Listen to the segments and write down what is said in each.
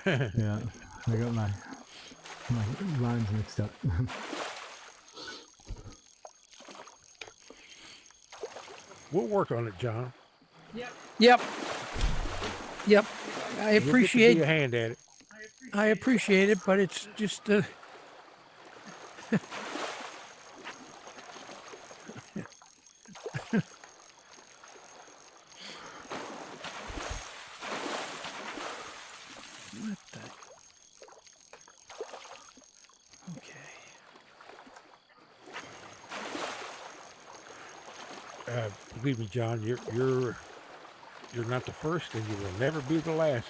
Yeah, I got my lines mixed up. We'll work on it, John. Yep. Yep. I You'll get to appreciate be a hand at it. I appreciate it, but it's just what the okay. Believe me, John, you're not the first, and you will never be the last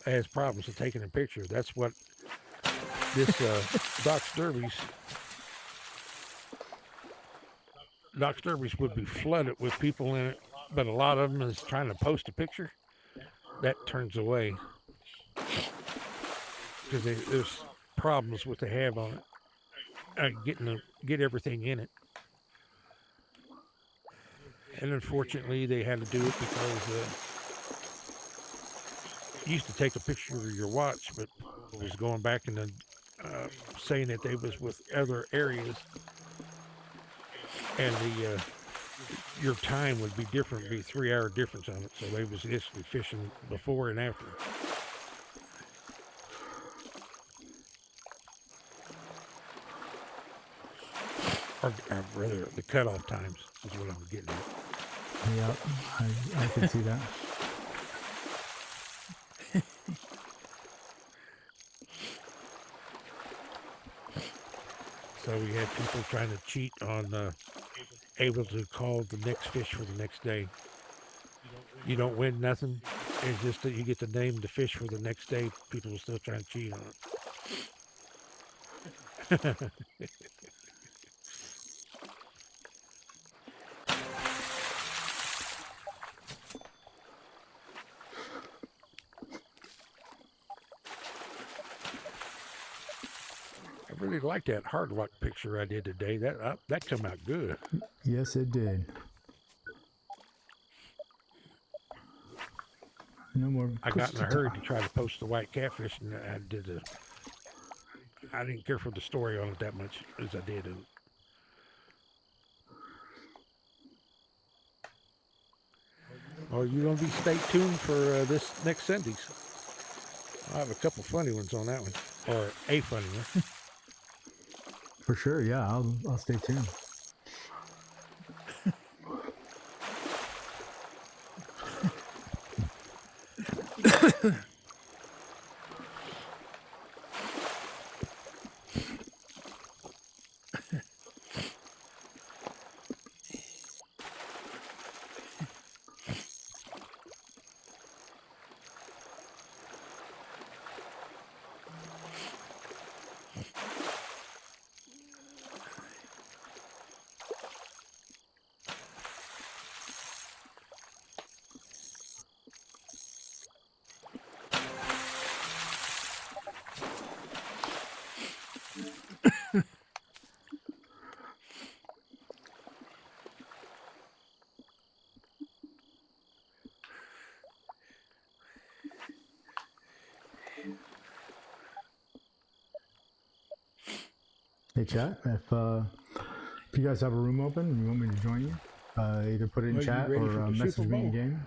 that has problems with taking a picture. That's what this Doc's Derbies would be flooded with people in it, but a lot of them is trying to post a picture that turns away because there's problems with the have on it, get everything in it. And unfortunately, they had to do it because you used to take a picture of your watch, but it was going back and then saying that they was with other areas, and the your time would be different, be 3 hour difference on it. So they was basically fishing before and after. Or rather, the cutoff times is what I'm getting at. Yep, I can see that. So we had people trying to cheat on able to call the next fish for the next day. You don't win nothing. It's just that you get to name the fish for the next day. People are still trying to cheat on it. I really like that hard rock picture I did today. That come out good. Yes, it did. No more. I got in a hurry to try to post the white catfish, and I didn't care for the story on it that much as I did. Well, you're gonna be stay tuned for this next Sundays. I'll have a couple funny ones on that one, or a funny one. For sure, yeah. I'll stay tuned. Hey, chat. If you guys have a room open and you want me to join you, either put it in chat or message me in game.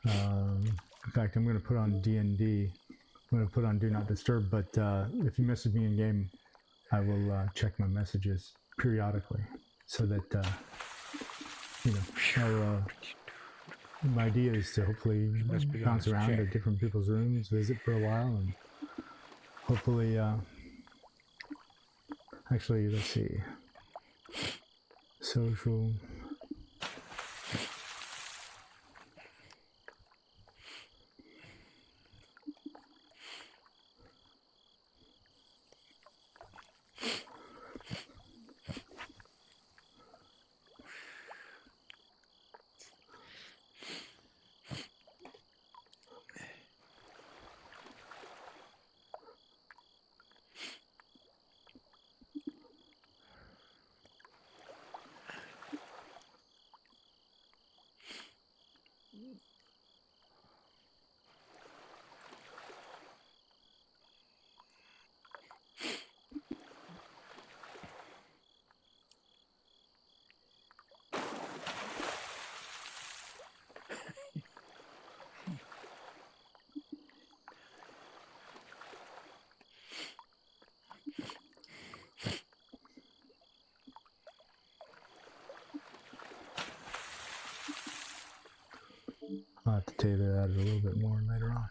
In fact, I'm going to put on D&D. I'm going to put on Do Not Disturb. But if you message me in game, I will check my messages periodically, so that my idea is to hopefully bounce around to different people's rooms, visit for a while, and hopefully. Actually, let's see. Social. have to tailor that a little bit more later on.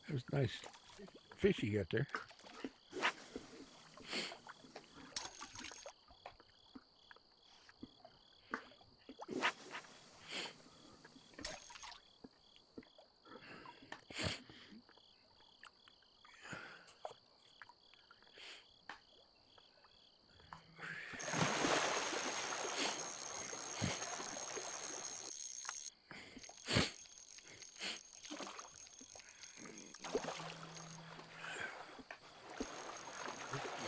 It was nice fish you got there.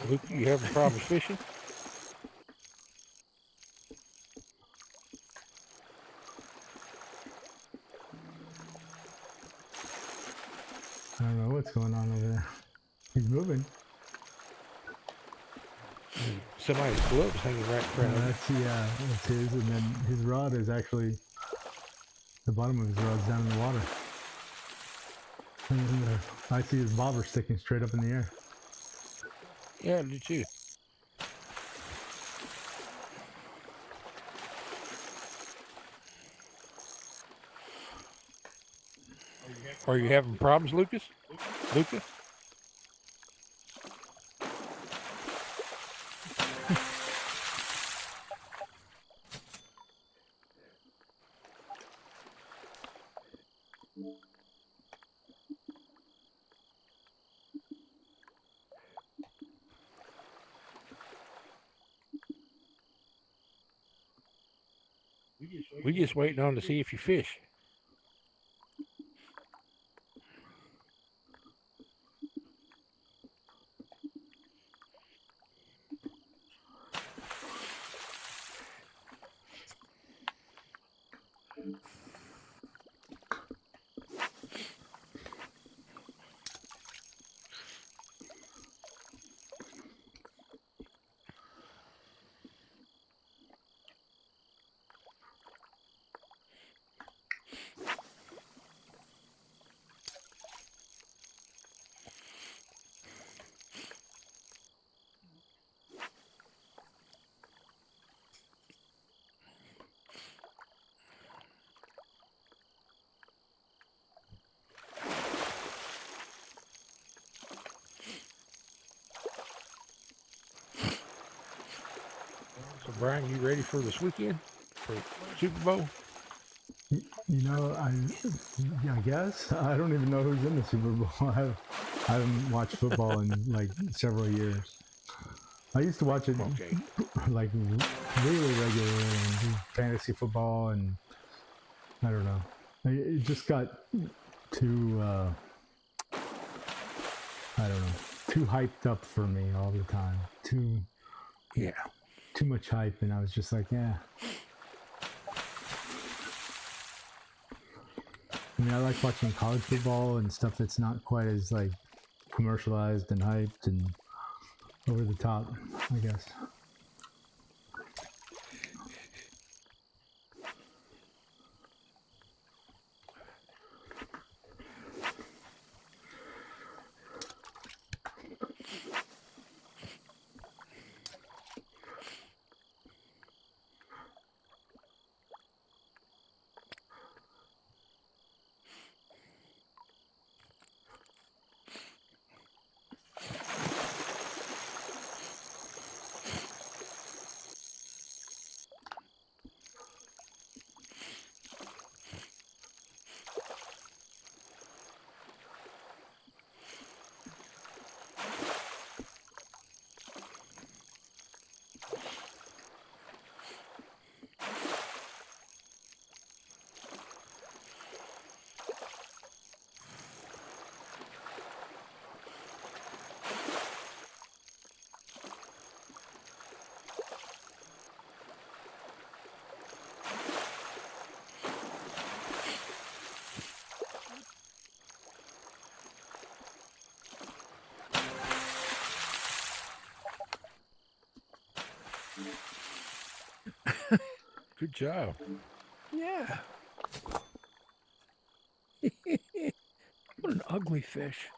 Luke, you having problems fishing? I don't know what's going on over there. He's moving. Somebody's gloves hanging right in front of him. That's his, and then his rod is actually, the bottom of his rod's down in the water. And I see his bobber sticking straight up in the air. Yeah, I do too. Are you having problems, Lucas? Lucas? We just waiting on to see if you fish. So, Brian, you ready for this weekend? For Super Bowl? You know, I guess I don't even know who's in the Super Bowl. I haven't watched football in like several years. I used to watch it Okay. like really regularly and do fantasy football, and I don't know. It just got too I don't know, too hyped up for me all the time. Yeah. Too much hype, and I was just like, yeah. I mean, I like watching college football and stuff that's not quite as like commercialized and hyped and over the top, I guess. Good job. Yeah. What an ugly fish.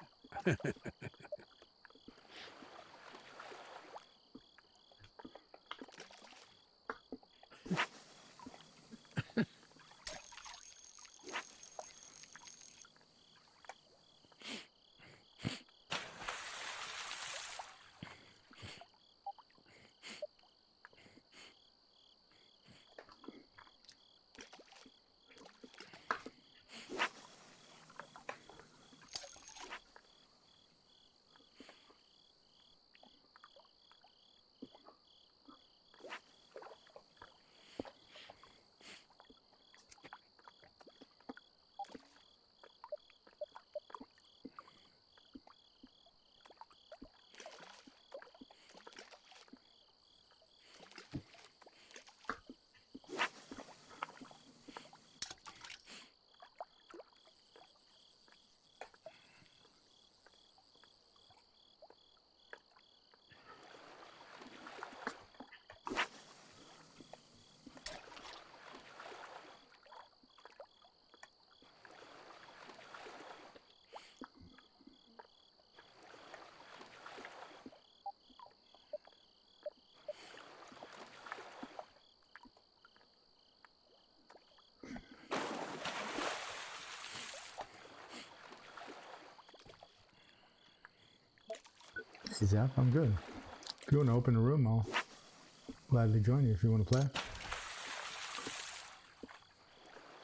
Zap. I'm good. If you want to open a room, I'll gladly join you if you want to play.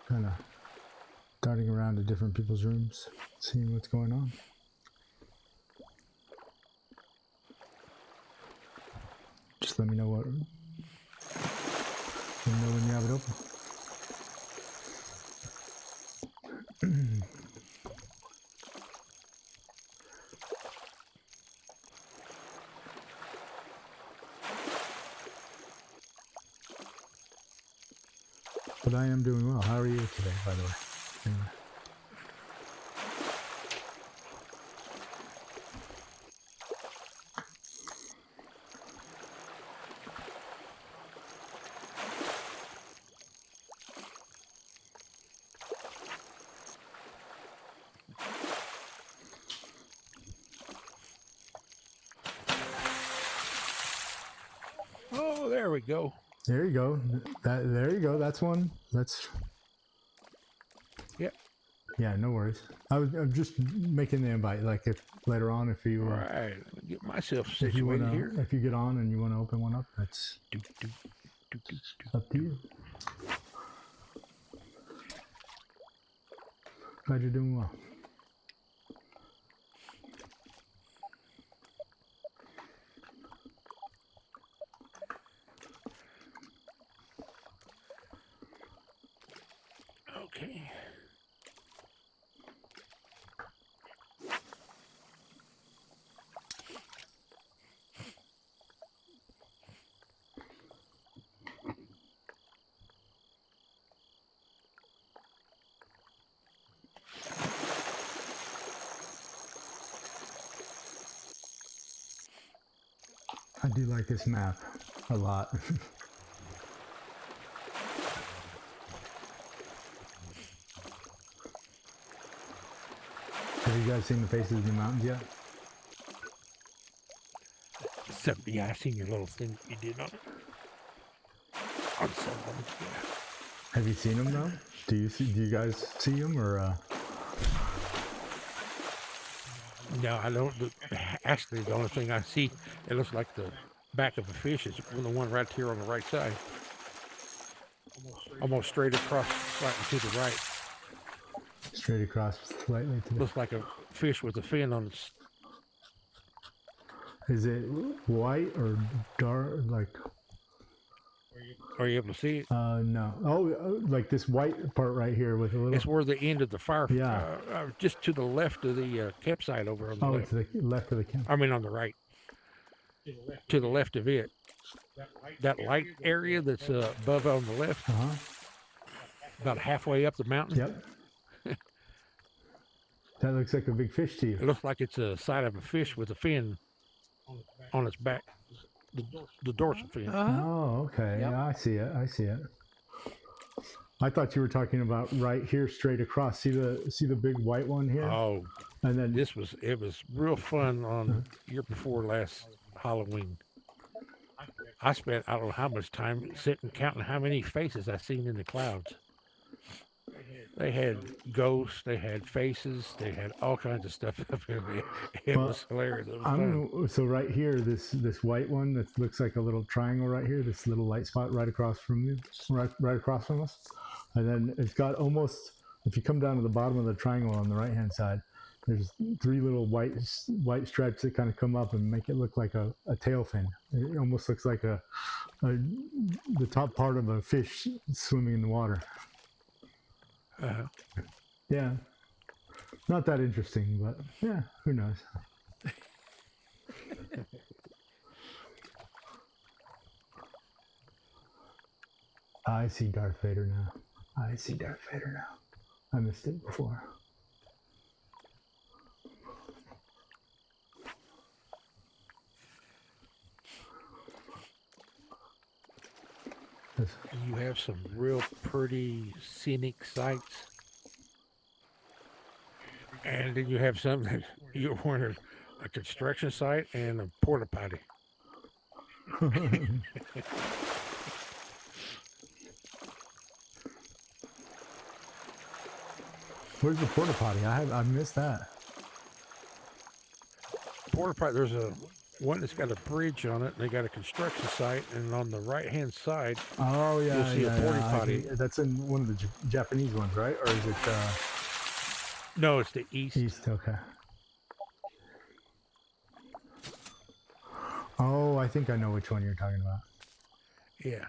Kind of darting around to different people's rooms, seeing what's going on. Just let me know when you have it open. But I am doing well. How are you today, by the way? Anyway. Oh, there we go. There you go. There you go. That's one. That's. Yep. Yeah, no worries. I'm just making the invite. Like if later on, if you All right. Let me get myself if you situated wanna, here. if you get on and you want to open one up, that's Do, do, do, do, do. up to you. Glad you're doing well. Okay. I do like this map a lot. Have you guys seen the faces of the mountains yet? Yeah, I seen your little thing you did on it. On some of them, yeah. Have you seen them though? Do you guys see them or? No, I don't. Actually, the only thing I see, it looks like the back of a fish is the one right here on the right side. Almost straight across, slightly to the right. Straight across slightly to the. Looks like a fish with a fin on its. Is it white or dark? Like. Are you able to see it? No. Oh, like this white part right here with a little. It's where the end of the fire. Yeah. Just to the left of the campsite over on the Oh, left. to the left of the camp. I mean, on the right. To the left of it. That light area that's above on the left, about halfway up the mountain. Yep. That looks like a big fish to It you. looks like it's a side of a fish with a fin on its back. The dorsal fin. Oh, okay. Yep. Yeah, I see it. I see it. I thought you were talking about right here, straight across. See the big white one here, Oh, and then it was real fun on year before last Halloween. I spent I don't know how much time sitting counting how many faces I seen in the clouds. They had ghosts, they had faces, they had all kinds of stuff up there. It Well, was hilarious. It was fun. so right here, this white one that looks like a little triangle right here, this little light spot right across from you, right across from us, and then it's got almost. If you come down to the bottom of the triangle on the right hand side, there's three little white stripes that kind of come up and make it look like a tail fin. It almost looks like the top part of a fish swimming in the water. Yeah, not that interesting, but yeah, who knows? I see Darth Vader now. I see Darth Vader now. I missed it before. This- You have some real pretty scenic sights. And then you have some that you're wanting a construction site and a porta potty. Where's the porta potty? I missed that. Porta potty, there's a one that's got a bridge on it, and they got a construction site, and on the right-hand side, Oh yeah, see a porta I potty. think that's in one of the Japanese ones, right? Or is it no, it's the east. East? Okay. Oh, I think I know which one you're talking about. Yeah.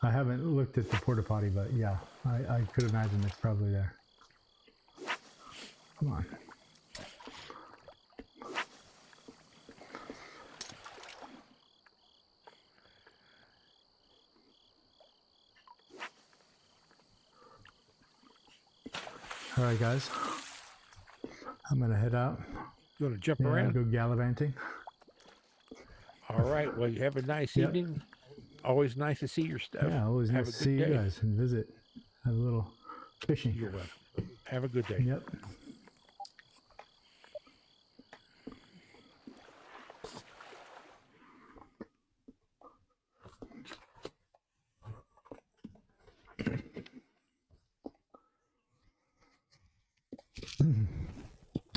I haven't looked at the porta potty, but yeah, I could imagine it's probably there. Come on. All right, guys. I'm gonna head out. You want to jump Yeah, around? go gallivanting. All right. Well, you have a nice Yep. evening. Always nice to see your stuff. Yeah, always Have nice a to see good you day. guys and visit. Have a little fishing. You're welcome. Have a good day. Yep.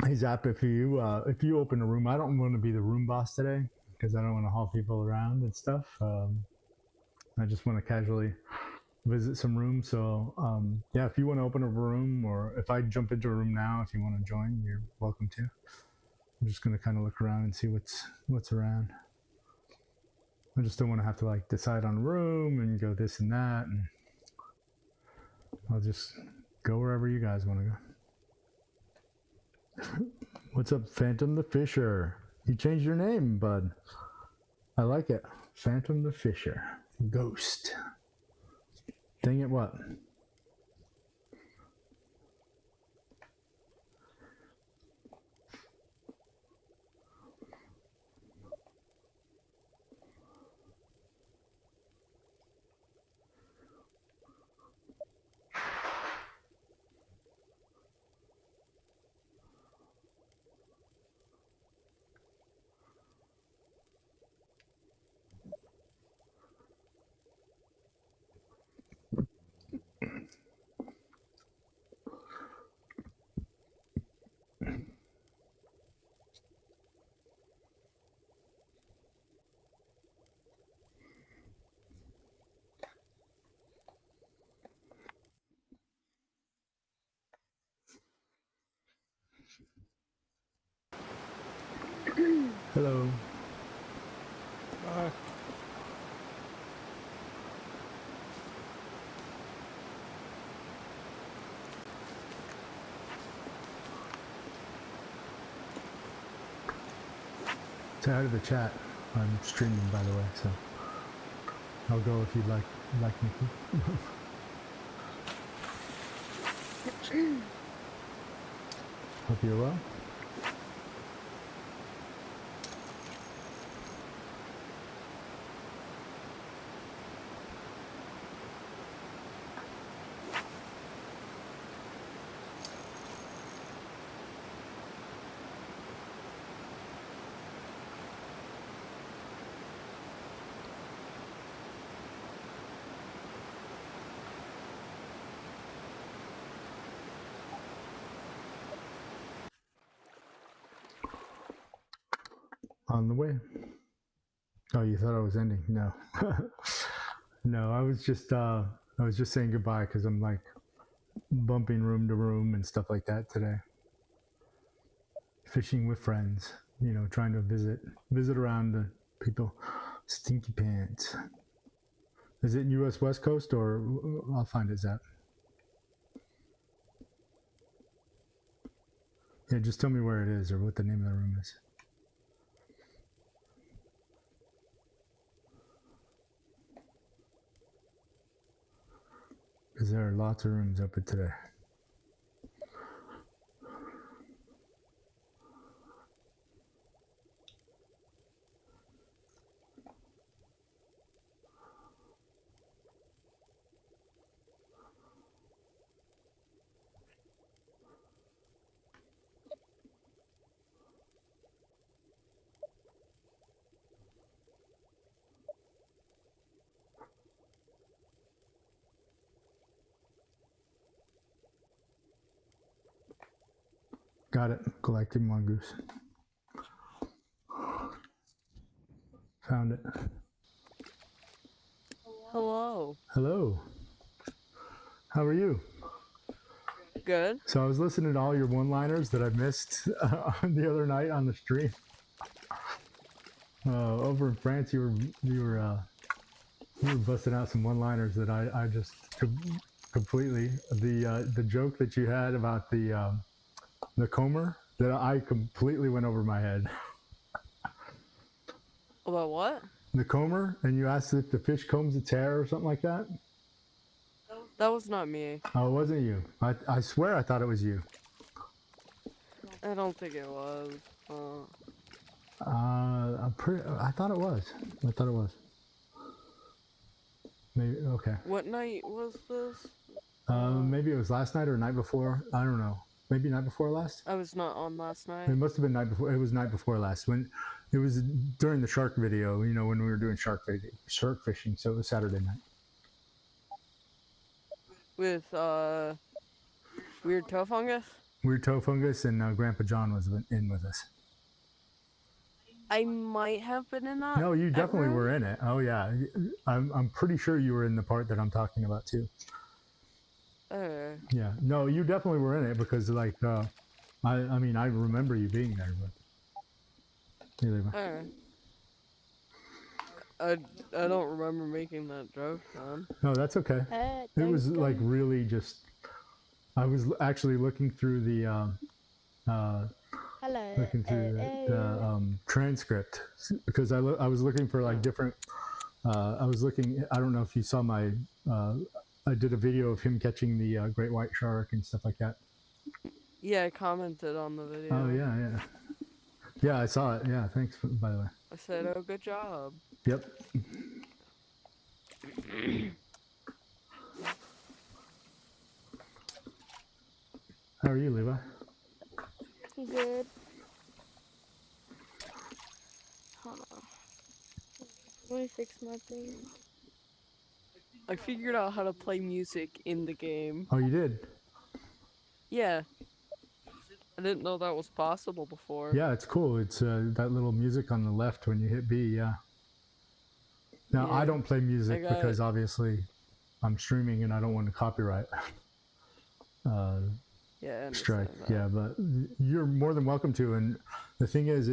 Hey Zap, if you open a room, I don't want to be the room boss today because I don't want to haul people around and stuff. I just want to casually visit some rooms. So yeah, if you want to open a room, or if I jump into a room now, if you want to join, you're welcome to. I'm just gonna kind of look around and see what's around. I just don't want to have to like decide on a room and go this and that, and I'll just go wherever you guys want to go. What's up, Phantom the Fisher? You changed your name, bud. I like it. Phantom the Fisher. Ghost. Dang it, what? Hello. Say hi to the chat. I'm streaming, by the way, so I'll go if you'd like me to. Hope you're well. On the way. Oh, you thought I was ending? No. No, I was just saying goodbye because I'm like bumping room to room and stuff like that today. Fishing with friends, trying to visit around the people. Stinky Pants. Is it U.S. West Coast, or I'll find it, Zap? Yeah, just tell me where it is or what the name of the room is. Because there are lots of rooms open today. Got it. Collecting mongoose. Found it. Hello. Hello. How are you? Good. So I was listening to all your one-liners that I missed the other night on the stream. Over in France, you were busting out some one-liners that I just completely the joke that you had about the comber that I completely went over my head. About what? The comber, and you asked if the fish combs its hair or something like that. That was not me. Oh, it wasn't you. I swear I thought it was you. I don't think it was. I thought it was. I thought it was. Maybe okay. What night was this? Maybe it was last night or night before. I don't know. Maybe night before last. I was not on last night. It must have been night before. It was night before last. When it was during the shark video. You know, when we were doing shark fishing. So it was Saturday night. With Weird Toe Fungus? Weird Toe Fungus and Grandpa John was in with us. I might have been in that. No, you definitely room. were in it. Oh yeah, I'm pretty sure you were in the part that I'm talking about too. Yeah, no, you definitely were in it because like, I mean, I remember you being there, but anyway. I don't remember making that joke, man. No, that's okay. It was like really just. I was actually looking through the transcript because I was looking for like different. I was looking. I don't know if you saw my. I did a video of him catching the great white shark and stuff like that. Yeah, I commented on the video. Oh yeah. Yeah, I saw it. Yeah, thanks by the way. I said, "Oh, good job." Yep. How are you, Levi? Good. Hold on. Let me fix my thing. I figured out how to play music in the game. Oh, you did? Yeah. I didn't know that was possible before. Yeah, it's cool. It's that little music on the left when you hit B, yeah. Now, I don't play music because obviously I'm streaming and I don't want to copyright Yeah, strike. that. Yeah, but you're more than welcome to. And the thing is,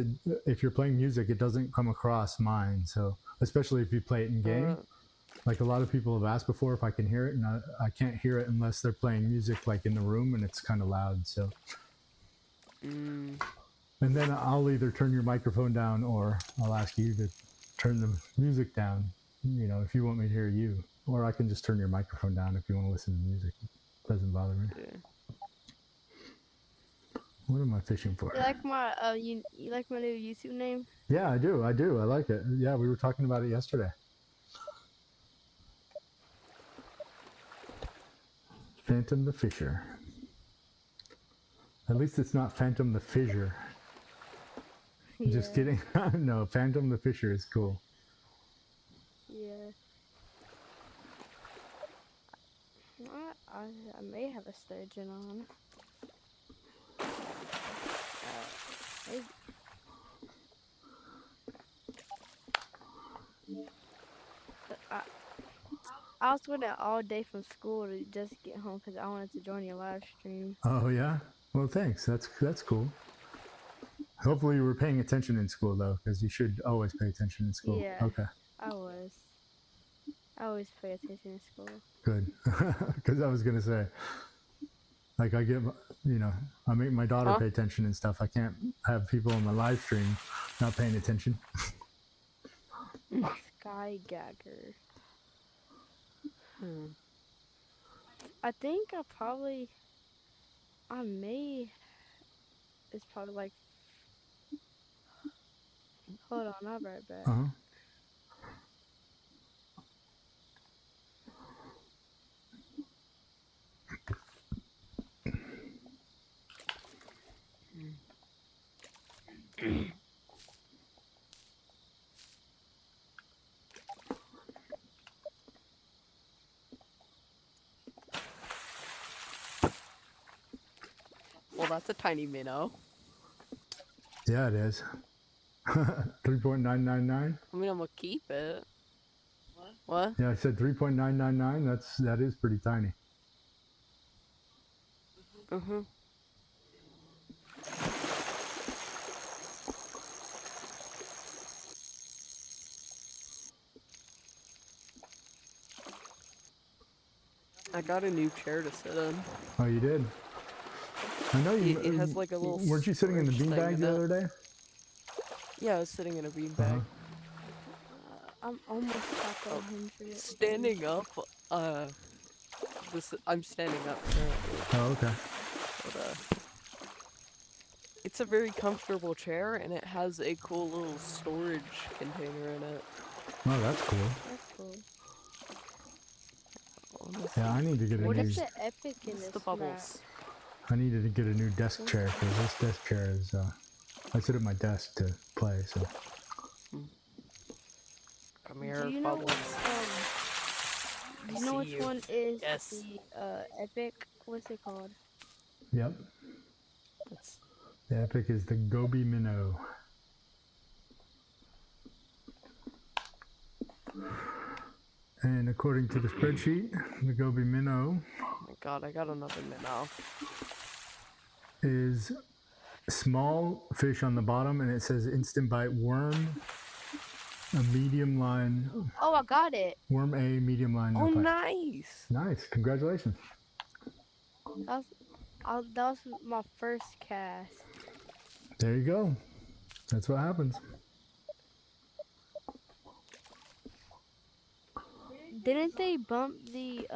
if you're playing music, it doesn't come across mine. So, especially if you play it in game. Like a lot of people have asked before if I can hear it, and I can't hear it unless they're playing music like in the room and it's kind of loud. So, and then I'll either turn your microphone down or I'll ask you to turn the music down. You know, if you want me to hear you, or I can just turn your microphone down if you want to listen to music. It doesn't bother me. Yeah. What am I fishing for? You like my you like my new YouTube name? Yeah, I do. I like it. Yeah, we were talking about it yesterday. Phantom the Fisher. At least it's not Phantom the Fissure. Yeah. Just kidding. No, Phantom the Fisher is cool. Yeah. I may have a sturgeon on. Maybe. I was waiting all day from school to just get home because I wanted to join your live stream. Oh yeah. Well, thanks. That's cool. Hopefully you were paying attention in school though, because you should always pay attention in school. Yeah. Okay. I always pay attention in school. Good. Because I was gonna say, like I make my daughter pay attention and stuff. I can't have people on my live stream not paying attention. Sky Gagger. I think it's probably like, hold on, I'll be right back. Uh-huh. Well, that's a tiny minnow. Yeah, it is. 3.999. I mean, I'm gonna keep it. What? Yeah, I said 3.999. That is pretty tiny. Mm-hmm. I got a new chair to sit in. Oh, you did. I know you. It has like a little. Weren't you sitting in the storage thing beanbag in the it. other day? Yeah, I was sitting in a beanbag. Uh-huh. I'm almost at the 100. Standing up. I'm standing up currently. Oh, okay. But, it's a very comfortable chair, and it has a cool little storage container in it. Oh, that's cool. That's cool. Yeah, I need to get a What new. is the epic in It's this the map? bubbles. I needed to get a new desk chair because this desk chair is. I sit at my desk to play, so. Come here, Do you know bubbles. do you know which see you. one is Yes. the epic? What's it called? Yep. That's The epic is the Gobi Minnow. And according to the spreadsheet, the Gobi Minnow oh my god, I got another minnow. is small fish on the bottom, and it says instant bite worm, a medium line, Oh, I got it. worm A, medium line. No Oh, bite. nice. Nice, congratulations. That was my first cast. There you go. That's what happens. Didn't they bump the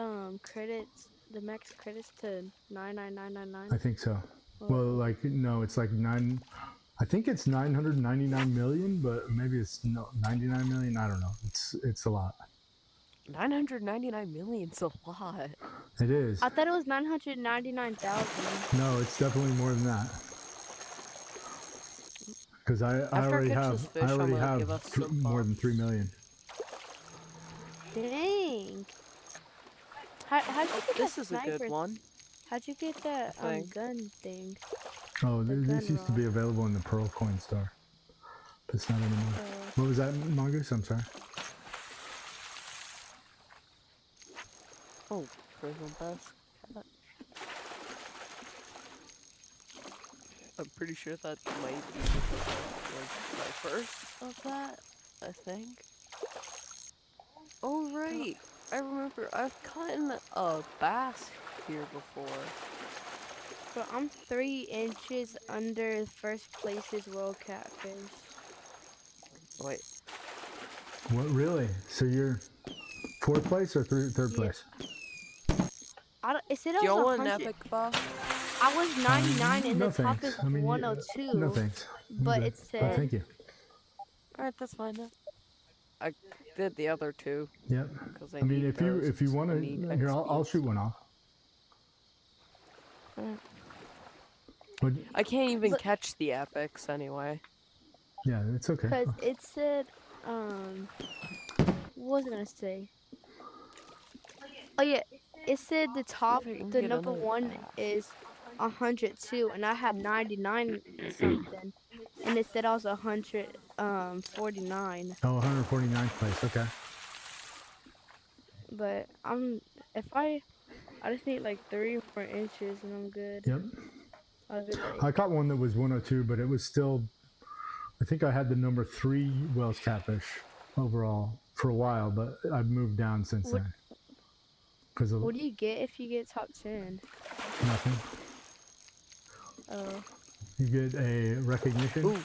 credits, the max credits to 99999? I think so. Well, like no, it's like nine. I think it's 999 million, but maybe it's no 99 million. I don't know. It's a lot. 999 million's a lot. It is. I thought it was 999,000. No, it's definitely more than that. Because I After I already catch have this fish, I already I'm gonna have give us some more than bucks. 3 million. Dang. How'd you get This that is a sniper? good one. How'd you get that Thanks. gun thing? Oh, The this gun used to be available in the Pearl Coin store, but it's not anymore. What was that, Mongoose? I'm sorry. Oh, prison best cat. I'm pretty sure that might be like my first of that, I think. Oh right, I remember I've caught a bass here before. But I'm 3 inches under first place's world catfish. Wait, What really? So you're fourth place or third Yeah. place? It said I do y'all was want an 100. epic buff? I was 99 and no the top thanks. is I mean, 102. no thanks. I'm But good. it said Thank you. Alright, that's fine then. I did the other two Yep. because I mean, if you want to, here I'll shoot one off. But I can't even Look- catch the epics anyway. yeah, it's okay. because it said what was I gonna say? Oh yeah, it said the top, Maybe I can the get number another one bass. is 102, and I had 99 something, and it said I was 149. Oh, 149th place. Okay. But I just need like 3 more inches and I'm good. Yep. I'll be like, I caught one that was 102, but it was still. I think I had the number 3 Wells catfish overall for a while, but I've moved down since What- then. Because of what do you get if you get top 10? nothing. Oh, You get a recognition. Ooh.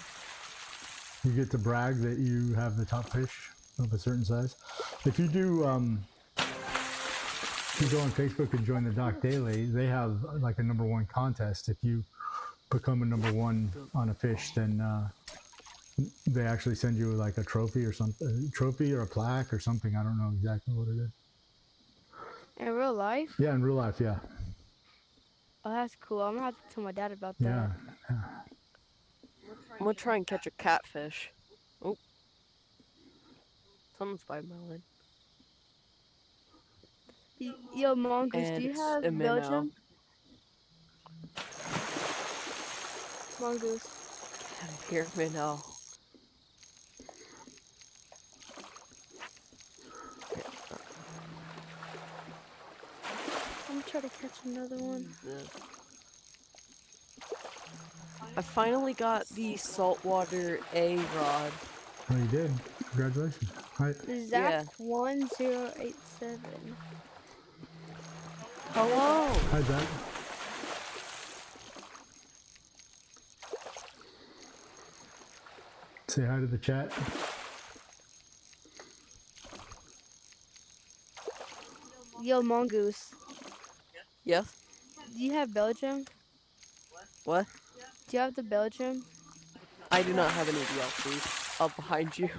You get to brag that you have the top fish of a certain size. If you do, if you go on Facebook and join the Doc Daily, they have like a number 1 contest. If you become a number 1 on a fish, then they actually send you like a trophy or something, a trophy or a plaque or something. I don't know exactly what it is. in real life? Yeah, in real life, yeah, Oh, that's cool. I'm gonna have to tell my dad about yeah. that. I'm gonna try and catch a catfish. Oh. Someone's by my line. Yo, Mongoose, And do you it's have a minnow. Belgium? Mongoose. Hear me now. try to catch another one. Jesus. I finally got the saltwater A rod. Oh, you did. Congratulations. Hi. Yeah. Zach1087. Hello. Hi, Zach. Say hi to the chat. Yo, Mongoose. Yes. Do you have Belgium? What? Do you have the Belgium? I do not have any DLCs up behind you.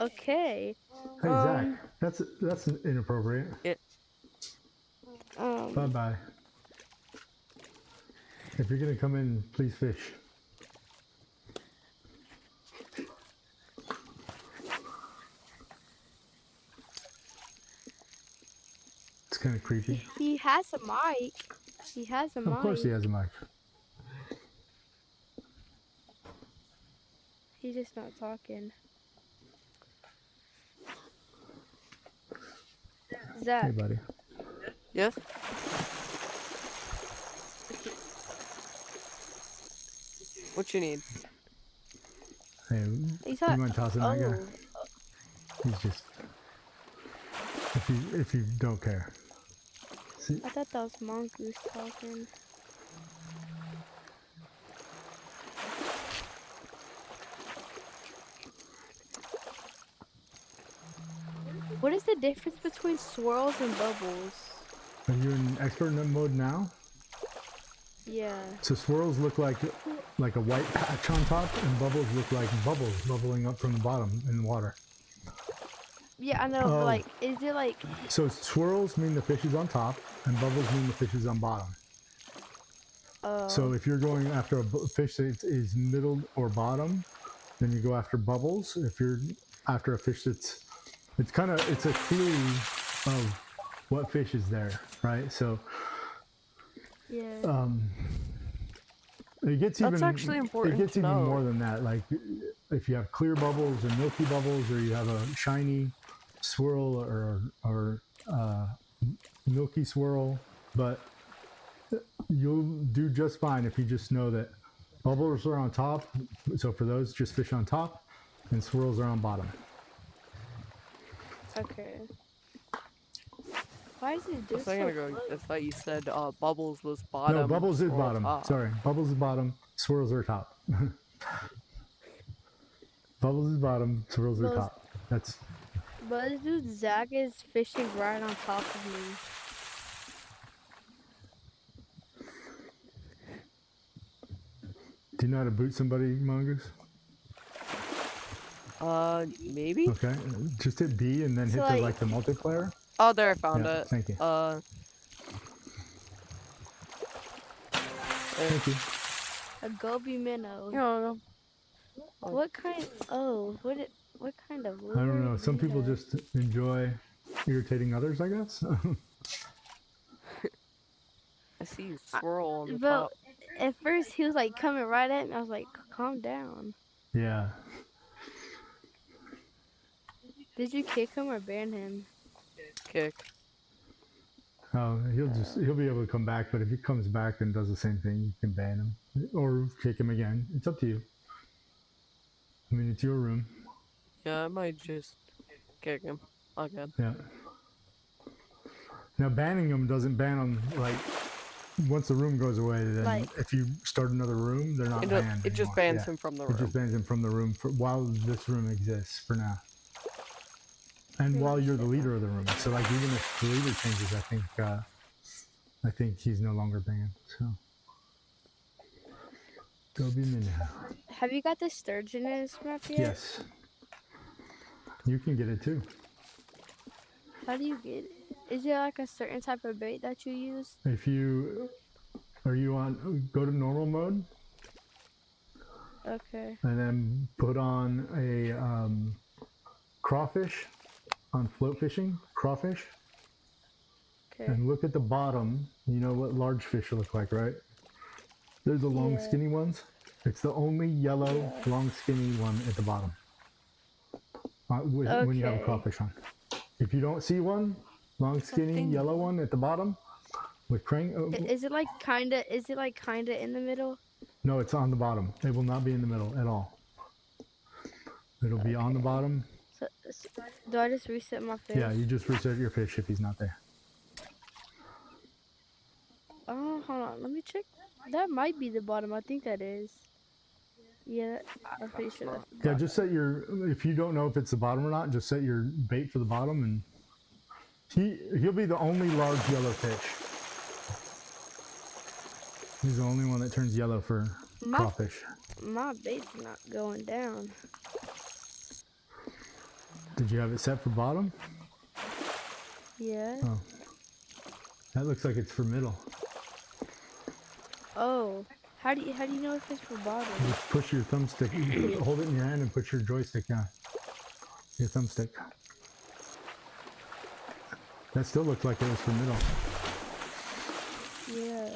Okay. Hey, Zach. Um, That's inappropriate. Bye bye. If you're gonna come in, please fish. It's kind of creepy. he has a mic. He has a mic. Of course, he has a mic. He's just not talking. Hey, Zach, buddy. Yes. What you need? Hey, he's you not. mind tossing that guy? Oh, He's just. If you don't care. See, I thought that was Mongoose talking. What is the difference between swirls and bubbles? are you in expert mode now? Yeah. So swirls look like a white patch on top, and bubbles look like bubbles bubbling up from the bottom in the water. Yeah, I know, Oh. but like, is it like, So swirls mean the fish is on top, and bubbles mean the fish is on bottom. So if you're going after a fish that is middle or bottom, then you go after bubbles. If you're after a fish that's, it's a clue of what fish is there, right? So yeah. it gets That's even actually important It gets to even know. more than that. Like if you have clear bubbles or milky bubbles, or you have a shiny swirl or milky swirl, but you'll do just fine if you just know that bubbles are on top. So for those, just fish on top, and swirls are on bottom. Okay. Why is it A do so second ago, slow? I thought you said bubbles was bottom. No, bubbles is swirl bottom. top. Sorry, bubbles is bottom. Swirls are top. Bubbles is bottom. Swirls are Those- top. That's But this dude Zach is fishing right on top of me. Do you know how to boot somebody, Mongoose? Maybe? Okay, just hit B and then So, hit like- the multiplayer. Oh, there, I found Yeah, it. thank you. Thank you. A goby minnow. Yeah. What kind? Oh, what kind of? I don't know. lure Some do you people have? just enjoy irritating others, I guess. I see you swirl on the But top. at first he was like coming right at me. I was like, calm down. Yeah. Did you kick him or ban him? Kick. Oh, he'll be able to come back, but if he comes back and does the same thing, you can ban him or kick him again. It's up to you. I mean, it's your room. Yeah, I might just kick him again. Yeah. Now banning him doesn't ban him like once the room goes away. Then Like- if you start another room, they're not It, banned. it just anymore. bans Yeah. him from the It room. just bans him from the room for while this room exists for now. And while you're the leader of the room, so like even if the leader changes, I think he's no longer banned. So go be me now. Have you got the sturgeon in this map yet? Yes, you can get it too. How do you get it? Is there like a certain type of bait that you use? If you are you on go to normal mode Okay. and then put on a crawfish on float fishing crawfish. Okay. And look at the bottom. You know what large fish look like, right? They're the long, Yeah. skinny ones. It's the only yellow, long, skinny one at the bottom. When you have a Okay. crawfish on. If you don't see one, long, skinny, thing. yellow one at the bottom with crane. Is it like kinda? Is it like kinda in the middle? No, it's on the bottom. It will not be in the middle at all. It'll be on the bottom. So, do I just reset my fish? Yeah, you just reset your fish if he's not there. Oh, hold on. Let me check. That might be the bottom. I think that is. Yeah, I'm pretty sure that's the Yeah, bottom. just set your. If you don't know if it's the bottom or not, just set your bait for the bottom, and he'll be the only large yellow fish. He's the only one that turns yellow for My- crawfish. My bait's not going down. Did you have it set for bottom? Yeah. Oh, that looks like it's for middle. Oh. How do you know if it's for bottom? Just push your thumbstick. Hold it in your hand and put your joystick down. Your thumbstick. That still looked like it was for middle. Yeah.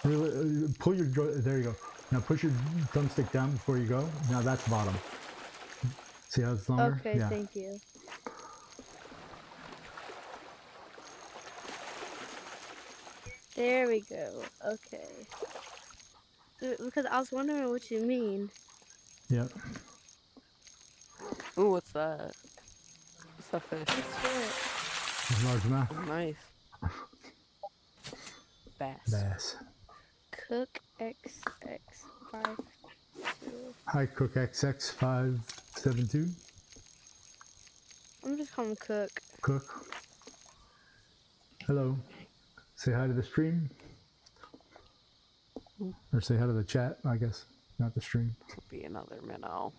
Really, pull your there you go. Now push your thumbstick down before you go. Now that's bottom. See how it's longer? Okay, Yeah. thank you. There we go. Okay. Because I was wondering what you mean. Yep. Ooh, what's that? What's that fish? It's Large mouth. Oh, nice. Bass. Bass. Cook XX5. Hi, Cook XX572. I'm just calling him Cook. Cook. Hello. Say hi to the stream. Or say hi to the chat, I guess. Not the stream. Could be another minnow.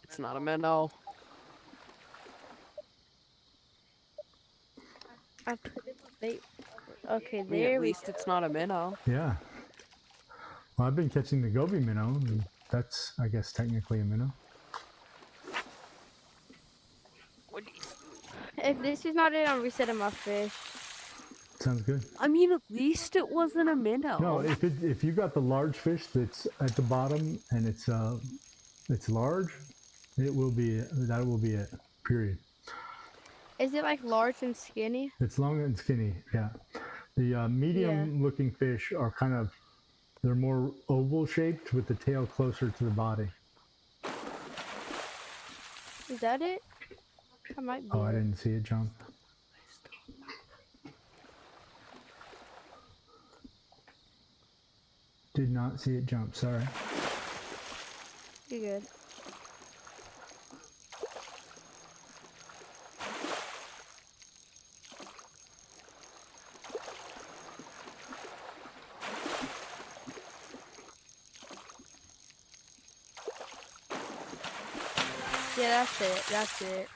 It's not a minnow. I put it bait. Okay, I mean, there at we least it's not a minnow. Yeah. Well, I've been catching the goby minnow, and that's, I guess, technically a minnow. If this is not it, I'm resetting my fish. Sounds good. I mean, at least it wasn't a minnow. No, if you got the large fish that's at the bottom and it's large, it will be that will be it. Period. Is it like large and skinny? It's long and skinny. Yeah. The medium-looking fish are they're more oval shaped with the tail closer to the body. Is that it? I might be. Oh, I it. didn't see it jump. Did not see it jump. Sorry. You're good. Yeah, that's it. That's it.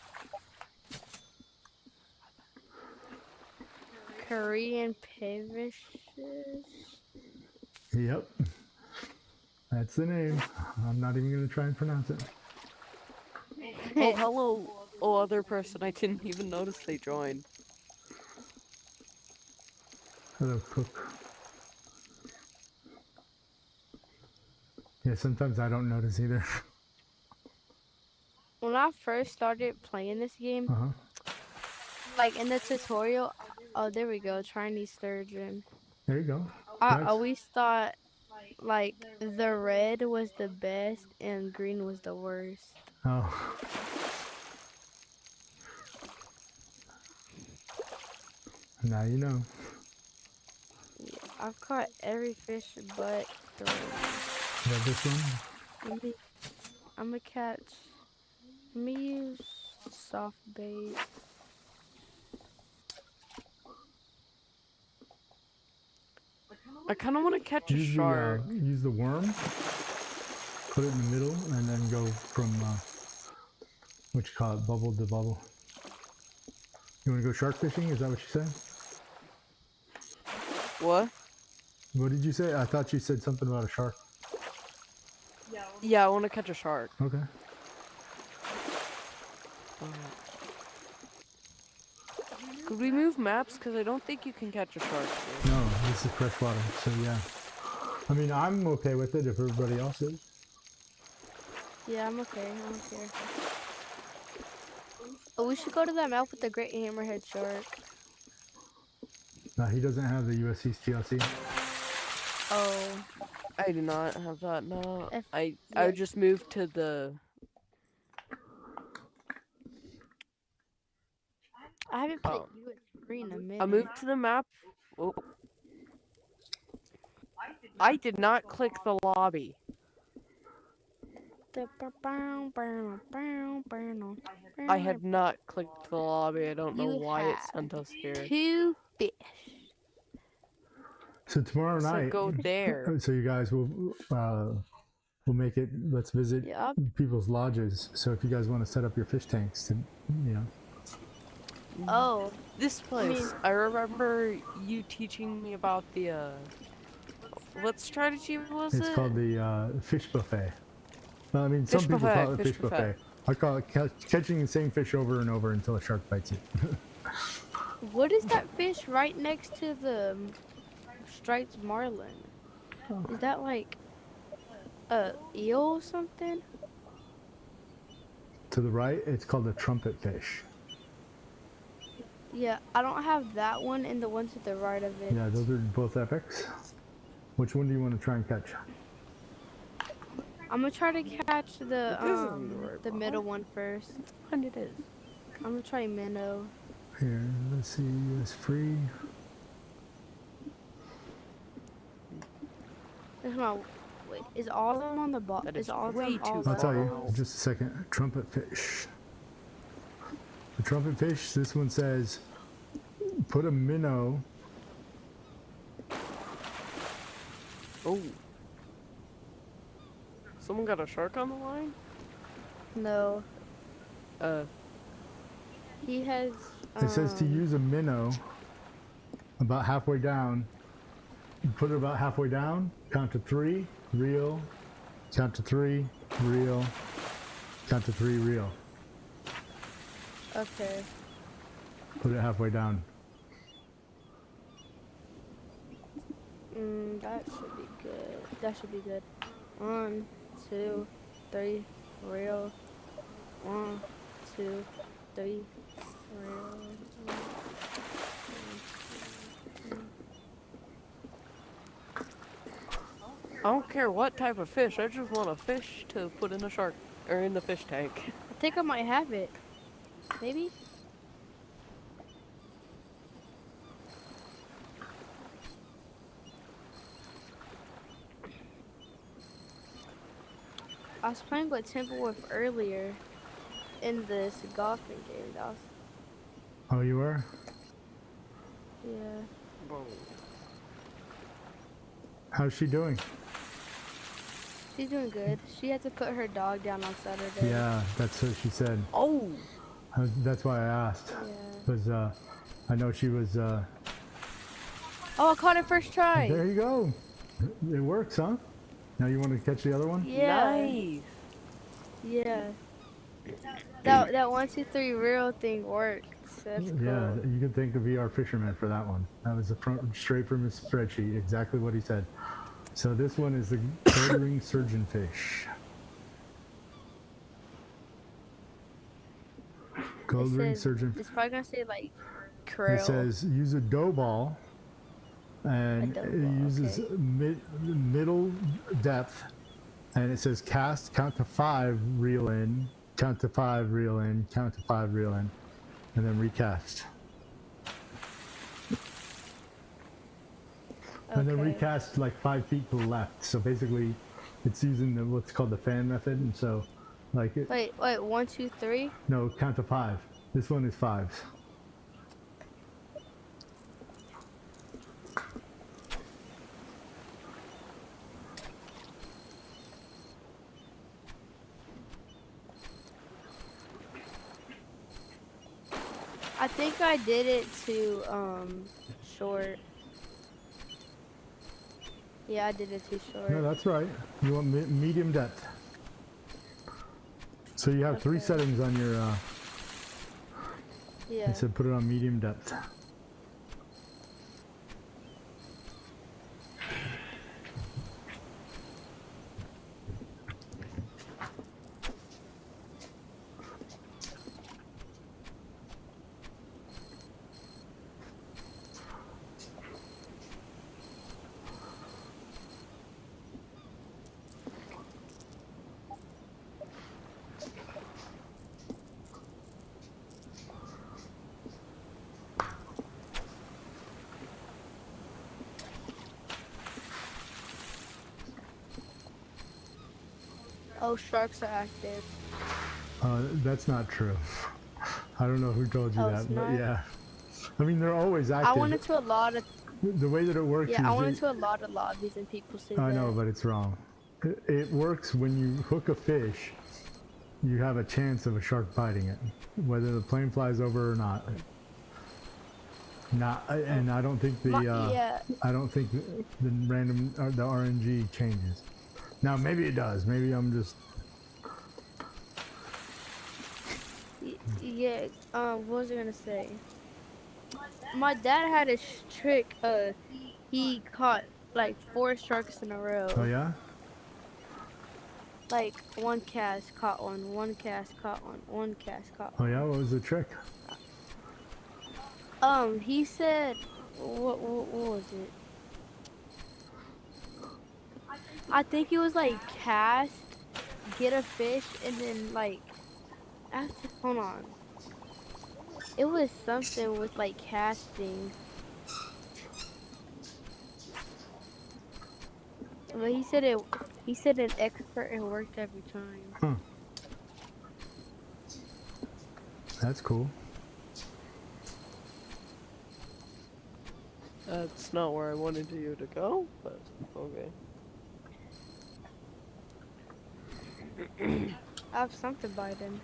Korean parishes. Yep. That's the name. I'm not even going to try and pronounce it. Oh, hello. Oh, other person. I didn't even notice they joined. Hello, Cook. Yeah, sometimes I don't notice either. When I first started playing this game, Uh-huh. like in the tutorial, oh, there we go, Chinese sturgeon. There you go. I Nice. always thought like the red was the best and green was the worst. Oh. Now you know. I've caught every fish but three. Is that this one? I'm gonna catch. Let me use soft bait. I kind of want to catch a Use shark. use the worm. Put it in the middle and then go from, what you call it, bubble to bubble. You want to go shark fishing? Is that what you said? What? What did you say? I thought you said something about a shark. Yeah, I want to catch a shark. Okay. Could we move maps? Because I don't think you can catch a shark here. No, this is freshwater, so yeah. I mean, I'm okay with it if everybody else is. Yeah, I'm okay. I don't care. Oh, we should go to that mouth with the great hammerhead shark. No, he doesn't have the USC's TLC. Oh, I do not have that. No, If- I yeah. just moved to the. I haven't played Oh. US3 in a minute. I moved to the map. Oh. I did not click the lobby. I had not clicked the lobby. I don't know You why it have sent us here. 2 fish. So tomorrow So night, go there. so you guys will we'll make it. Let's visit Yep. people's lodges. So if you guys want to set up your fish tanks, to Oh, This place. I remember you teaching me about the what strategy was it's it? called the fish buffet. Well, I mean, some Fish people buffet, call it fish fish buffet. buffet. I call it catching the same fish over and over until a shark bites it. what is that fish right next to the striped marlin? Is that like a eel or something? To the right, it's called a trumpet fish. Yeah, I don't have that one and the one to the right of it. Yeah, those are both epics. Which one do you want to try and catch? I'm gonna try to catch This isn't very the well. middle one first. And it is. I'm gonna try minnow. Here, let's see. It's free. There's my wait. Is all of them on the bottom? That Is is all of way them all too I'll tell you. Wow. Just a second. Trumpet fish. The trumpet fish. This one says, put a minnow. Oh. Someone got a shark on the line? No, he has. It says to um, use a minnow about halfway down. Put it about halfway down. Count to 3. Reel. Count to 3. Reel. Count to 3. Reel. Okay. Put it halfway down. That should be good. That should be good. 1, 2, 3, reel. 1, 2, 3, reel. I don't care what type of fish. I just want a fish to put in a shark or in the fish tank. I think I might have it. Maybe. I was playing with Timberwolf earlier in this golfing game. That was, Oh, you were? yeah. How's she doing? She's doing good. She had to put her dog down on Saturday. Yeah, that's what she said. Oh, That's why I asked. Yeah. Because I know she was. Oh, I caught it first try. There you go. It works, huh? Now you want to catch the other one? Yeah. nice. Yeah. That 1, 2, 3 reel thing worked. That's cool. Yeah, you could thank the VR fisherman for that one. That was straight from his spreadsheet, exactly what he said. So this one is the gold ring surgeonfish. Gold ring surgeon. It's probably gonna say like krill. It says use a dough ball, and dough it ball, uses okay. middle depth, and it says cast, count to 5, reel in, count to 5, reel in, count to 5, reel in, and then recast. And then Okay. recast like 5 feet to the left. So basically, it's using what's called the fan method, and so like it, Wait, 1, 2, 3. no, count to 5. This one is 5s. I think I did it to short. Yeah, I did it too short. No, that's right. You want medium depth. So you have 3 Okay. settings on your. Yeah. It said put it on medium depth. Oh, sharks are active. That's not true. I don't know who told you Oh, that, it's but not? yeah. I mean, they're always I active. went into a lot of The way that it works yeah, I is went into a lot of lobbies and people say I that. know, but it's wrong. It works when you hook a fish, you have a chance of a shark biting it, whether the plane flies over or not. And I don't think the Yeah, I don't think the random the RNG changes. Now maybe it does. Maybe I'm just yeah. What was I gonna say? My dad had a trick. He caught like 4 sharks in a row. oh yeah. Like one cast caught one cast caught one cast caught Oh one. yeah. What was the trick? He said, what was it? I think it was like cast, get a fish, and then like after. Hold on. It was something with like casting, but he said it. He said an expert. It worked every time. Huh. That's cool. That's not where I wanted you to go, but okay. I have something by them.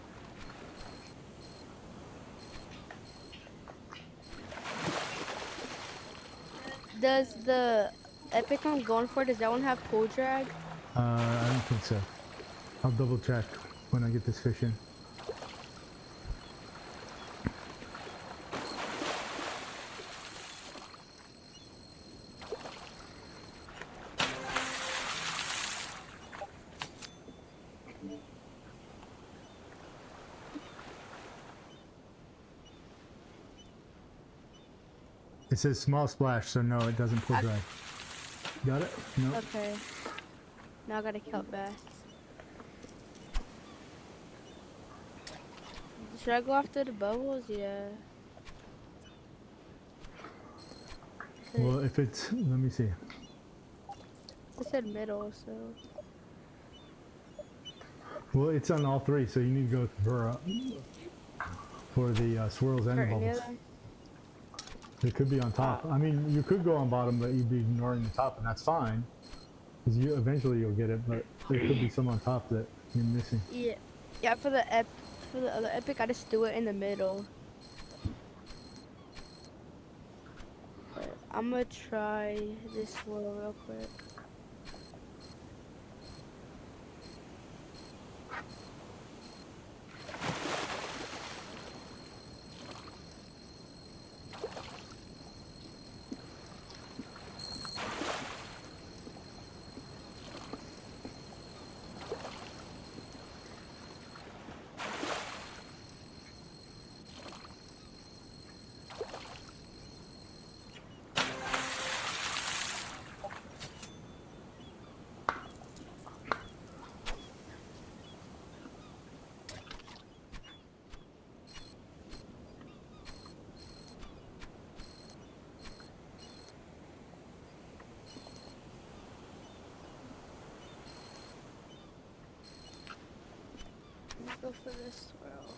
Does the epic I'm going for? Does that one have pull drag? I don't think so. I'll double check when I get this fish in. It says small splash, so no, it doesn't pull drag. Got it? No. Okay. Now I gotta count bass. Should I go after the bubbles? Yeah. Well, if it's, let me see. It said middle, so. Well, it's on all three, so you need to go for the swirls and the For any bubbles. of them? It could be on top. I mean, you could go on bottom, but you'd be ignoring the top, and that's fine. Because you eventually you'll get it, but there could be some on top that you're missing. Yeah. Yeah, for the other epic, I just do it in the middle. But I'm gonna try this swirl real quick. Let's go for this swirl.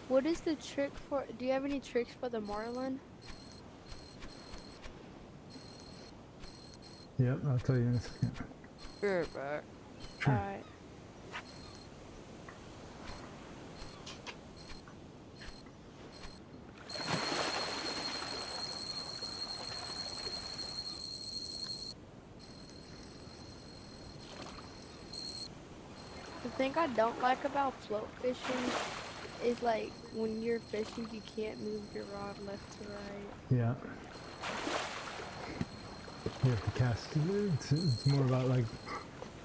What is the trick for? Do you have any tricks for the marlin? Yep, I'll tell you in a second. Be right back. Sure. Alright. The thing I don't like about float fishing is like when you're fishing, you can't move your rod left to right. Yeah. You have to cast. It's more about like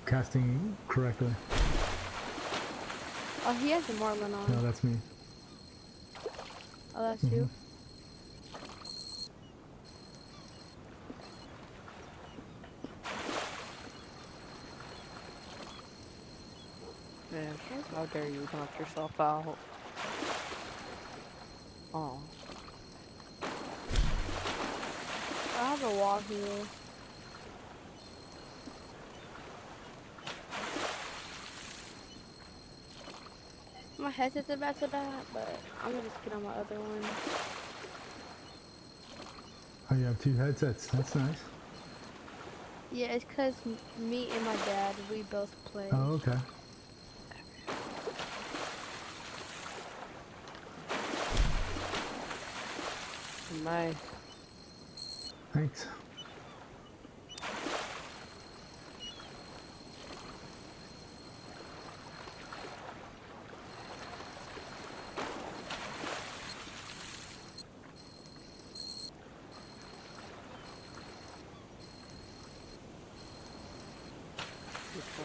casting correctly. Oh, he has a marlin on. No, that's me. Oh, that's you. Man, how dare you knock yourself out? Oh. I have a wall here. My headset's about to die, but I'm gonna just get on my other one. Oh, you have two headsets. That's nice. Yeah, it's cause me and my dad, we both play. Oh, okay. Nice. Thanks.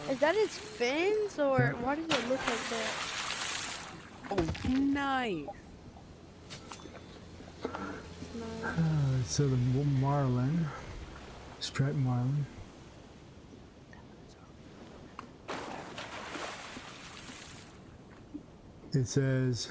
Is that his fins, or Yeah. why does it look like that? Oh, nice. Nice. So the marlin, striped marlin. It says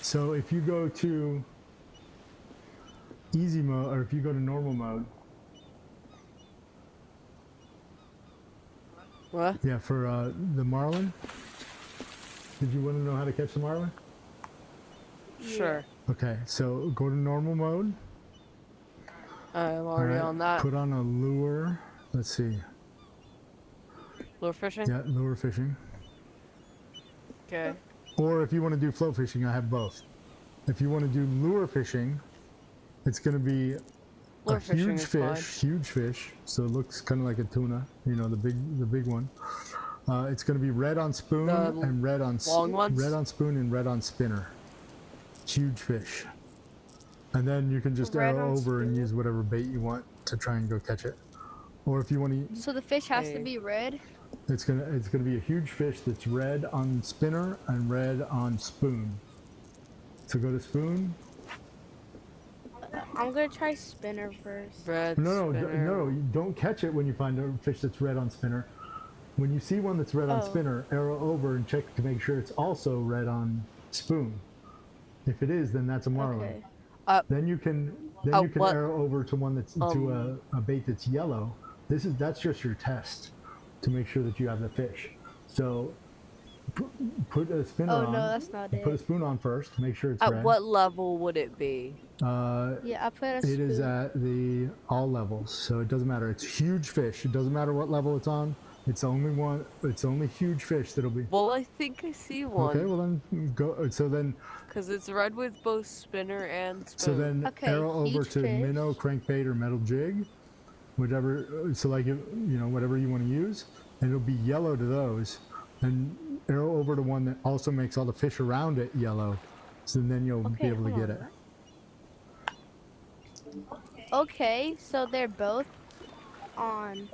so if you go to easy mode, or if you go to normal mode, What? yeah, for the marlin. Did you want to know how to catch the marlin? Sure. Okay, so go to normal mode. I'm already Alright, on that. Put on a lure. Let's see. Lure fishing? Yeah, lure fishing. Okay. Or if you want to do float fishing, I have both. If you want to do lure fishing, it's going to be Lure a fishing huge is fish, fine. huge fish. So it looks kind of like a tuna, you know, the big one. It's going to be red on spoon The and red on long ones? red on spoon and red on spinner. Huge fish. And then you can just Red arrow on over and spoon. use whatever bait you want to try and go catch it. Or if you want to, So the fish has to Hey. be red. it's gonna be a huge fish that's red on spinner and red on spoon. So go to spoon. I'm gonna try spinner first. Red No, spinner. you don't catch it when you find a fish that's red on spinner. When you see one that's red on Oh. spinner, arrow over and check to make sure it's also red on spoon. If it is, then that's a marlin. Okay. Then you can what- arrow over to one that's to a bait that's yellow. That's just your test to make sure that you have the fish. So put a spinner Oh on. no, that's not Put a it. spoon on first. Make sure it's At red. what level would it be? Yeah, I put a It is spoon. at the all levels, so it doesn't matter. It's huge fish. It doesn't matter what level it's on. It's only one. It's only huge fish that'll be. Well, I think I see one. Okay, well then go. So then, Because it's red with both spinner and spoon. so then Okay, arrow over huge to fish. minnow, crankbait, or metal jig, whatever. So like you know whatever you want to use, and it'll be yellow to those. And arrow over to one that also makes all the fish around it yellow. So then you'll be Okay, able to hold get on. it. Okay, so they're both on.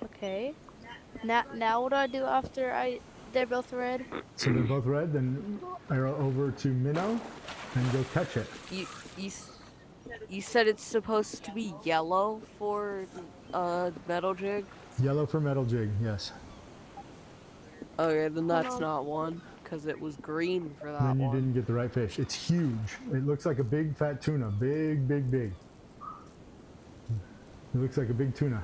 Okay. Now what do I do after they're both red? So they're both red. Then arrow over to minnow, and go catch it. You said it's supposed to be yellow for metal jig? Yellow for metal jig. Yes. Okay, then that's on. not one. Because it was green for that Then you one. didn't get the right fish. It's huge. It looks like a big fat tuna. Big, big, big. It looks like a big tuna.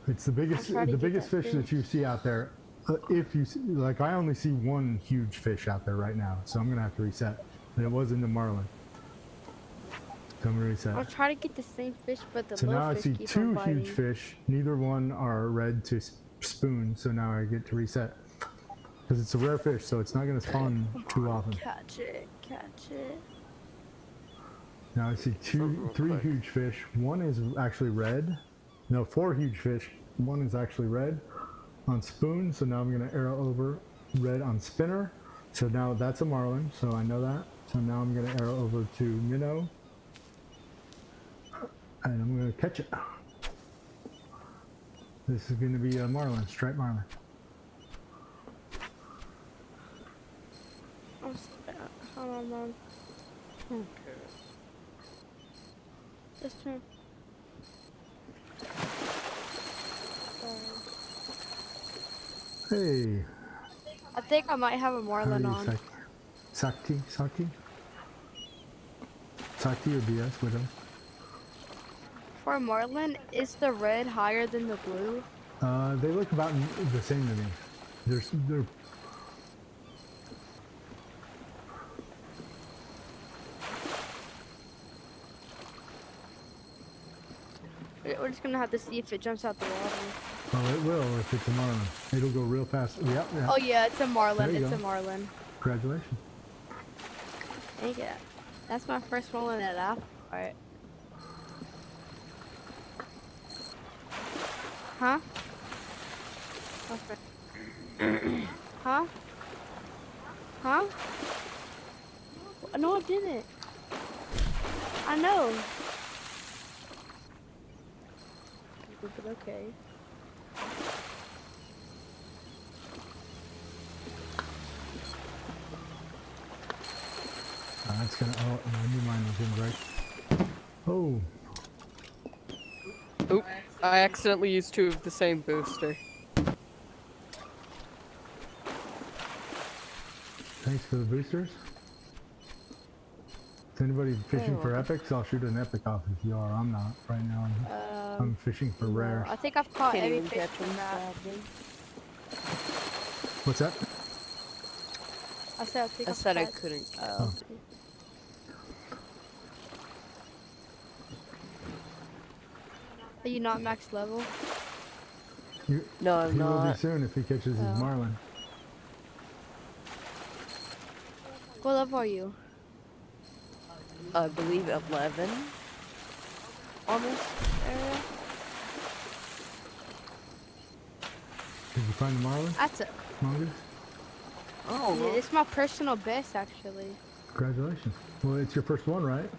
It's the biggest, try to the get biggest that fish that you see out there. If you see, like, I only see one huge fish out there right now, so I'm gonna have to reset. And it was in the marlin. So I'm gonna reset. I'm trying to get the same fish, but the So now little I fish see keep on two biting. huge fish. Neither one are red to spoon, so now I get to reset. Because it's a rare fish, so it's not going to spawn too often. Catch it, catch it. Now I see three huge fish. One is actually red. No, 4 huge fish. One is actually red on spoon, so now I'm going to arrow over red on spinner. So now that's a marlin, so I know that. So now I'm going to arrow over to minnow. And I'm going to catch it. This is going to be a marlin, striped marlin. Hold on, Mom. This turn. Hey, I think I might have a how are marlin you, on. Sakti or BS, widow? For a marlin, is the red higher than the blue? They look about the same to me. They're We're just gonna have to see if it jumps out the water. oh, it will if it's a marlin. It'll go real fast. Yep, yeah. Oh yeah, it's a marlin. There you It's go. a marlin. Congratulations. Thank you. That's my first marlin at Apple. Alright. Huh? Okay. Huh? Huh? No, I didn't. I know. But okay. That's gonna. Oh, I knew mine was gonna break. Oh, Oop, I accidentally used 2 of the same booster. thanks for the boosters. Is anybody fishing for epics? I'll shoot an epic off if you are. I'm not right now. I'm fishing for rares. I think I've caught Can't every even fish catch from them, that. sadly. What's that? I said I think I I've said I caught- couldn't. Oh. Are you not max level? No, I'm He will be not. soon if he catches his Oh. marlin. What level are you? I believe 11 on this area. Did you find the marlin, That's it. Mongoose? Oh, Yeah, it's my personal best actually. Congratulations. Well, it's your first one, right?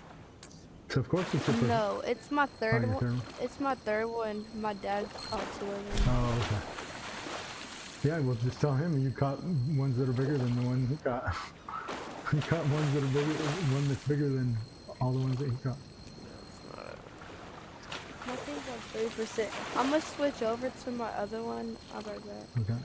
So of course it's your first. No, it's my third your one. third one. It's my third one. My dad caught 2 of them. Oh, okay. Yeah, well, just tell him you caught ones that are bigger than the one he caught. He caught ones that are bigger, one that's bigger than all the ones that he caught. My thing's on 3%. I'm gonna switch over to my other one. I'll be right back. Okay.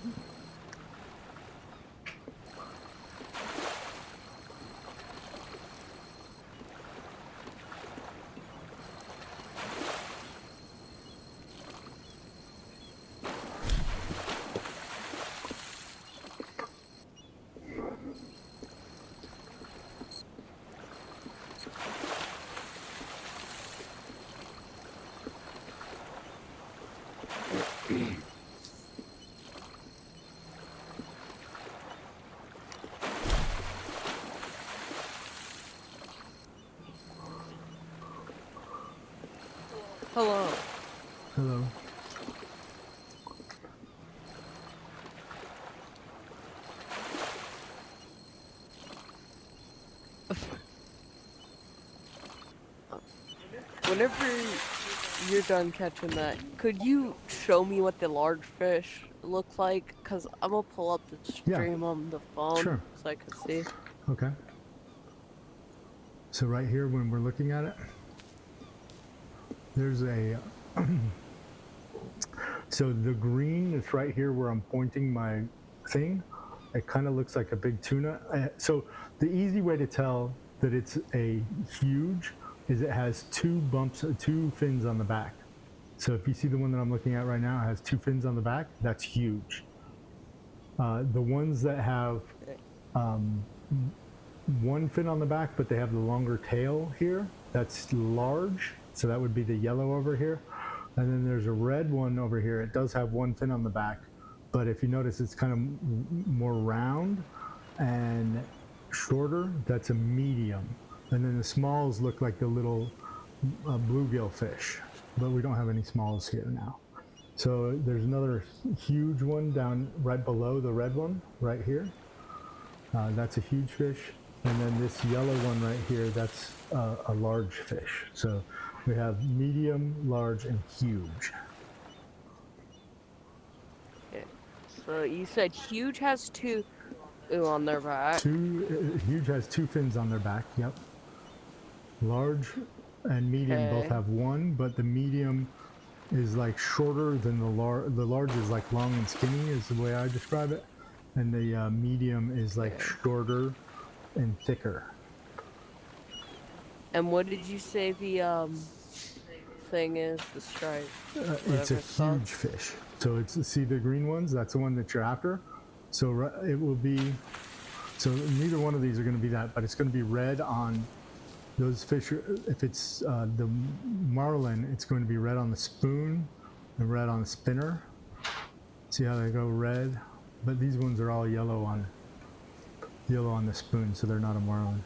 hello. Hello. Whenever you're done catching that, could you show me what the large fish look like? Cause I'm gonna pull up the Yeah. stream on the phone Sure. so I can see. Okay. So right here, when we're looking at it, there's a. So the green is right here where I'm pointing my thing. It kind of looks like a big tuna. So the easy way to tell that it's a huge is it has 2 bumps, 2 fins on the back. So if you see the one that I'm looking at right now, it has 2 fins on the back. That's huge. The ones that have 1 fin on the back, but they have the longer tail here, that's large, so that would be the yellow over here. And then there's a red one over here. It does have one fin on the back, but if you notice, it's kind of more round and shorter. That's a medium. And then the smalls look like the little bluegill fish, but we don't have any smalls here now. So there's another huge one down right below the red one right here. That's a huge fish. And then this yellow one right here, that's a large fish. So we have medium, large, and huge. Okay. So you said huge has two on their back. Huge has two fins on their back, yep. Large and medium both Okay. have one, but the medium is like shorter than the large. The large is like long and skinny is the way I describe it. And the medium is like shorter and thicker. And what did you say the thing is? The stripe. It's a Whatever it's called. huge fish. So it's, see the green ones? That's the one that you're after. So it will be, so neither one of these are going to be that, but it's going to be red on those fish. If it's the marlin, it's going to be red on the spoon and red on the spinner. See how they go red? But these ones are all yellow on the spoon, so they're not a marlin.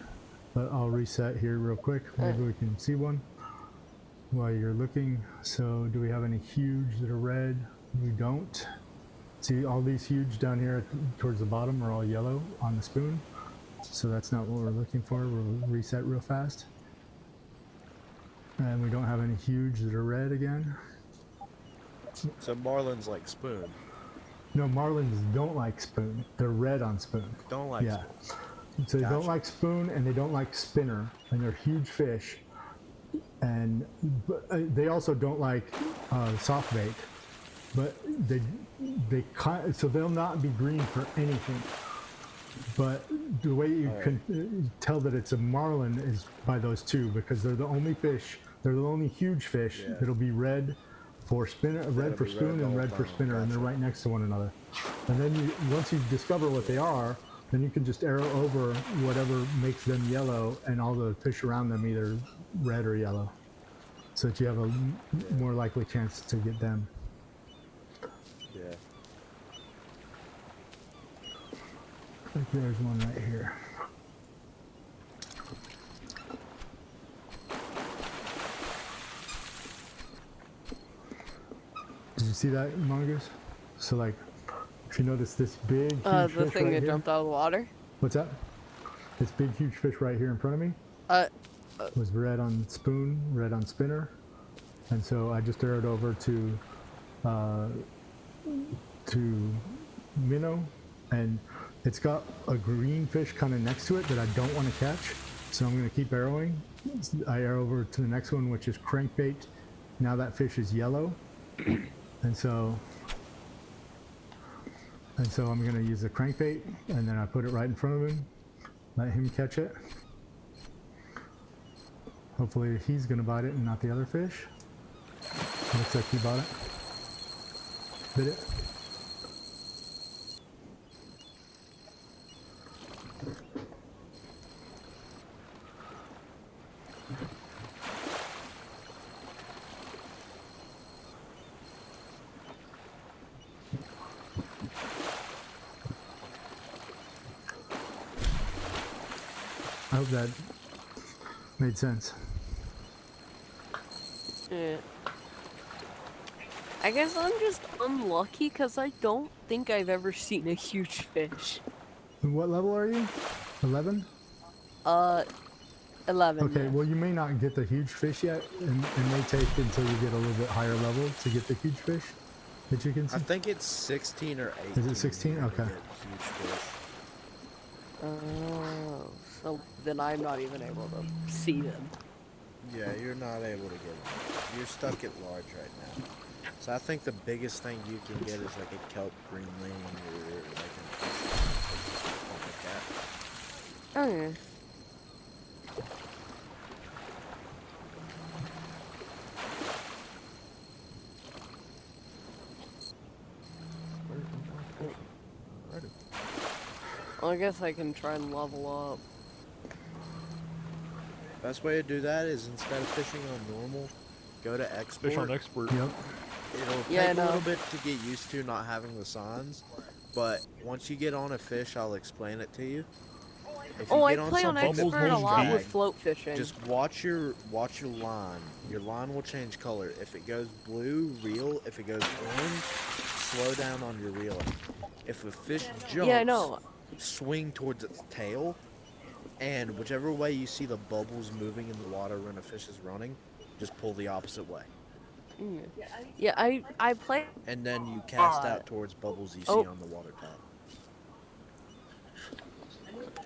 But I'll reset here real quick. Maybe we can see one while you're looking. So do we have any huge that are red? We don't. See all these huge down here towards the bottom are all yellow on the spoon. So that's not what we're looking for. We'll reset real fast. And we don't have any huge that are red again. So marlins like spoon. No, marlins don't like spoon. They're red on spoon. Don't like Yeah. spoon. So they don't Gotcha. like spoon and they don't like spinner, and they're huge fish. And they also don't like soft bait, but so they'll not be green for anything. But the way you can tell that it's a marlin is by those two, because they're the only fish. They're the only huge fish Yeah. that'll be red for spinner, red That'll for be red spoon, the and whole red for time. spinner, and they're Gotcha. right next to one another. And then once you discover what they are, then you can just arrow over whatever makes them yellow, and all the fish around them either red or yellow, so that you have a more likely chance to get them. Yeah. Like there's one right here. Did you see that, Mongoose? So like, if you notice this big, huge The fish thing right that here. jumped out of the water. What's that? This big, huge fish right here in front of me was red on spoon, red on spinner, and so I just arrowed over to minnow, and it's got a green fish kind of next to it that I don't want to catch, so I'm going to keep arrowing. I arrow over to the next one, which is crankbait. Now that fish is yellow, and so I'm going to use the crankbait, and then I put it right in front of him, let him catch it. Hopefully he's going to bite it and not the other fish. Looks like he bought it. Bit it. I hope that made sense. Yeah. I guess I'm just unlucky because I don't think I've ever seen a huge fish. What level are you? 11? 11. Okay, yes. well you may not get the huge fish yet, and it may take until you get a little bit higher level to get the huge fish that you can see. I think it's 16 or 18. Is it 16? you have to Okay. get huge fish. Oh, so then I'm not even able to see them. Yeah, you're not able to get them. You're stuck at large right now. So I think the biggest thing you can get is like a kelp greenling or like something like that. Oh, yeah. Well, I guess I can try and level up. Best way to do that is instead of fishing on normal, go to export. Fish on expert. Yep. It'll Yeah, I take a little know. bit to get used to not having the signs, but once you get on a fish, I'll explain it to you. If you Oh, I get play on something that expert a pulls lot with drag, float fishing. just watch your line. Your line will change color. If it goes blue, reel. If it goes orange, slow down on your reeling. If a fish jumps, Yeah, I know. swing towards its tail, and whichever way you see the bubbles moving in the water when a fish is running, just pull the opposite way. Yeah, I play. And then you cast out towards bubbles you see Oh. on the water top.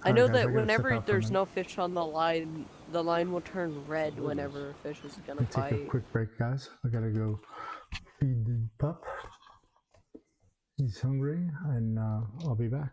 I know Alright, guys, I that gotta step whenever out for a there's minute. no fish on the line will turn red whenever a fish is gonna Take a bite. quick break, guys. I gotta go feed the pup. He's hungry, and I'll be back.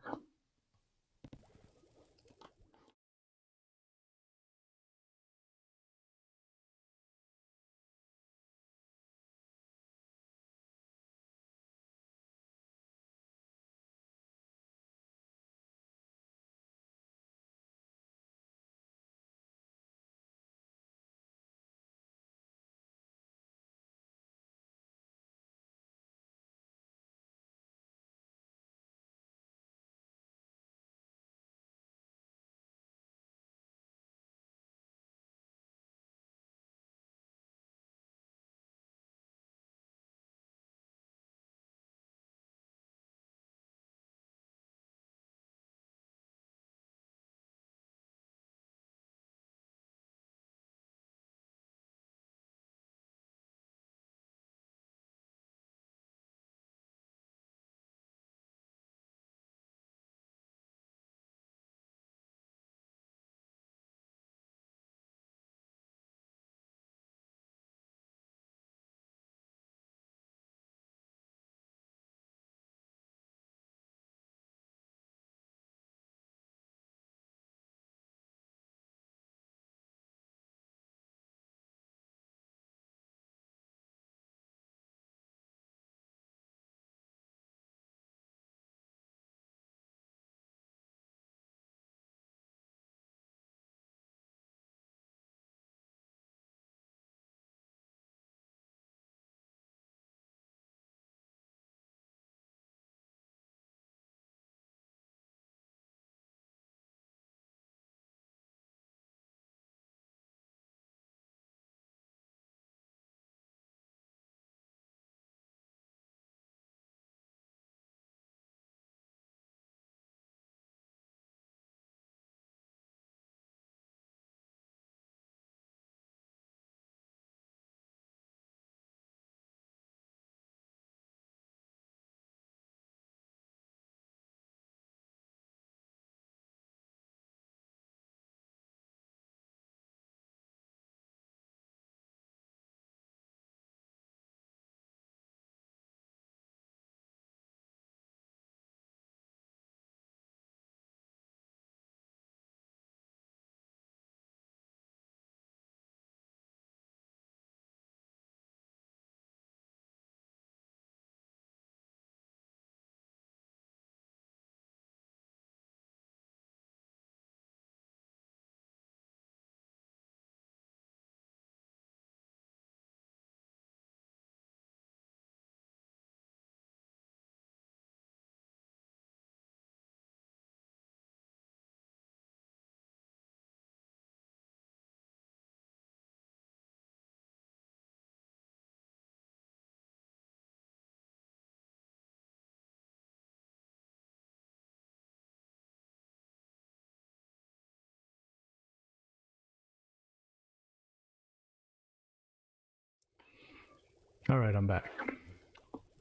All right, I'm back.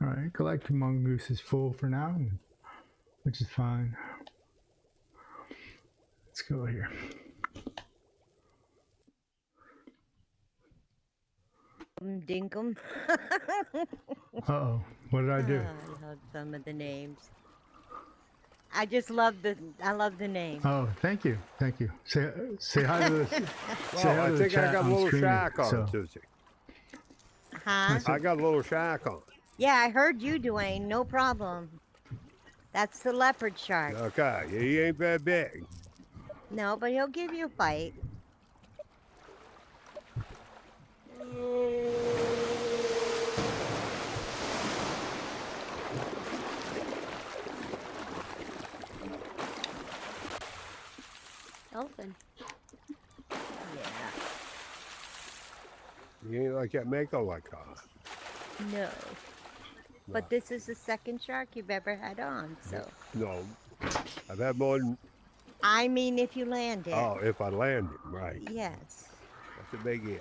All right, collecting mongoose is full for now, which is fine. Let's go here. Dinkum. Uh-oh, what did I do? I love some of the names. I just love the name. Oh, thank you. Say hi to the say Well, hi I to the think I chat got a on little screen, shack on, so- Susie. Huh? I got a little shack on. Yeah, I heard you, Dwayne. No problem. That's the leopard shark. Okay, he ain't that big. No, but he'll give you a bite. Elfin. Yeah. You ain't like that Mako like No. But this is the second shark you've ever had on, so. no. I've had more than I mean, if you land it. oh, if I land him, right. Yes. That's a big if.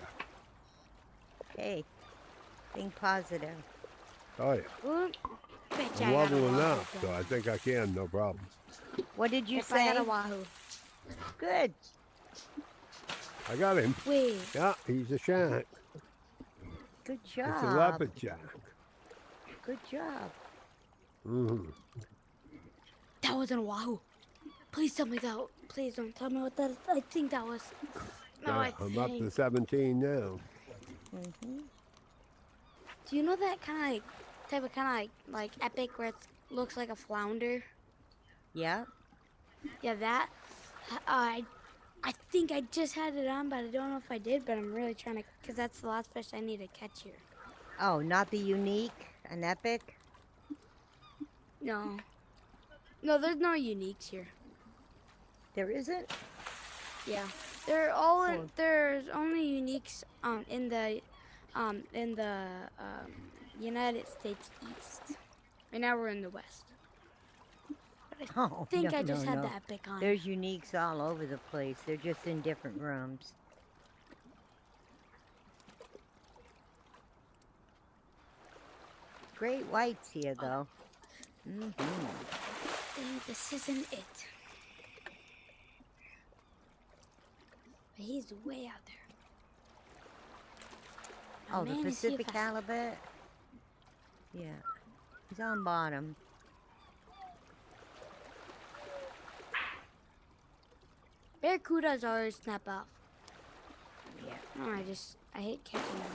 Hey, Think positive. Oh yeah. Oop. Bitch, I'm I got a leveling wahoo up, so gun. I think I can, no problem. What did you If I say? got a wahoo. Good. I got him. Wait, Yeah, he's a shark. Good It's a job. leopard shark. Good job. Mm-hmm. that wasn't a wahoo. Please tell me that. Please don't tell me what that. I think that was. No, I I'm up to think. 17 now. Hmm. Do you know that kind of type of like epic where it looks like a flounder? Yeah. Yeah, that. I think I just had it on, but I don't know if I did. But I'm really trying to, cause that's the last fish I need to catch here. Oh, not the unique, an epic. No. No, there's no uniques here. There isn't. Yeah, they're all. Cool. There's only uniques in the United States East. Right now we're in the West. Oh, I think no, I just no, had no. the epic on. There's uniques all over the place. They're just in different rooms. Great whites here, though. Hmm. This isn't it. But he's way out there. Now, Oh, the man, is he a Pacific fast- halibut? Yeah. He's on bottom. Barracudas always snap off. Yeah. No, I hate catching them.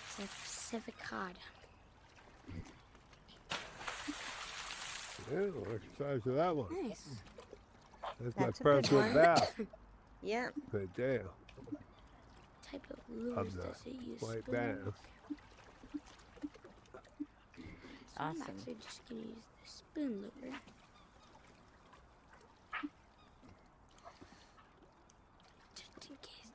It's a Pacific cod. Yeah, what's the size of that one? Nice. That's That's a my good personal one. bass Yep. right there. Type of lures Of the does it use? white Spoon? bass. So I'm Awesome. actually just gonna use the spoon lure. Just in case.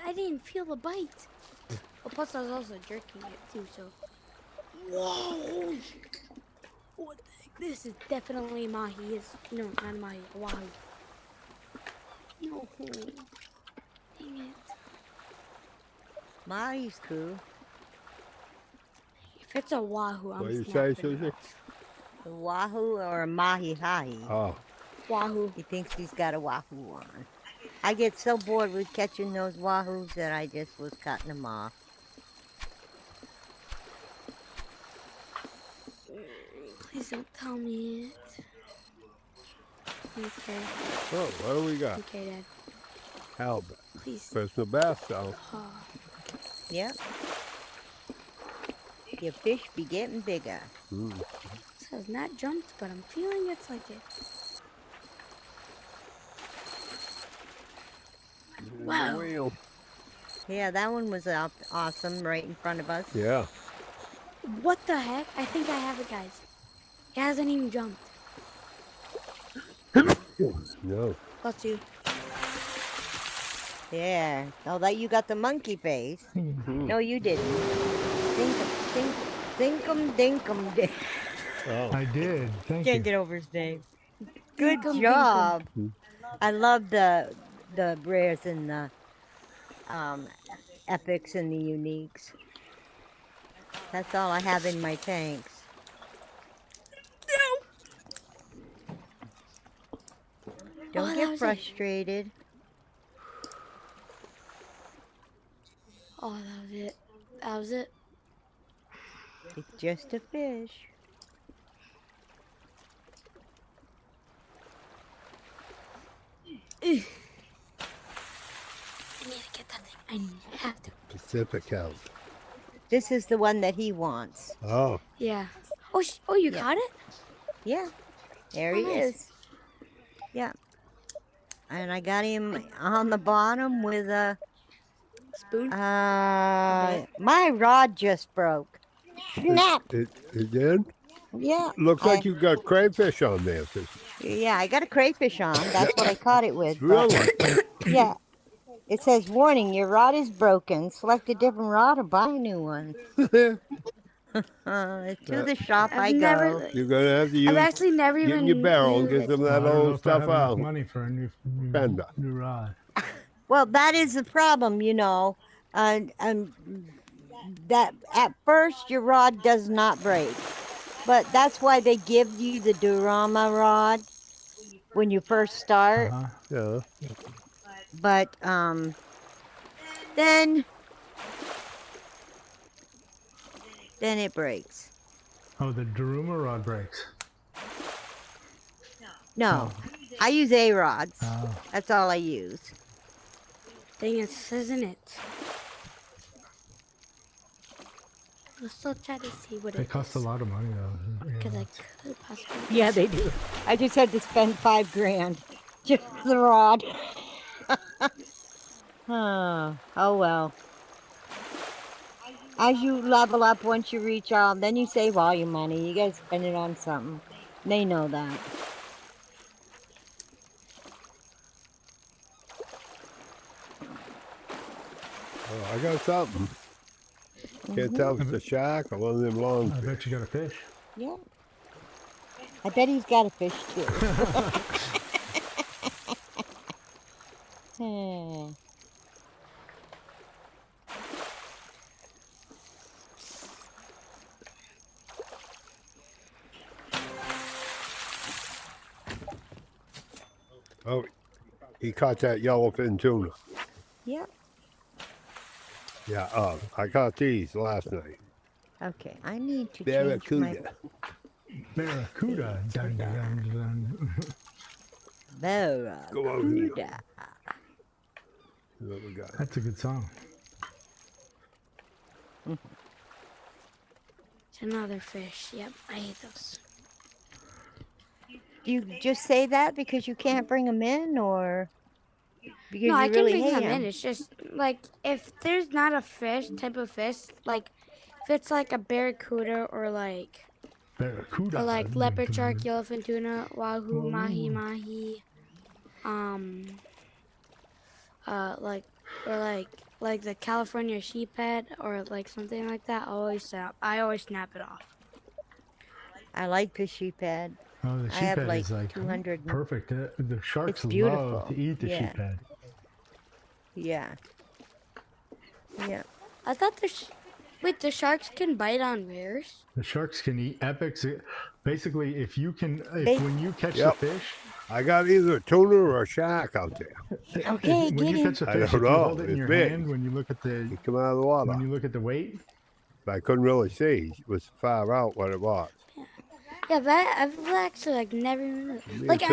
I didn't feel the bite. Well, plus I was also jerking it too, so. Whoa! What the heck? This is definitely mahi. No, not mahi. A wahoo. No. Dang it. Mahi's cool. If it's a wahoo, I'm What do you say, snapping it Susie? off. A wahoo or a mahi-hahi. Oh, Wahoo. He thinks he's got a wahoo on. I get so bored with catching those wahoos that I just was cutting them off. Please don't tell me it. Okay. oh, what do we got? Okay, Dad. Halibut. Please. Personal bass, though. Oh, Yep. Your fish be getting bigger. Mm. this has not jumped, but I'm feeling it's like it. Wow. Wheel. Yeah, that one was awesome right in front of us. Yeah. What the heck? I think I have it, guys. It hasn't even jumped. No. Plus you. Yeah. Oh, that you got the monkey face. No, you didn't. Dinkum, dink. I did. Thank Can't you. get over his name. Good Dinkum, job. I love the rares and the epics and the uniques. That's all I have in my tanks. Don't that get was it. frustrated. Oh, that was it. That was it. It's just a fish. I need to get that thing. I have to. Pacific Help. This is the one that he wants. Oh, Yeah. Oh, you Yeah. caught it? Yeah. There Oh, he nice. is. Yeah. And I got him on the bottom with a Spoon? my rod just broke. Snap. it did? Yeah. Looks like you got crayfish on there, sis. Yeah, I got a crayfish on. That's what I caught it with. but- Really? Yeah. It says, warning, your rod is broken. Select a different rod or buy a new one. To the shop I I've never. go. You're gonna have to use I've actually never get even. in your barrel and knew get that- some of that I don't know old if I have stuff enough out. money for a Fender. new rod. Well, that is the problem, you know. That at first your rod does not break, but that's why they give you the Durama rod when you first start. Uh-huh. Yeah. But then it breaks. Oh, the Daruma rod breaks. No, I use A rods. Oh. That's all I use. Dang, it says in it. I'll still try to see what They it cost a lot of money though. Because Yeah. I could possibly. Yeah, they do. I just had to spend $5,000 just for the rod. Oh well. As you level up, once you reach then you save all your money. You gotta spend it on something. They know that. Oh, I got something. Can't tell if it's a shark or one of them long I fish. bet you got a fish. Yeah. I bet he's got a fish too. Hmm. Oh, he caught that yellowfin tuna. Yep. Yeah, I caught these last night. Okay, I need to change Barracuda. Barracuda. Dun, dun, dun, dun. my Go over here. Barracuda. What we got? That's a good song. It's another fish. Yep, I hate those. Do you just say that because you can't bring them in, or because No, you I can really bring hate them 'em? in. It's just like if there's not a fish type of fish, like if it's like a barracuda or like Barracuda. leopard shark, yellowfin tuna, wahoo, mahi mahi, like the California sheephead or like something like that. I always snap it off. I like the sheephead. Oh, the I have sheephead like is like 200. perfect. The sharks love beautiful. to eat the Yeah. sheephead. Yeah. Yeah. I thought the sharks can bite on rares. The sharks can eat epics. Basically, if They- when you catch Yep. the fish, I got either a tuna or a shark out there. Okay, when get you him. catch the I fish, don't if you know. hold it in It's your big. hand, when you look at He the come out of the water. when you look at the weight, But I couldn't really see. It was far out what it was. Yeah, that I've actually like never even knew. Me Like too.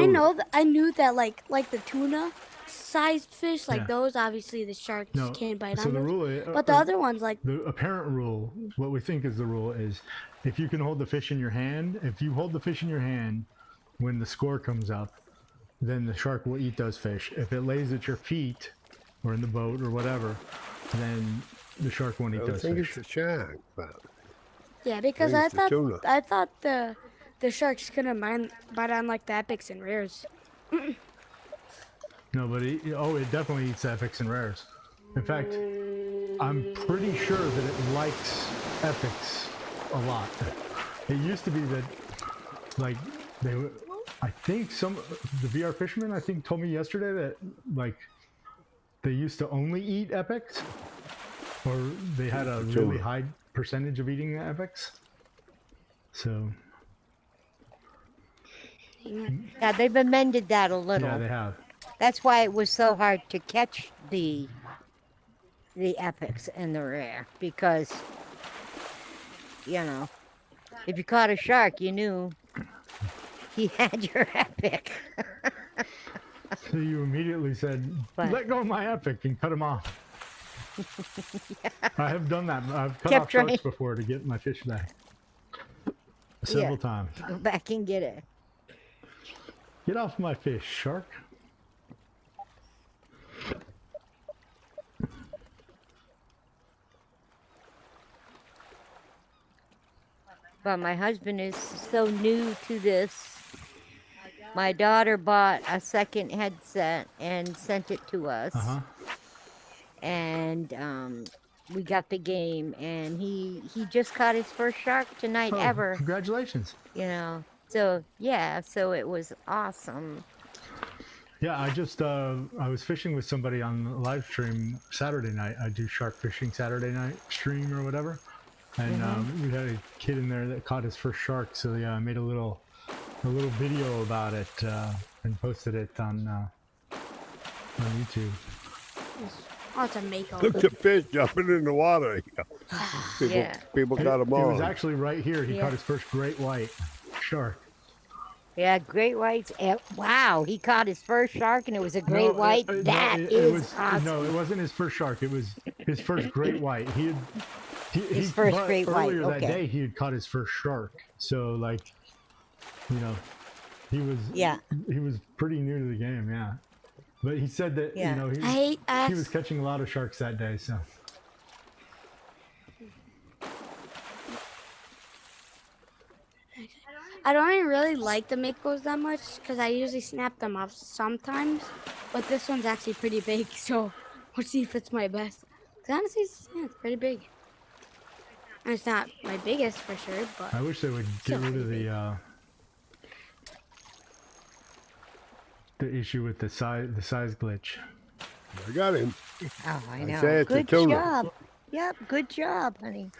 I knew that like the tuna sized fish, like Yeah. those obviously the sharks no. can't bite So on the those. rule is, But the other ones like the apparent rule, what we think is the rule is, if you can hold the fish in your hand, if you hold the fish in your hand, when the score comes up, then the shark will eat those fish. If it lays at your feet, or in the boat or whatever, then the shark won't I eat don't those think fish. it's a shark, but yeah, because think I it's the tuna. thought the sharks couldn't bite on like the epics and rares. No, but it definitely eats epics and rares. In fact, I'm pretty sure that it likes epics a lot. It used to be that, like, I think the VR fisherman, I think, told me yesterday that, like, they used to only eat epics, or they had a really high percentage of eating the epics. So, Yeah, they've amended that a little. Yeah, they have. That's why it was so hard to catch the epics and the rare, because if you caught a shark, you knew he had your epic. So you immediately said, But- "Let go of my epic," and cut him off. I have done that. I've cut Kept off sharks trying. before to get my fish back. Several times. Go back and get it. Get off my fish, shark. But my husband is so new to this. My daughter bought a second headset and sent it to us. Uh-huh. And we got the game, and he just caught his first shark tonight Oh, ever. Congratulations. So yeah, so it was awesome. Yeah, I was fishing with somebody on the live stream Saturday night. I do shark fishing Saturday night stream or whatever. And we had a kid in there that caught his first shark. So yeah, I made a little video about it and posted it on YouTube. Oh, it's a makeover. Look at the fish jumping in the water. People, Yeah. people And got them it all. was actually right here. He Yeah. caught his first great white shark. Yeah, great whites. Wow, he caught his first shark, and it was a No, great white. no, That it is was, awesome. No, it wasn't his first shark. It was his first great white. His first but great white, earlier that okay. day, he had caught his first shark. So like, he was Yeah. he was pretty new to the game. Yeah, but he said that Yeah. he was catching a lot of sharks that day. So I don't even really like the makeovers that much because I usually snap them off sometimes. But this one's actually pretty big, so we'll see if it's my best. 'Cause honestly, it's pretty big. And it's not my biggest for sure, but I wish they would get Still rid of pretty the issue with the size glitch. I got him. Oh, I I know. say it's a Good tuna. job. Yep, good job, honey.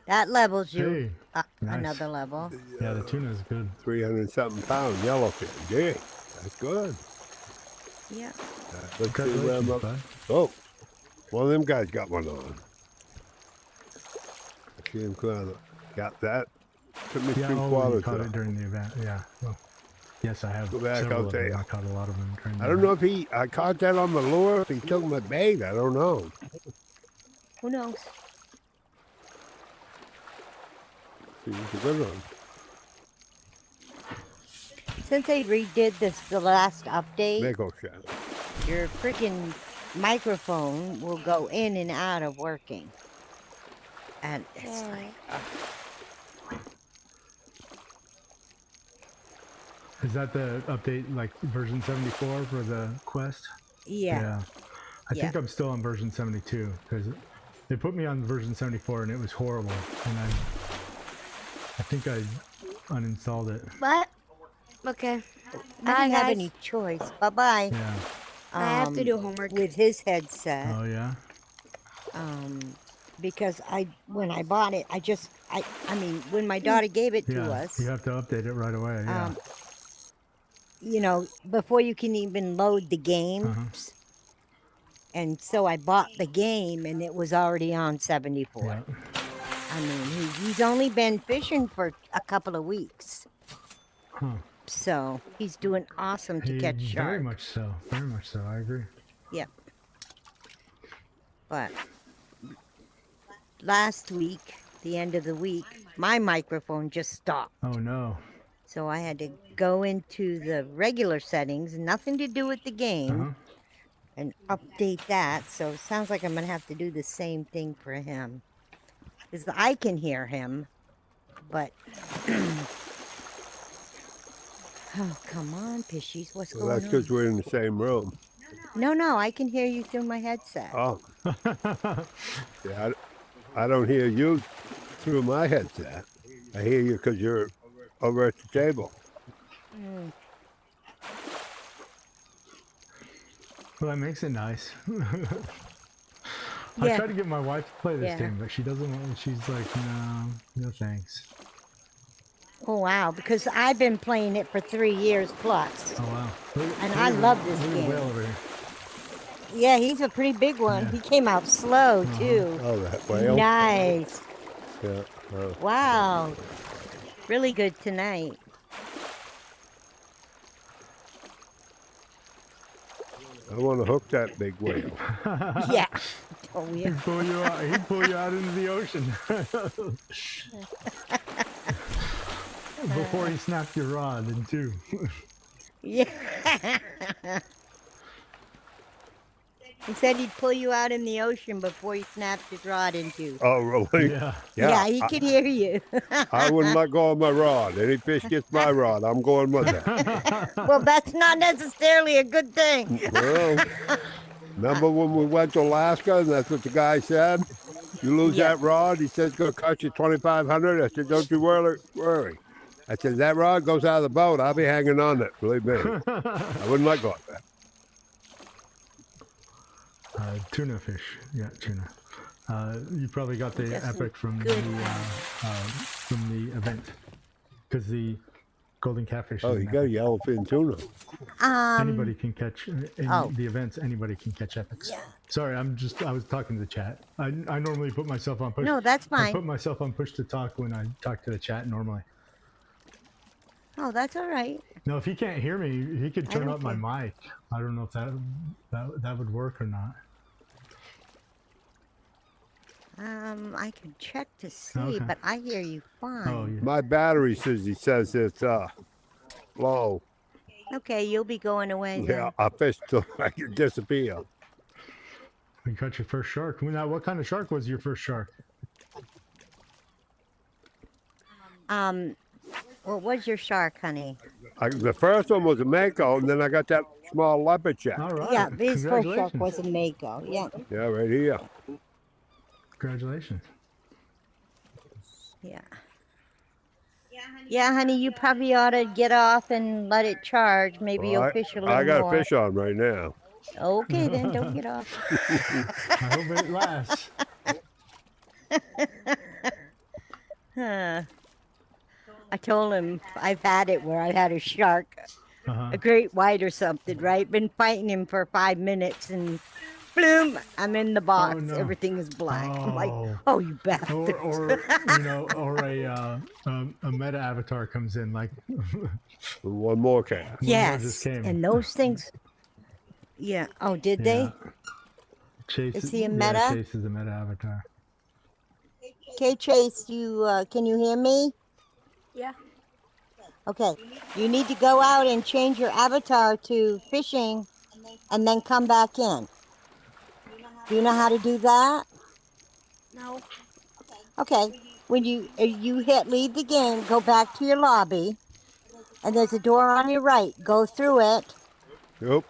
That levels you Hey, up nice. another level. yeah, the tuna is good. 300-something pound yellowfin. Yeah, that's good. Yeah. Let's see where Congratulations, I'm up. bud. Oh, one of them guys got one on. I see him got that. Took me Yeah, three you quarters. caught off. it during the event. Yeah. Well, yes, I have. Go back, several I'll of tell them. you. I caught a lot of them during the I don't event. know if I caught that on the lure, if he took my bait. I don't know. Who knows? He was a good one. Since they redid the last update, Nickel shot. your freaking microphone will go in and out of working. And it's like, Is that the update, like version 74 for the Quest? yeah. I think I'm still on version 72 because they put me on version 74 and it was horrible. And I think I uninstalled it. but okay. I Bye, didn't have guys. any choice. Bye-bye. Yeah. I have to do homework. With his headset. Oh yeah. Because when I bought it, I mean, when my daughter gave it to Yeah. us, You have to update it right away. Yeah. before you can even load the games. Uh-huh. And so I bought the game, and it was already on 74. Yeah. I mean, he's only been fishing for a couple of weeks. Huh. So he's doing awesome to catch Very sharks. much so. Very much so. I agree. Yep. But last week, the end of the week, my microphone just stopped. Oh no. So I had to go into the regular settings, nothing to do with the game, Uh-huh. and update that. So it sounds like I'm going to have to do the same thing for him. Because I can hear him, but... oh, come on, Pishies. What's Well, going that's on? because we're in the same room. No, I can hear you through my headset. Oh, yeah. I don't hear you through my headset. I hear you because you're over at the table. Mm. Well, that makes it nice. I Yeah. tried to get my wife to play this Yeah. game, but she doesn't want. She's like, no thanks. Oh wow, because I've been playing it for 3 years plus. Oh wow! And I love this Look at the game. whale over here. Yeah, he's a pretty big one. Yeah. He came out slow too. Oh, that whale. Nice. Yeah. Wow. Really good tonight. I want to hook that big whale. Yeah. Oh He'd yeah. pull you out. He'd pull you out into the ocean before he snapped your rod in two. Yeah. He said he'd pull you out in the ocean before he snapped his rod in two. Oh, really? Yeah. Yeah, he could hear you. I wouldn't let go of my rod. Any fish gets my rod, I'm going with it. Well, that's not necessarily a good thing. Well, remember when we went to Alaska and that's what the guy said? You lose Yeah. that rod, he says it's going to cost you $2,500. I said, don't you worry. I said, that rod goes out of the boat. I'll be hanging on it, believe me. I wouldn't let go of that. Tuna fish. Yeah, tuna. You probably got the That's epic from good. the event, because the golden catfish. Oh, is you an got a epic. yellowfin tuna. Anybody can catch in oh. the events. Anybody can catch epics. Sorry, I was talking to the chat. I normally put myself on push. No, that's I put fine. myself on push to talk when I talk to the chat normally. Oh, that's all right. No, if he can't hear me, he could I turn don't up my mic. I don't know if that would work or not. I can check to see, Okay. but I hear you fine. Oh, yeah. My battery says it's low. Okay, you'll be going away then. Yeah, I fished till I could disappear. You caught your first shark. Now, what kind of shark was your first shark? What was your shark, honey? The first one was a mako, and then I got that small leopard check. All right. Yeah, his first shark Congratulations. was a mako. Yeah, Yeah, right here. Congratulations. yeah. Yeah, honey, you probably ought to get off and let it charge. Maybe Well, you'll fish a little I got more. a fish on right now. Okay, then don't get off. I hope it lasts. Huh. I told him I've had it where I had a shark, Uh-huh. a great white or something, right? Been fighting him for 5 minutes and bloom, I'm in the box. no. Everything is black. I'm like, Oh. oh, you bastard. Or a meta avatar comes in like One more cast. just Yes, came. and those things. Yeah. Oh, did they? Chase. Is he a Yeah, meta? Chase is a meta avatar. Okay, Chase, can you hear me? Yeah. Okay. You need to go out and change your avatar to fishing, and then come back in. Do you know how to do that? No. Okay. When you hit leave the game, go back to your lobby, and there's a door on your right. Go through it Yep.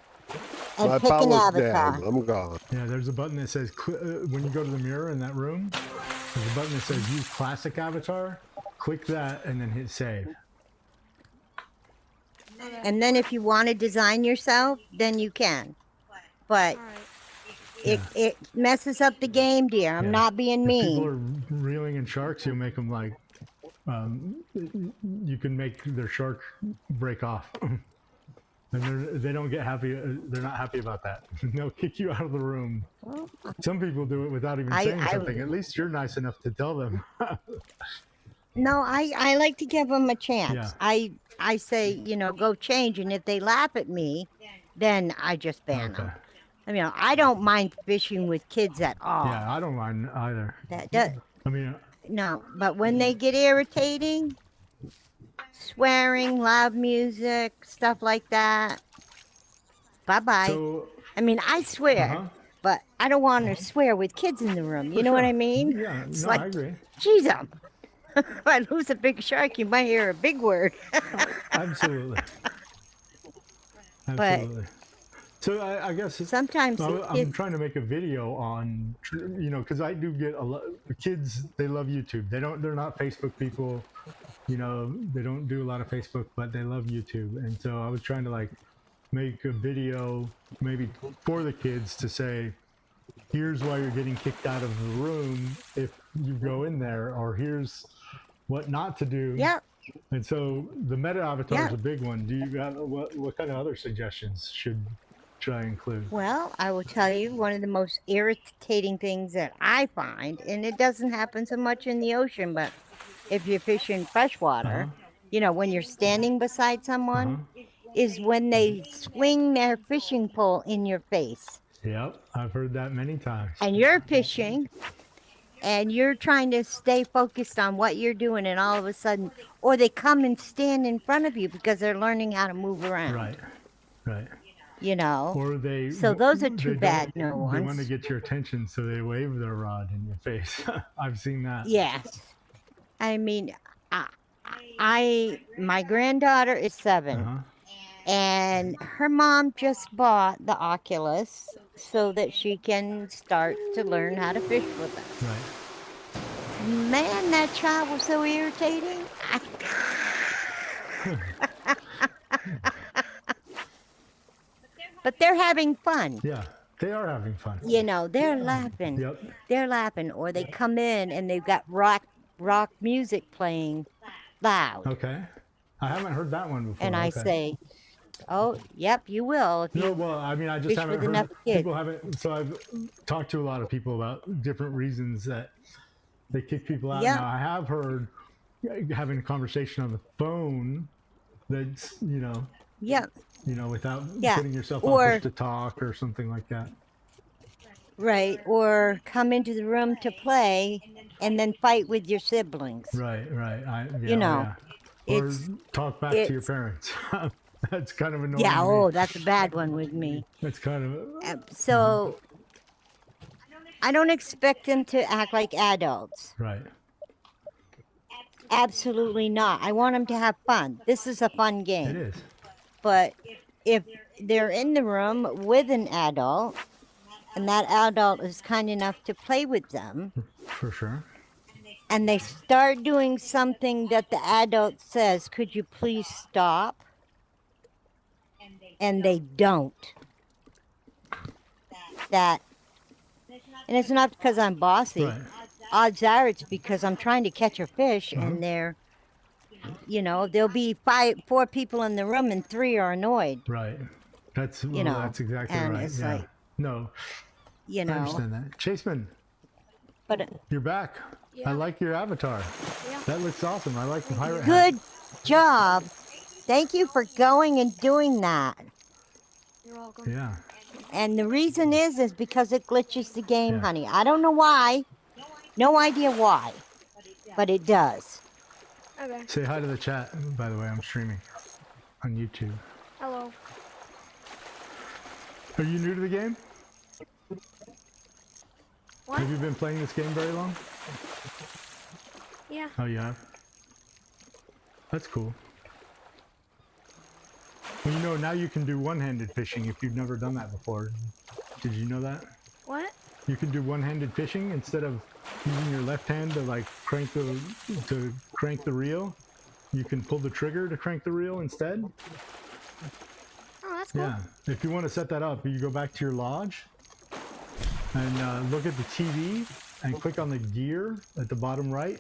and My pick an power's avatar. down. I'm gone. Yeah, there's a button that says when you go to the mirror in that room. There's a button that says use classic avatar. Click that and then hit save. And then if you want to design yourself, then you can. But All right. it messes up the game, dear. I'm Yeah. not being If people mean. are reeling in sharks, you'll make them like, you can make their shark break off. And they don't get happy. They're not happy about that. They'll kick you out of the room. Some people do it without even saying something. At least you're nice enough to tell them. No, I like to give them a chance. Yeah. I say, go change, and if they laugh at me, then I just ban Okay. them. I mean, I don't mind fishing with kids at all. Yeah, I don't mind either. That does, I mean, no, but when they get irritating, swearing, loud music, stuff like that, bye-bye. so I mean, I swear, uh-huh. but I don't want to swear with kids in the room. You know what I mean? Yeah, It's no, like, I agree. geez, if I lose a big shark, you might hear a big word. Absolutely. But- Absolutely. So I guess Sometimes I'm it, trying to make a video on, because I do get a lot. Kids, they love YouTube. They're not Facebook people. They don't do a lot of Facebook, but they love YouTube. And so I was trying to make a video maybe for the kids to say, here's why you're getting kicked out of the room if you go in there, or here's what not to do yeah, And so the meta avatar is Yeah. a big one. Do you have what kind of other suggestions should I include? Well, I will tell you one of the most irritating things that I find, and it doesn't happen so much in the ocean, but if you're fishing freshwater, when you're standing beside someone, is when they swing their fishing pole in your face. Yep, I've heard that many times. And you're fishing and you're trying to stay focused on what you're doing, and all of a sudden, or they come and stand in front of you because they're learning how to move around. Right. Or they. So those are two they bad don't- no They want to ones. get your attention, so they wave their rod in your face. I've seen that. Yes. I mean, my granddaughter is 7. And her mom just bought the Oculus so that she can start to learn how to fish with us. Right. Man, that child was so irritating. But they're having fun. Yeah, they are having fun. They're laughing. Yep. They're laughing. Or they come in and they've got rock music playing loud. Okay. I haven't heard that one before. And I okay. say, oh, yep, you will. If No, you well, I mean, I just fish haven't with heard. enough kids. People haven't. So I've talked to a lot of people about different reasons that they kick people out. Yeah. Now I have heard having a conversation on the phone. That's Yep. without Yeah, putting yourself or- on push to talk or something like that. Right. Or come into the room to play and then fight with your siblings. Right. know, Or it's- talk back to your it's- parents. That's kind of annoying. Yeah, to me. oh, that's a bad one with me. That's kind of So I don't expect them to act like adults. right. Absolutely not. I want them to have fun. This is a fun game. It is. But if they're in the room with an adult and that adult is kind enough to play with them, For sure. and they start doing something that the adult says, could you please stop? And they don't. And it's not because I'm bossy. Right. Odds are it's because I'm trying to catch a fish and they're, there'll be 4 people in the room and 3 are annoyed, Right. That's You know, that's exactly and right. it's Yeah. like, No, I understand that. Chaseman, But you're back. I like your avatar. Yeah. That looks awesome. I like the pirate hat. good job. Thank you for going and doing that. You're welcome. Yeah. And the reason is because it glitches the game, Yeah. honey. I don't know why. No idea why. But it does. Okay. Say hi to the chat, by the way. I'm streaming on YouTube. Hello. Are you new to the game? What? Have you been playing this game very long? Yeah. Oh, you have? That's cool. Well, now you can do one-handed fishing if you've never done that before. Did you know that? What? You can do one-handed fishing instead of using your left hand to crank the reel. You can pull the trigger to crank the reel instead. Oh, that's cool. Yeah. If you want to set that up, you go back to your lodge and look at the TV and click on the gear at the bottom right,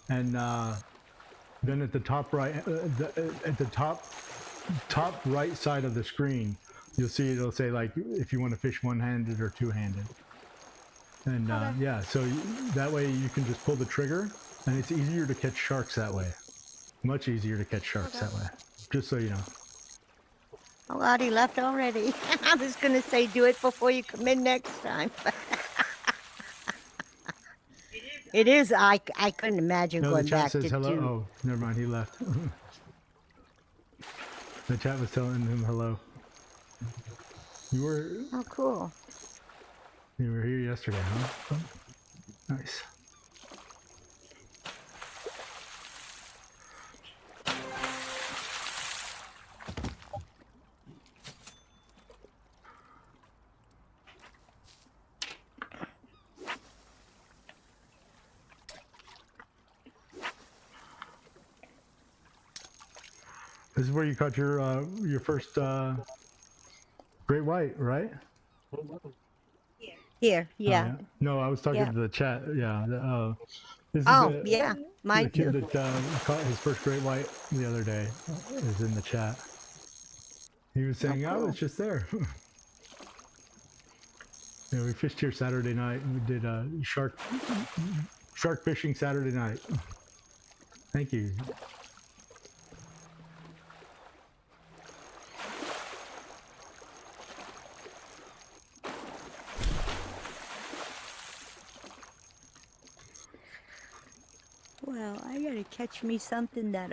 and then at the top right, at the top right side of the screen, you'll see it'll say if you want to fish one-handed or two-handed. And yeah, so that way you can just pull the trigger, and it's easier to catch sharks that way. Much easier to catch sharks that way. Just so you know. Oh, God, he left already. I was going to say do it before you come in next time. It is. I couldn't imagine No, going the chat back to says hello. 2. Oh, never mind. He left. The chat was telling him hello. You were Oh, cool. here yesterday, huh? Nice. This is where you caught your first great white, right? Here, Oh, yeah. No, I was talking Yeah. to the chat. Yeah. This is Oh, the, yeah, the mine kid too. that caught his first great white the other day is in the chat. He was saying, "Oh, cool. it's just there." Yeah, we fished here Saturday night. And we did shark fishing Saturday night. Thank you. Well, I gotta catch me something that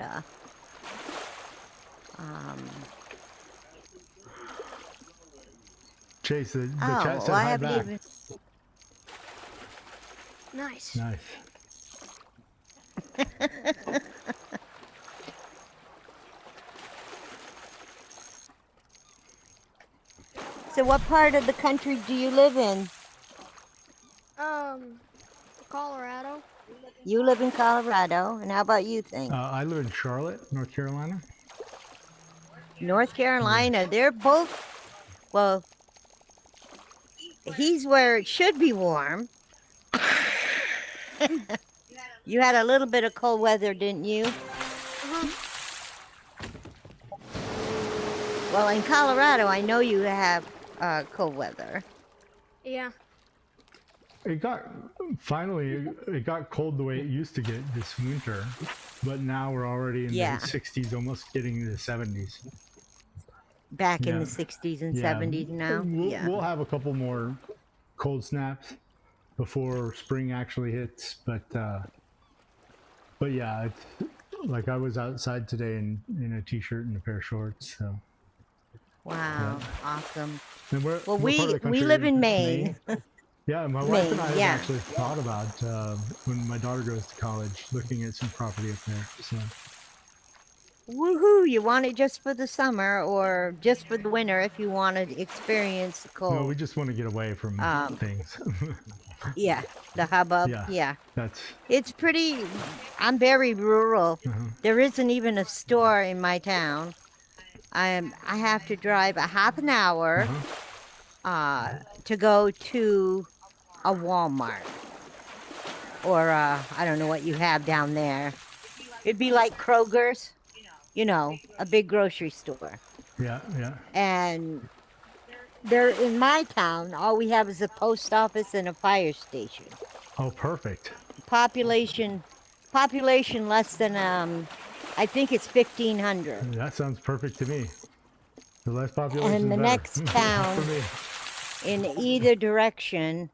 Chase, the oh, chat said well, I hi haven't back. even. Nice. Nice. So, what part of the country do you live in? Colorado. You live in Colorado, and how about you, Thing? I live in Charlotte, North Carolina. North Carolina. They're both. Well, he's where it should be warm. You had a little bit of cold weather, didn't you? Well, in Colorado, I know you have cold weather. Yeah. It got it got cold the way it used to get this winter, but now we're already in Yeah. the 60s, almost getting the 70s. Back in Yeah. the 60s and Yeah, 70s now. We'll have a couple more cold snaps before spring actually hits, but yeah, it's like I was outside today in a t-shirt and a pair of shorts. So. Wow, awesome. And Well, what part of we the country live are you? in Maine. Yeah, my wife and I Maine, have yeah. actually thought about when my daughter goes to college, looking at some property up there. So Woohoo! You want it just for the summer or just for the winter if you want to experience the cold. no, we just want to get away from things. Yeah, the hubbub. Yeah. Yeah. That's It's pretty. I'm very rural. uh-huh. There isn't even a store in my town. I have to drive a half an hour to go to a Walmart. Or I don't know what you have down there. It'd be like Kroger's, you know, a big grocery store. Yeah, yeah. And there in my town, all we have is a post office and a fire station. Oh, perfect. Population less than I think it's 1,500. That sounds perfect to me. The less population, And the better. next town For me. in either direction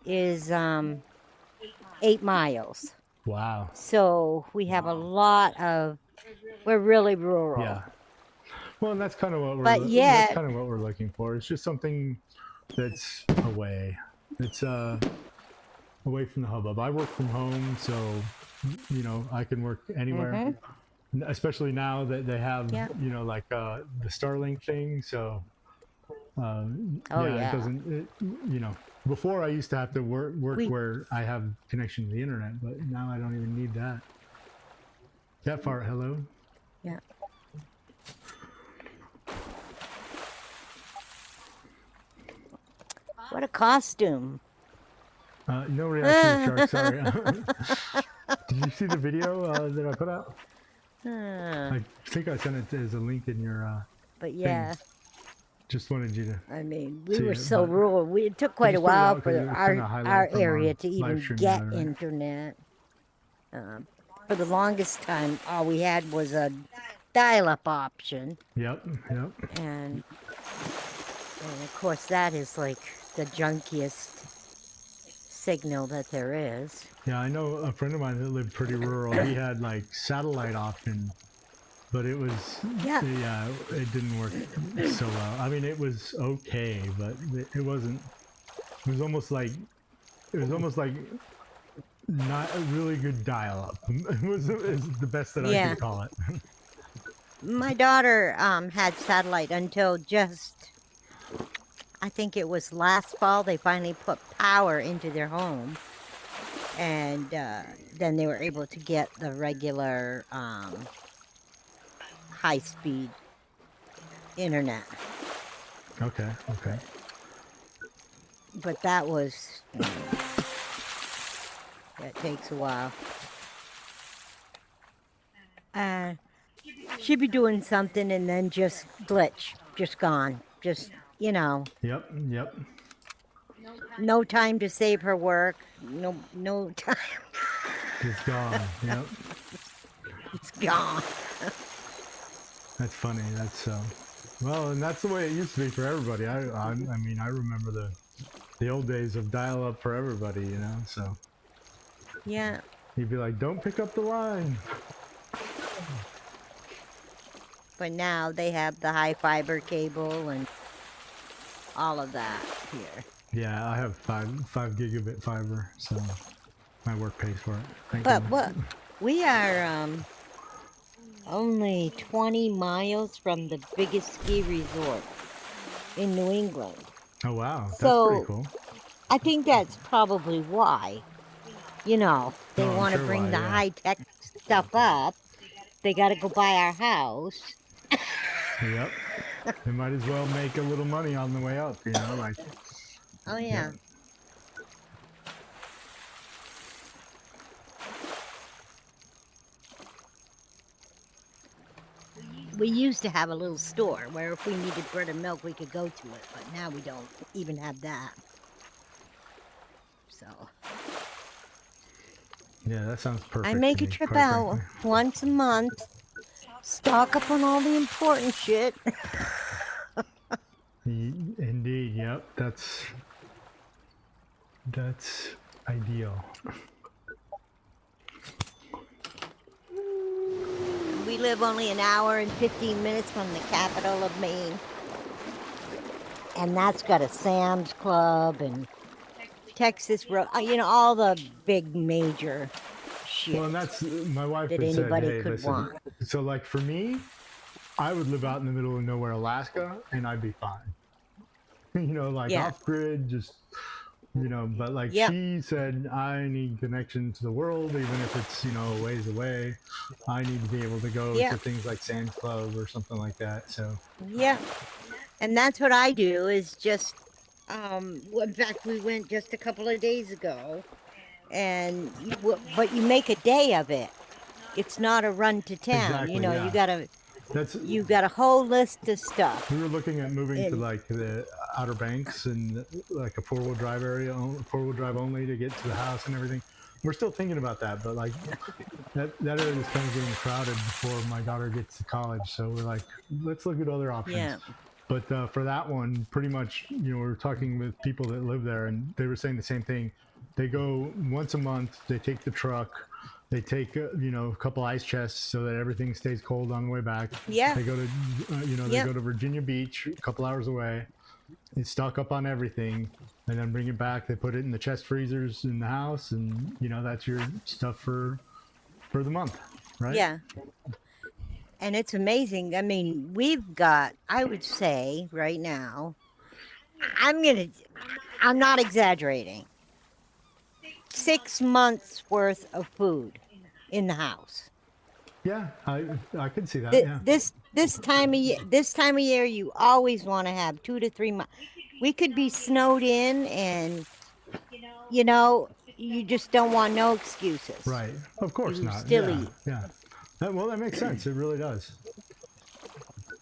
is 8 miles. Wow. So we have a lot of. We're really rural. Yeah. Well, and that's kind of what we're. But yet- that's kind of what we're looking for. It's just something that's away. It's away from the hubbub. I work from home, so you know I can work anywhere. Mm-hmm. Especially now that they have, Yeah. you know, like the Starlink thing. So, Oh, yeah, yeah. it doesn't. You know, before I used to have to work where I have connection to the internet, but now I don't even need that. Cat fart, hello. Yeah. What a costume. No reaction to shark, sorry. Did you see the video that I put out? I think I sent it as a link in your But yeah, just wanted you to I mean, we see were it, so but rural. It took quite a just put it while out for 'cause it was our kinda highlight our from our area to live even stream the get other day. internet. For the longest time, all we had was a dial-up option, Yep. and of course that is like the junkiest signal that there is. Yeah, I know a friend of mine that lived pretty rural. He had like satellite option, but it was Yeah. it didn't work so well. I mean, it was okay, but it wasn't. It was almost like not a really good dial-up. It was the best that I Yeah. could call it. My daughter had satellite until just, I think it was last fall, they finally put power into their home. And then they were able to get the regular high-speed internet. Okay. But that was That takes a while. She'd be doing something and then just glitch, just gone. Just, you know, Yep. Yep. no time to save her work. No time. It's gone. Yep. It's gone. That's funny. That's well, and that's the way it used to be for everybody. I mean, I remember the old days of dial-up for everybody. You know, so Yeah. you'd be like, "Don't pick up the line." But now they have the high fiber cable and all of that here. Yeah, I have 5 gigabit fiber, so my work pays for it. Thank But you. what? We are only 20 miles from the biggest ski resort in New England. Oh wow, that's So- pretty cool. I think that's probably why. You know, they Oh, I'm want to sure bring why, the yeah. high-tech stuff up. They got to go by our house. Yep. They might as well make a little money on the way up, you know, like. Oh, yeah. We used to have a little store where if we needed bread and milk, we could go to it, but now we don't even have that. So Yeah, that sounds perfect. I make to a me, trip quite out frankly. once a month, stock up on all the important shit. Indeed, yep. That's ideal. We live only an hour and 15 minutes from the capital of Maine. And that's got a Sam's Club and Texas Road, you know, all the big major shit. Well, and that's my wife that had said, anybody hey, could listen. want. So, like for me, I would live out in the middle of nowhere, Alaska, and I'd be fine. You know, like Yeah. off grid, just you know. But like Yeah. she said, I need connection to the world, even if it's a ways away. I need to be able to go Yeah. to things like Sam's Club or something like that. So Yeah. And that's what I do is just, in fact, we went just a couple of days ago, and but you make a day of it. It's not a run to town. Exactly, You know, yeah. That's you got a whole list of stuff. we were looking at moving to And- like the Outer Banks and like a 4-wheel drive area, 4-wheel drive only to get to the house and everything. We're still thinking about that, but like that area is kind of getting crowded before my daughter gets to college. So we're like, let's look at other options. Yeah. But for that one, pretty much, we were talking with people that live there, and they were saying the same thing. They go once a month. They take the truck. They take a couple ice chests so that everything stays cold on the way back. Yeah. They go to they Yep. go to Virginia Beach, a couple hours away. They stock up on everything, and then bring it back. They put it in the chest freezers in the house, and that's your stuff for the month, right? Yeah. And it's amazing. I mean, we've got, I would say right now, I'm not exaggerating, 6 months worth of food in the house. Yeah, I can see that. Th- Yeah. This time of year, you always want to have 2 to 3 months. We could be snowed in, and you just don't want no excuses. Right. Of course You not. still yeah. eat. Yeah. That makes sense. It really does.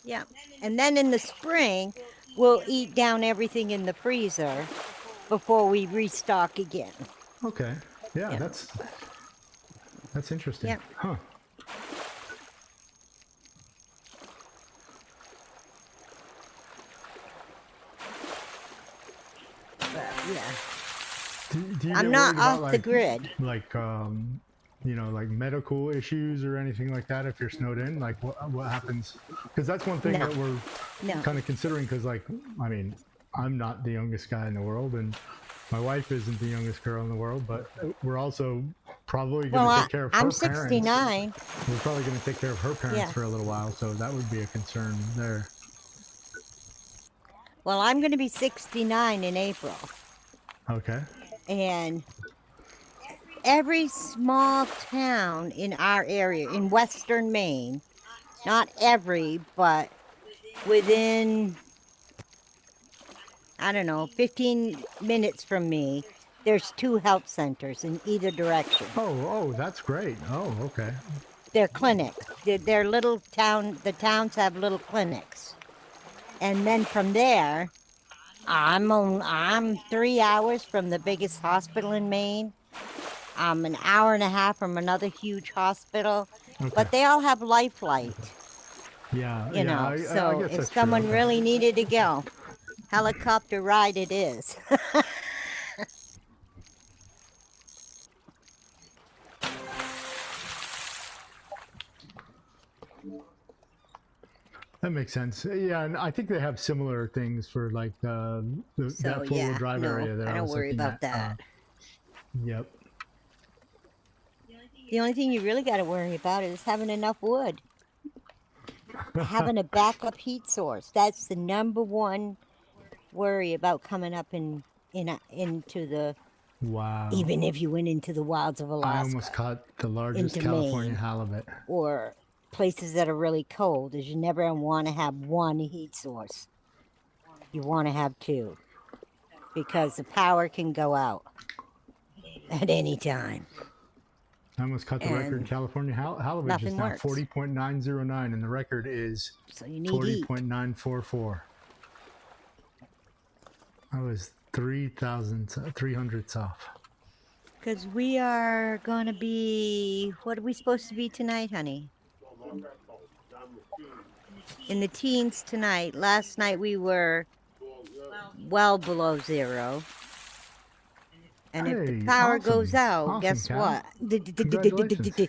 Yeah. And then in the spring, we'll eat down everything in the freezer before we restock again. Okay. Yeah, Yeah. that's interesting. Yeah. Huh. But yeah. Do you I'm get not worried about, off the grid. Like like medical issues or anything like that if you're snowed in? Like what happens? Because that's one thing No. that we're No. kind of considering. Because I'm not the youngest guy in the world, and my wife isn't the youngest girl in the world, but we're also probably going to Well, take care of her I'm parents. 69. We're probably going to take care of her parents Yeah. for a little while, so that would be a concern there. Well, I'm going to be 69 in April. Okay. And every small town in our area, in western Maine, not every, but within, I don't know, 15 minutes from me, There's 2 health centers in either direction. Oh, that's great. Oh, okay. They're clinics. They're little town. The towns have little clinics, and then from there, I'm 3 hours from the biggest hospital in Maine. I'm an hour and a half from another huge hospital, Okay. but they all have Lifeline. Yeah. You know, I so guess if that's true. someone Okay. really needed to go, helicopter ride it is. That makes sense. Yeah, and I think they have similar things for like So that four-wheel yeah, drive no, area there. I don't was worry looking about at. that. Yep. The only thing you really got to worry about is having enough wood. Having a backup heat source. That's the number one worry about coming up into the, Wow. even if you went into the wilds of I Alaska almost caught the largest into California Maine. halibut. Or places that are really cold, is you never want to have one heat source. You want to have 2. Because the power can go out at any time. I almost caught the record. And California halibut nothing just now, works. 40.909, and the record is So you need heat. 40.944. I was 300 off. Because we are going to be, what are we supposed to be tonight, honey? In the teens tonight. Last night we were well below 0. And if the Hey, power awesome. goes out, Awesome, guess Cal. what? Congratulations.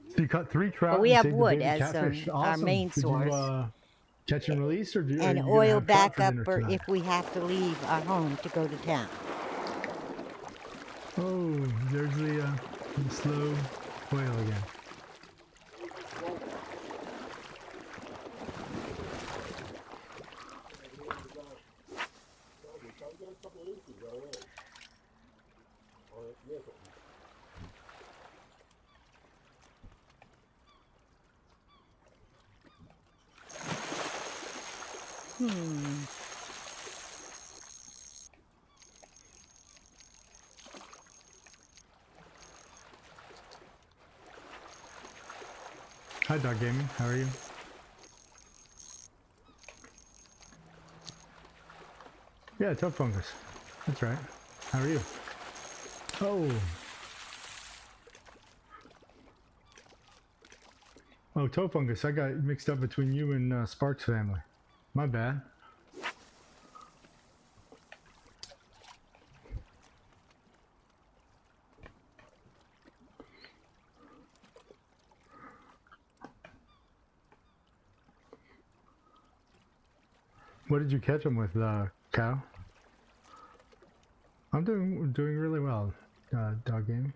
So you caught 3 trout. But we and have saved the wood baby as catfish. our Awesome. main Did source. you catch and release, or are And you gonna oil have trout for backup dinner for tonight? if we have to leave our home to go to town. Oh, there's the slow whale again. Hi, Dog Gaming. How are you? Yeah, Toad Fungus. That's right. How are you? Oh. Oh, Toad Fungus. I got mixed up between you and Sparks family. My bad. What did you catch him with, Cow? I'm doing really well, Dog Gaming.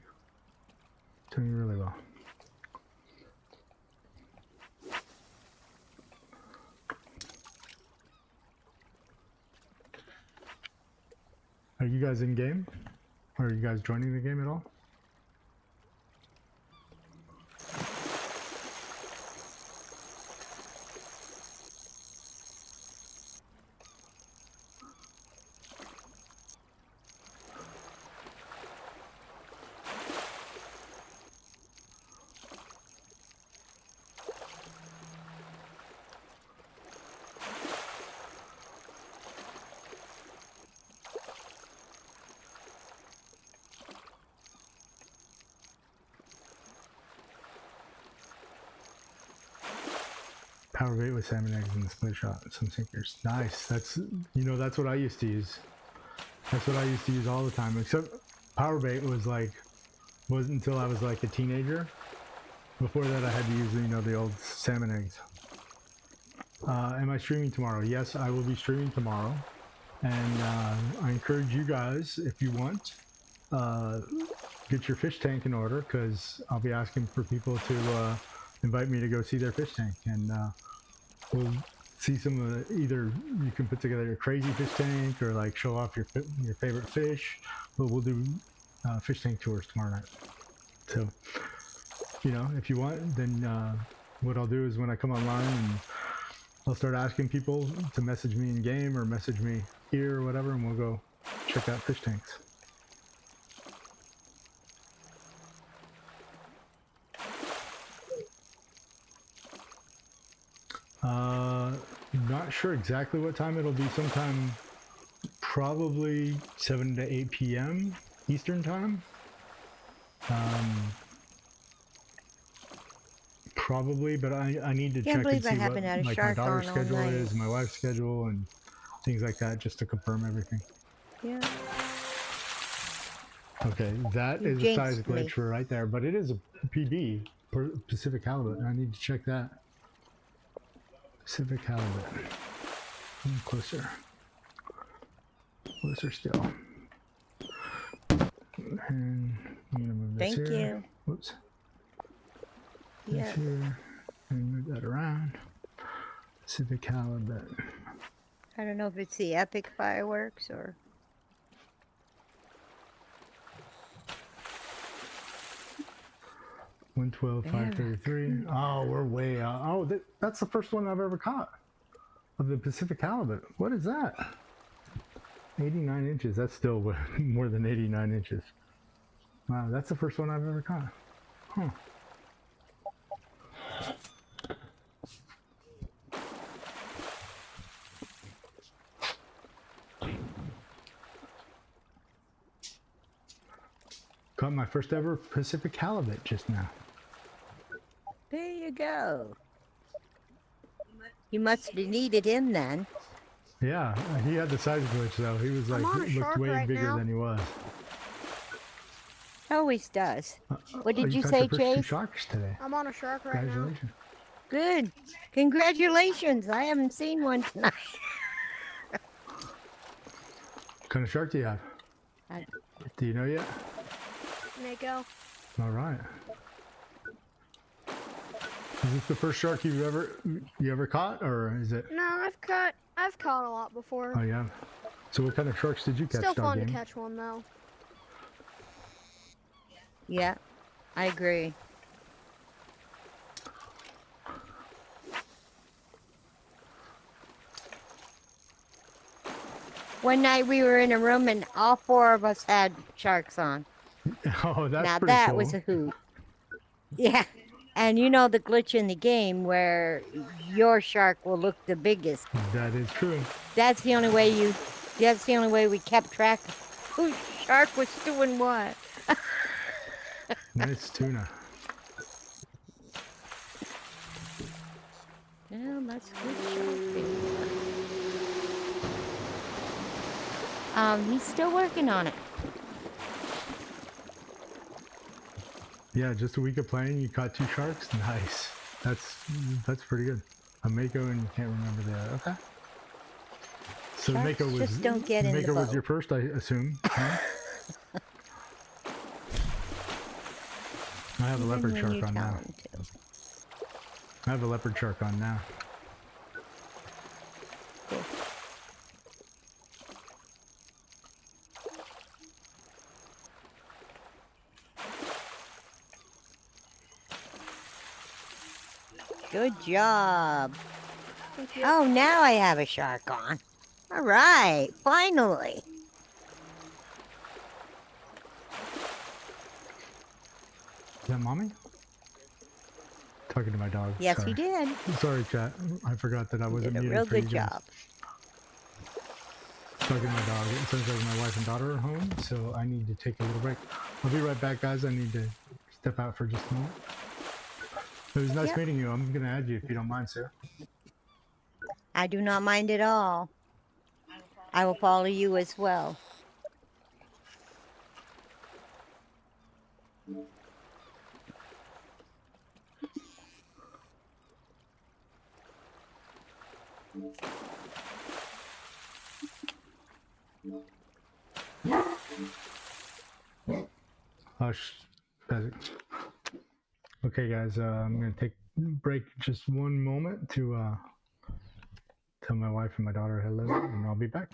Doing really well. Are you guys in game? Or are you guys joining the game at all? Power bait with salmon eggs and the split shot, some sinkers. Nice. That's that's what I used to use. That's what I used to use all the time. Except power bait wasn't until I was like a teenager. Before that, I had to use the old salmon eggs. Am I streaming tomorrow? Yes, I will be streaming tomorrow, and I encourage you guys, if you want, get your fish tank in order, because I'll be asking for people to invite me to go see their fish tank, and we'll see some of the, either you can put together a crazy fish tank or like show off your favorite fish, but we'll do fish tank tours tomorrow night. So, if you want, then what I'll do is when I come online, and I'll start asking people to message me in game or message me here or whatever, and we'll go check out fish tanks. Not sure exactly what time it'll be. Sometime probably 7 to 8 p.m. Eastern time. Probably, but I need to Can't check believe and I see what haven't had a like my shark daughter's on all schedule night. is, my wife's schedule, and things like that, just to confirm everything. Yeah. Okay, that You is a jinxed size me. glitch for right there, but it is a PB, Pacific halibut. I need to check that. Pacific halibut. Come closer. Closer still. And I'm gonna move this Thank here. you. Whoops. Yeah. This here. And move that around. Pacific halibut. I don't know if it's the epic fireworks or. 112, 533. Oh, we're way out. Oh, that's the first one I've ever caught of the Pacific halibut. What is that? 89 inches. That's still more than 89 inches. Wow, that's the first one I've ever caught. Huh. Caught my first ever Pacific halibut just now. There you go. You must have needed him then. Yeah, he had the size glitch though. He was like, I'm on a looked shark way right bigger now. than he was. Always does. What did you caught say, your first two Chase? sharks today. I'm on a shark right now. Congratulations. Good. Congratulations. I haven't seen one tonight. What kind of shark do you have? I- Do you know yet? Mako. All right. Is this the first shark you ever caught, or is it? No, I've caught a lot before. Oh yeah. So what kind of sharks did you catch, Still Dog fun to Game? catch one though. Yeah, I agree. One night we were in a room and all four of us had sharks on. Oh, that's Now pretty that cool. was a hoot. Yeah. And you know the glitch in the game where your shark will look the biggest. That is true. That's the only way we kept track of whose shark was doing what. Nice tuna. Yeah, that's good shark. He's still working on it. Yeah, just a week of playing, you caught 2 sharks. Nice. That's pretty good. A Mako and you can't remember the other. Okay. So the Sharks Mako was just don't get in the Mako was boat. your first, I assume. Huh? I have a Even leopard when shark you on tell now. him to. I have a leopard shark on now. Cool. Good job. Thank you. Oh, now I have a shark on. All right, finally. Is that mommy? Talking to my dog. Yes, Sorry. you did. Sorry, chat. I forgot that I You wasn't did a muted real for you good guys. job. Talking to my dog. It sounds like my wife and daughter are home, so I need to take a little break. I'll be right back, guys. I need to step out for just a moment. It was nice Yep. meeting you. I'm going to add you if you don't mind, sir. I do not mind at all. I will follow you as well. Hush. Okay, guys. I'm going to take a break just one moment to tell my wife and my daughter hello, and I'll be back.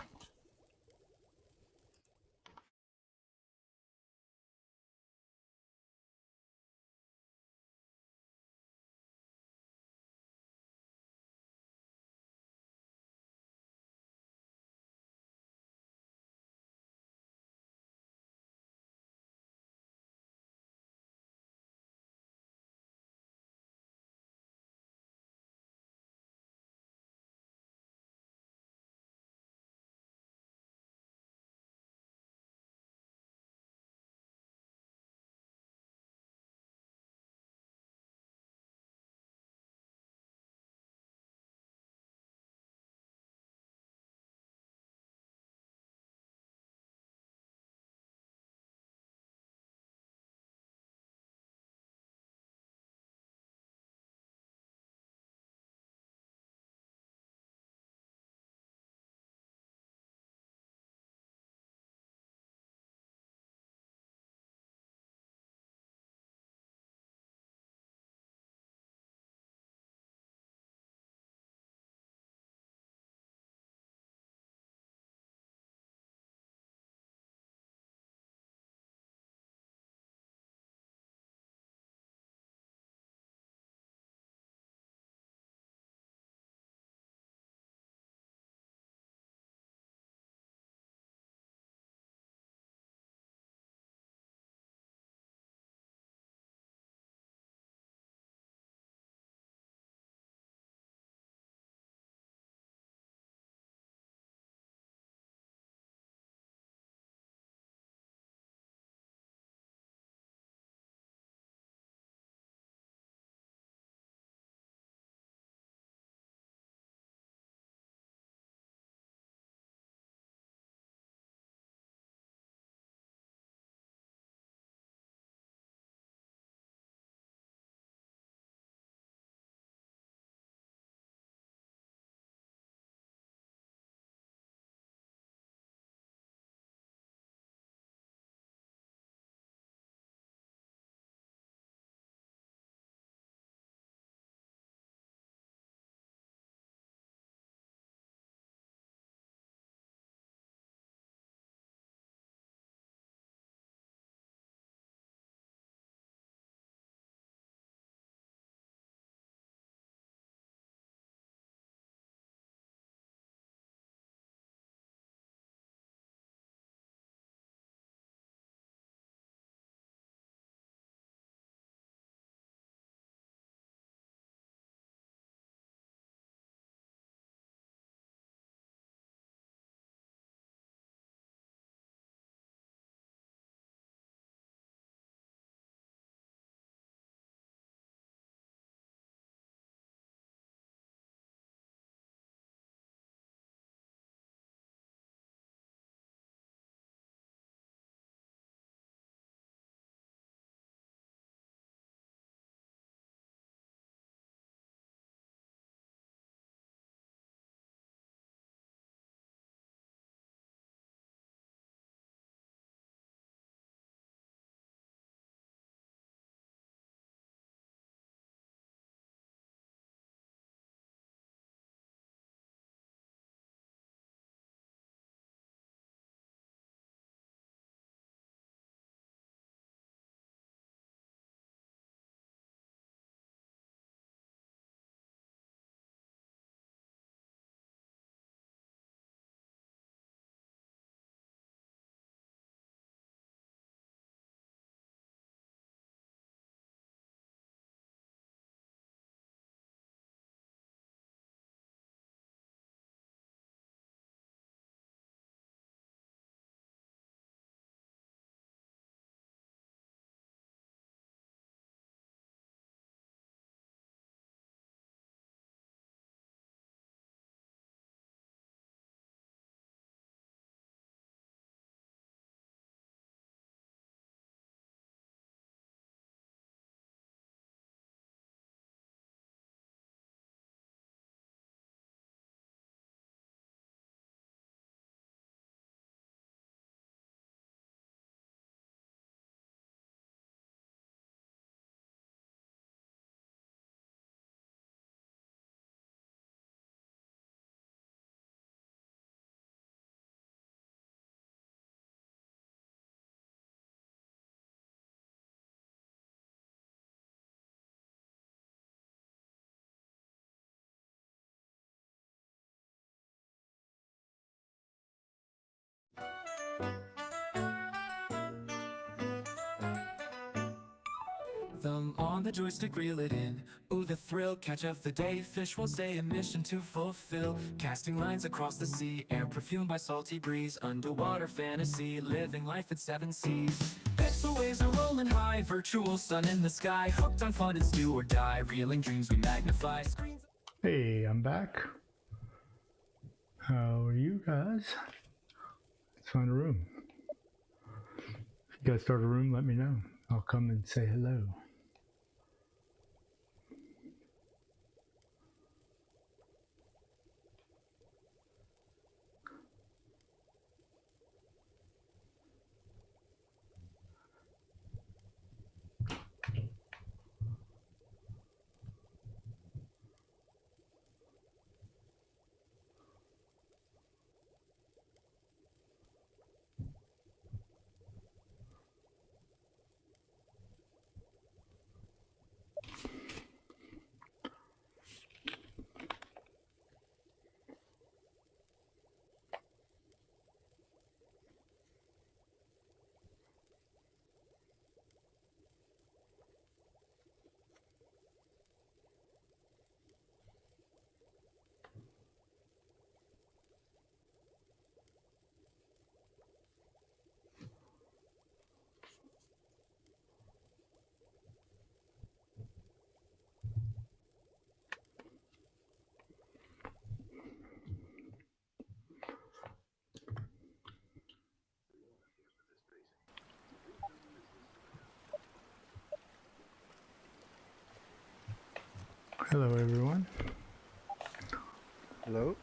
Thumb on the joystick, reel it in. Ooh, the thrill, catch of the day. Fish will stay, a mission to fulfill. Casting lines across the sea, air perfumed by salty breeze. Underwater fantasy, living life at 7 seas. Pixel waves are rolling high, virtual sun in the sky. Hooked on fun, it's do or die. Reeling dreams we magnify. Screens. Hey, I'm back. How are you guys? Let's find a room. If you guys start a room, let me know. I'll come and say hello. Hello, everyone. Hello?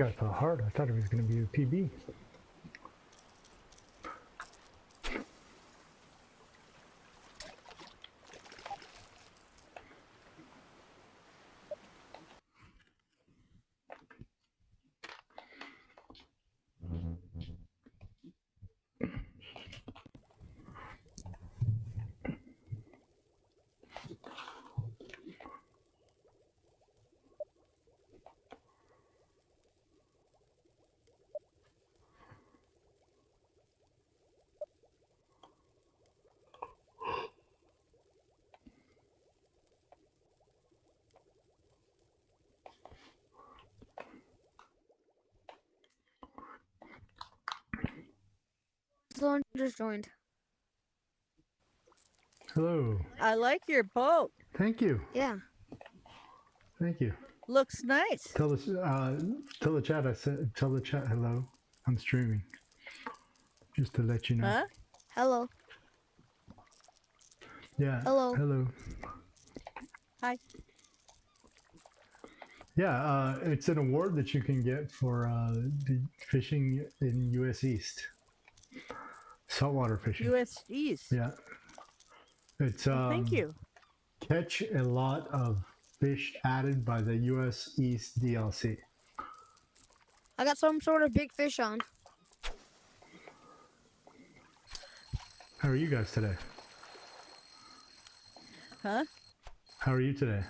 guy fell hard. I thought it was going to be a PB. Someone just joined. Hello. I like your boat. Thank you. Yeah. Thank you. Looks nice. Tell the chat I said. Tell the chat hello. I'm streaming. Just to let you know. Huh? Hello. Yeah. Hello. Hello. Hi. Yeah, it's an award that you can get for the fishing in U.S. East. Saltwater fishing. U.S. East. Yeah. It's Thank you. catch a lot of fish added by the U.S. East DLC. I got some sort of big fish on. How are you guys today? Huh? How are you today?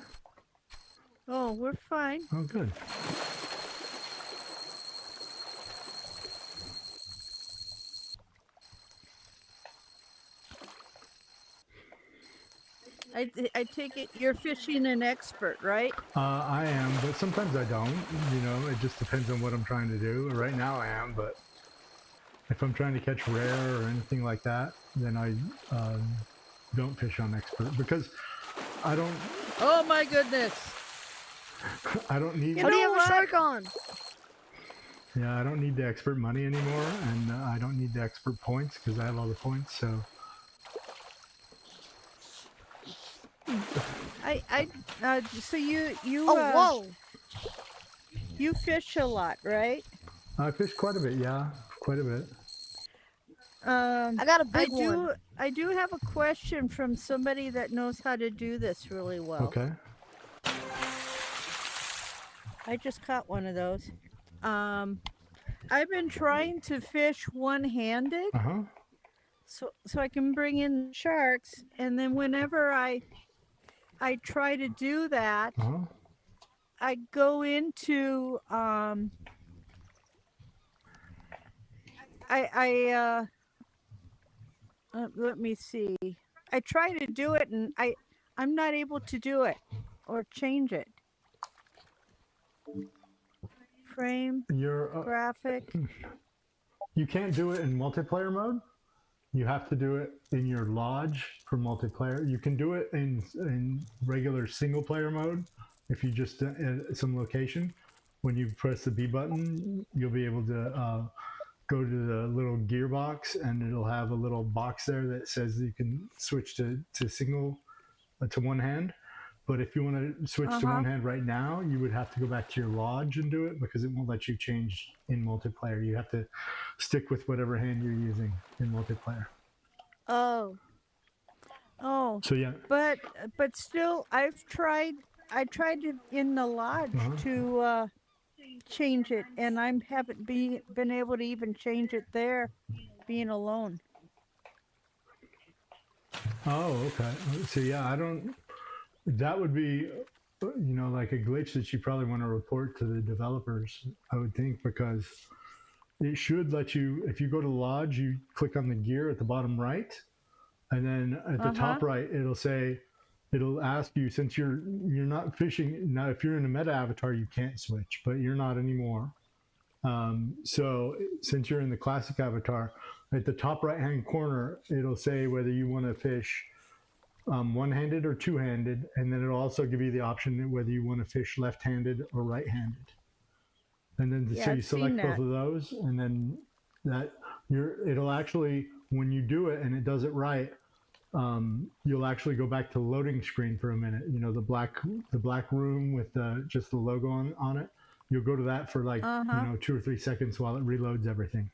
Oh, we're fine. Oh, good. I take it you're fishing an expert, right? I am, but sometimes I don't. You know, it just depends on what I'm trying to do. Right now I am, but if I'm trying to catch rare or anything like that, then I don't fish on expert because I don't. Oh my goodness. I don't need. You What do you know have a what? shark on? Yeah, I don't need the expert money anymore, and I don't need the expert points because I have all the points. So So you Oh, whoa. you fish a lot, right? I fish quite a bit. Yeah, quite a bit. I got a I big do one. I do have a question from somebody that knows how to do this really well. Okay. I just caught one of those. I've been trying to fish one-handed Uh huh. so I can bring in sharks, and then whenever I try to do that, Uh huh. I go into let me see. I try to do it and I'm not able to do it or change it. Frame, You're. graphic. You can't do it in multiplayer mode. You have to do it in your lodge for multiplayer. You can do it in regular single player mode if you just at some location. When you press the B button, you'll be able to go to the little gearbox, and it'll have a little box there that says you can switch to single to one hand. But if you want to switch to one hand right now, you would have to go back to your lodge and do it because it won't let you change in multiplayer. You have to stick with whatever hand you're using in multiplayer. Oh. Oh, So yeah, but still I tried to in the lodge to change it, and I haven't been able to even change it there being alone. oh, okay. So yeah, I don't. That would be, you know, like a glitch that you probably want to report to the developers, I would think, because it should let you. If you go to Lodge, you click on the gear at the bottom right, and then at the top right, it'll ask you, since you're not fishing now. If you're in a meta avatar, you can't switch, but you're not anymore. So since you're in the classic avatar, at the top right hand corner, it'll say whether you want to fish one-handed or two-handed, and then it'll also give you the option whether you want to fish left-handed or right-handed. And then so I've you seen select both that. of those, and then it'll actually, when you do it and it does it right, you'll actually go back to loading screen for a minute. You know, the black room with just the logo on it. you'll go to that for like 2 or 3 seconds while it reloads everything.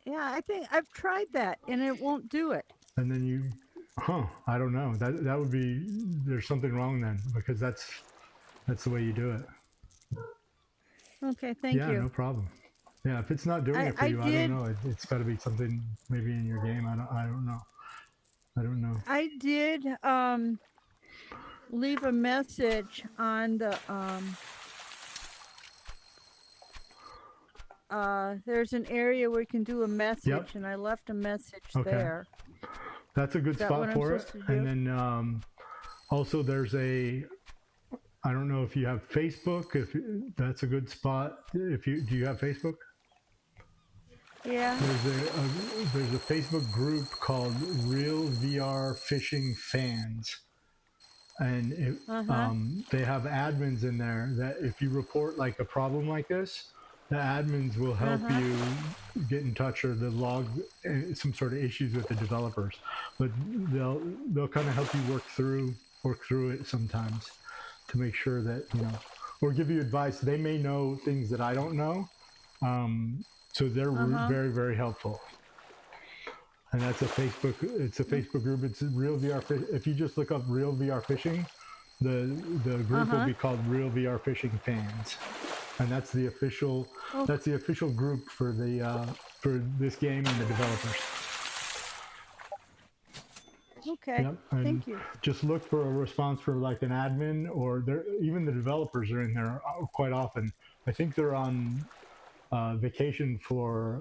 Yeah, I think I've tried that and it won't do it. And then you, I don't know. That would be, there's something wrong then, because that's the way you do it. Okay, thank Yeah, you. no problem. Yeah, if it's not doing it for I you, I did- don't know. It's got to be something maybe in your game. I don't know. I don't know. I did leave a message on the there's an area where you can do a message, and I left a message Okay. there. That's a good Is that spot what I'm for it. supposed to And do? then also there's I don't know if you have Facebook. If that's a good spot. Do you have Facebook? Yeah. There's a Facebook group called Real VR Fishing Fans, and they have admins in there that if you report like a problem like this, the admins will help you get in touch, or they'll log some sort of issues with the developers. But they'll kind of help you work through it sometimes to make sure that or give you advice. They may know things that I don't know. So they're very, very helpful. And that's it's a Facebook group. It's Real VR Fishing. If you just look up Real VR Fishing, the group will be called Real VR Fishing Fans. And that's the official group for for this game and the developers. Okay. Yep. And Thank you. just look for a response for like an admin, or even the developers are in there quite often. I think they're on vacation for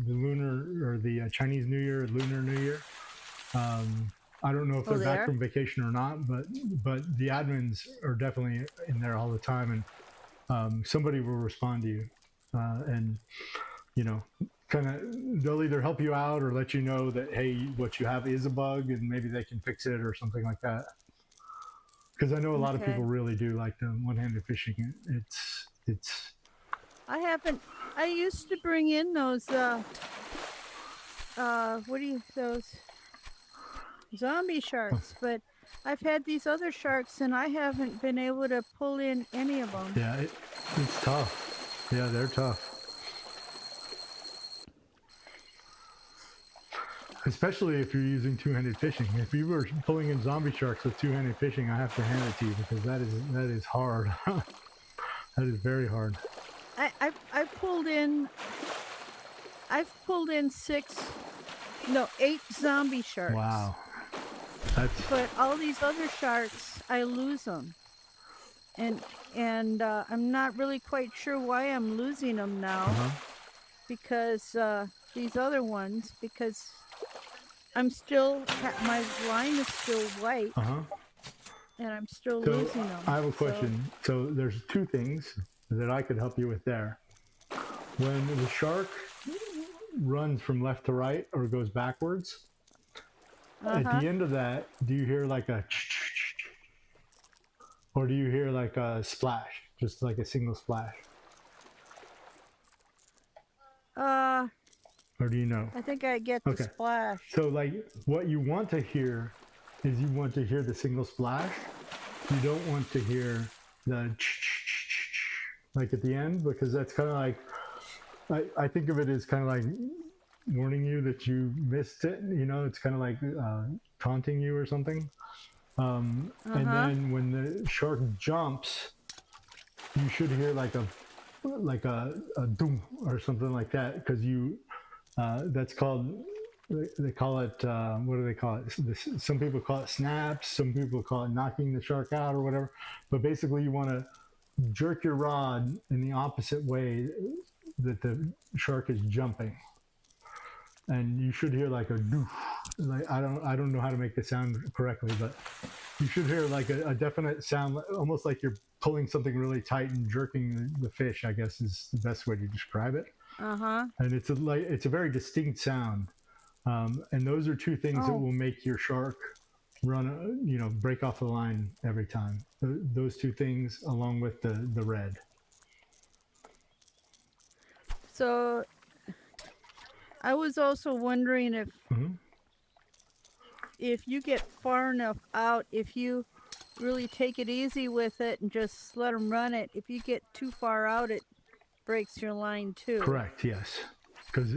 the lunar or the Chinese New Year, Lunar New Year. I don't know if they're back from vacation or not, but the admins are definitely in there all the time, and somebody will respond to you, and kind of they'll either help you out or let you know that hey, what you have is a bug, and maybe they can fix it or something like that. Because I know a lot of people really do like the one-handed fishing. It's I used to bring in those those zombie sharks, but I've had these other sharks and I haven't been able to pull in any of them. Yeah, it's tough. Yeah, they're tough. Especially if you're using two-handed fishing. If you were pulling in zombie sharks with two-handed fishing, I have to hand it to you, because that is hard. That is very hard. I've pulled in 8 zombie sharks. Wow. But all these other sharks, I lose them. And I'm not really quite sure why I'm losing them now. Because these other ones, because I'm still, my line is still white. And I'm still losing them. I have a question. So there's 2 things that I could help you with there. When the shark runs from left to right or goes backwards, at the end of that, do you hear like a or do you hear like a splash, just like a single splash? Or do you know? I think I get the splash. So like what you want to hear is you want to hear the single splash. You don't want to hear the like at the end, because that's kind of like, I think of it as kind of like warning you that you missed it. It's kind of like taunting you or something. And then when the shark jumps, you should hear like a doom or something like that, because that's called, they call it, what do they call it? Some people call it snaps, some people call it knocking the shark out or whatever. But basically you want to jerk your rod in the opposite way that the shark is jumping. And you should hear like a doof. Like I don't know how to make the sound correctly, but you should hear like a definite sound, almost like you're pulling something really tight and jerking the fish, I guess is the best way to describe it. And it's a very distinct sound. And those are 2 things that will make your shark run, break off the line every time. Those 2 things, along with the red. So I was also wondering if you get far enough out, if you really take it easy with it and just let them run it. If you get too far out, it breaks your line too. Correct. Yes. Because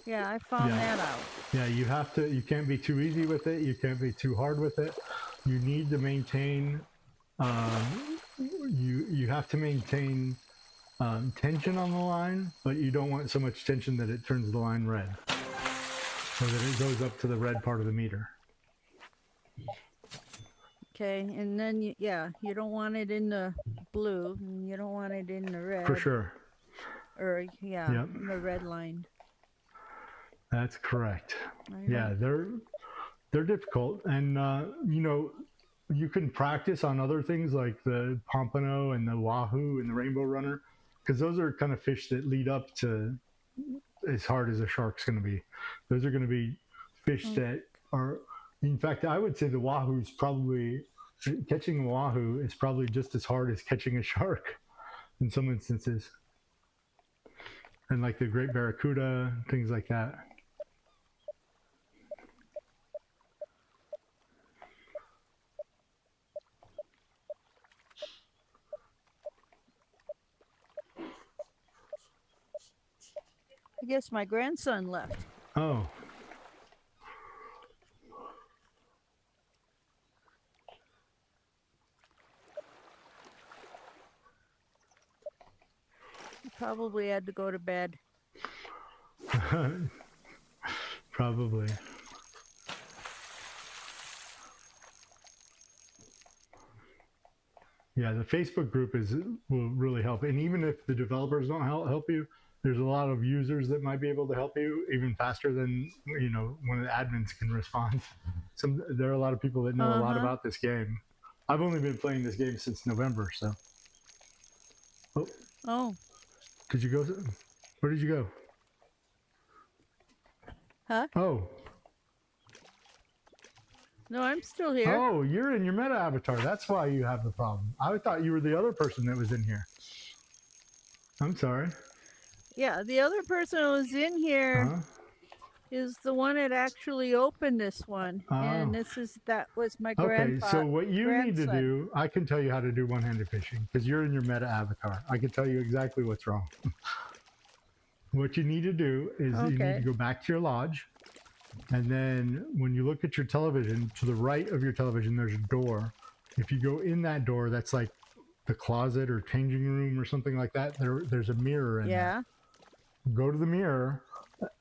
Yeah, I found Yeah. that out. yeah, you can't be too easy with it. You can't be too hard with it. You need to maintain. You have to maintain tension on the line, but you don't want so much tension that it turns the line red, so that it goes up to the red part of the meter. Okay, and then you don't want it in the blue, and you don't want it in the red. For sure. Or Yep. in the red line. That's correct. I Yeah, they're difficult, and you can practice on other things like the pompano and the wahoo and the rainbow runner, because those are kind of fish that lead up to as hard as a shark's going to be. Those are going to be fish that are, in fact, I would say the wahoo's probably, catching a wahoo is probably just as hard as catching a shark in some instances. And like the great barracuda, things like that. I guess my grandson left. Oh, He probably had to go to bed. probably. Yeah, the Facebook group will really help. And even if the developers don't help you, there's a lot of users that might be able to help you even faster than one of the admins can respond. There are a lot of people that know a lot about this game. I've only been playing this game since November, so. Oh, Did you go? Where did you go? huh? Oh, No, I'm still here. oh, you're in your meta avatar. That's why you have the problem. I thought you were the other person that was in here. I'm sorry. Yeah, the other person who was in here Uh-huh. is the one that actually opened this one, and Oh. that was my Okay, grandfather. so what you need to grandson. do, I can tell you how to do one-handed fishing because you're in your meta avatar. I can tell you exactly what's wrong. What you need to do is you need Okay. to go back to your lodge, and then when you look at your television, to the right of your television, there's a door. If you go in that door, that's like the closet or changing room or something like that. There's a mirror in there. Yeah. Go to the mirror,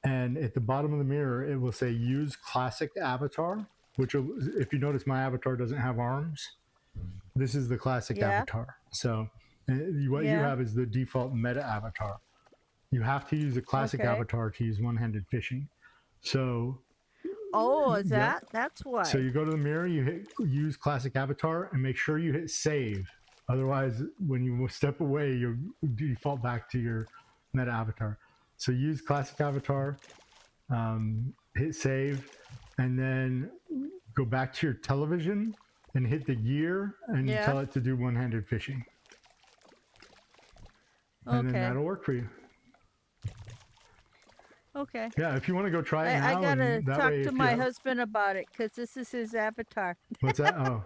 and at the bottom of the mirror, it will say use classic avatar, which if you notice, my avatar doesn't have arms. This is the classic Yeah. avatar. So what you Yeah. have is the default meta avatar. You have to use a classic Okay. avatar to use one-handed fishing. So Oh, is Yeah. that's why? so you go to the mirror, you hit use classic avatar, and make sure you hit save. Otherwise, when you step away, you'll default back to your meta avatar. So use classic avatar, hit save, and then go back to your television and hit the gear and Yeah. tell it to do one-handed fishing. And then Okay. that'll work for you. Okay. Yeah, if you want to go try it I now, gotta and that talk way to if my you have, husband about it because this is his avatar. what's that? Oh.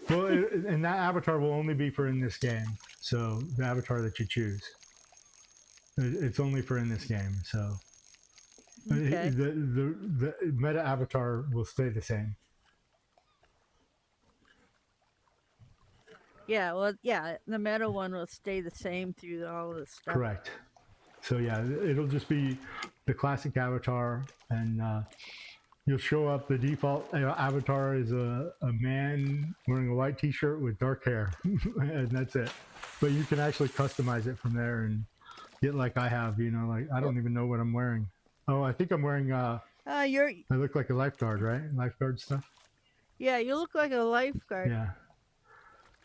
Well, and that avatar will only be for in this game. So the avatar that you choose, it's only for in this game. So Okay. the meta avatar will stay the same. Yeah. Well, yeah. The meta one will stay the same through all this stuff. Correct. So yeah, it'll just be the classic avatar, and you'll show up. The default avatar is a man wearing a white T-shirt with dark hair, and that's it. But you can actually customize it from there and get like I have. Like I don't even know what I'm wearing. Oh, I think I'm wearing. You're. I look like a lifeguard, right? Lifeguard stuff. Yeah. You look like a lifeguard. Yeah.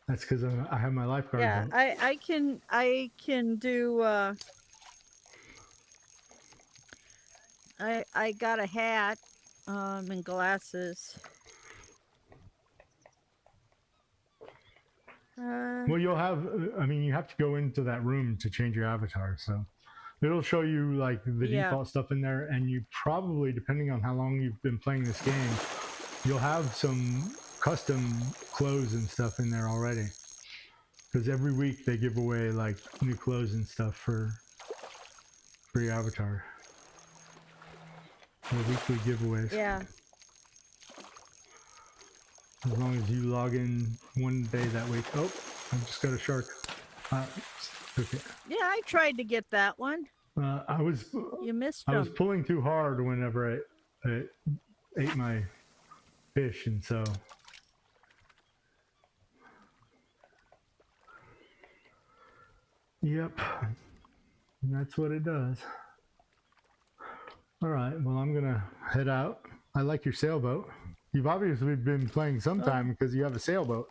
That's because I have my lifeguard. Yeah. belt. I can do. I got a hat, and glasses. Well, you'll have. I mean, you have to go into that room to change your avatar, so it'll show you like the Yeah. default stuff in there, and you probably, depending on how long you've been playing this game, you'll have some custom clothes and stuff in there already. Because every week they give away like new clothes and stuff for your avatar. The weekly giveaways. Yeah. As long as you log in one day that week. Oh, I just got a shark. Okay. Yeah, I tried to get that one. I was You missed I was them. pulling too hard whenever I ate my fish, and so. Yep, and that's what it does. All right, well, I'm gonna head out. I like your sailboat. You've obviously been playing sometime because you have a sailboat.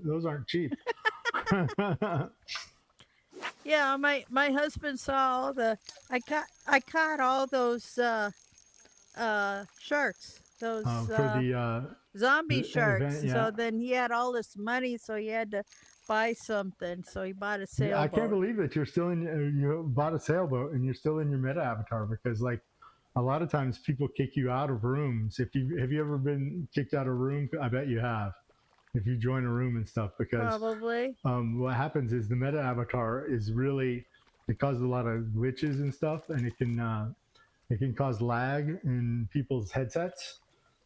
Those aren't cheap. Yeah, my husband saw all the I caught all those sharks. Those For the zombie the sharks. event, yeah. So then he had all this money, so he had to buy something. So he bought a sailboat. I can't believe that you're still in. You bought a sailboat and you're still in your meta avatar, because like a lot of times people kick you out of rooms. Have you ever been kicked out of a room? I bet you have. If you join a room and stuff, because Probably. what happens is the meta avatar is really, it causes a lot of glitches and stuff, and it can cause lag in people's headsets.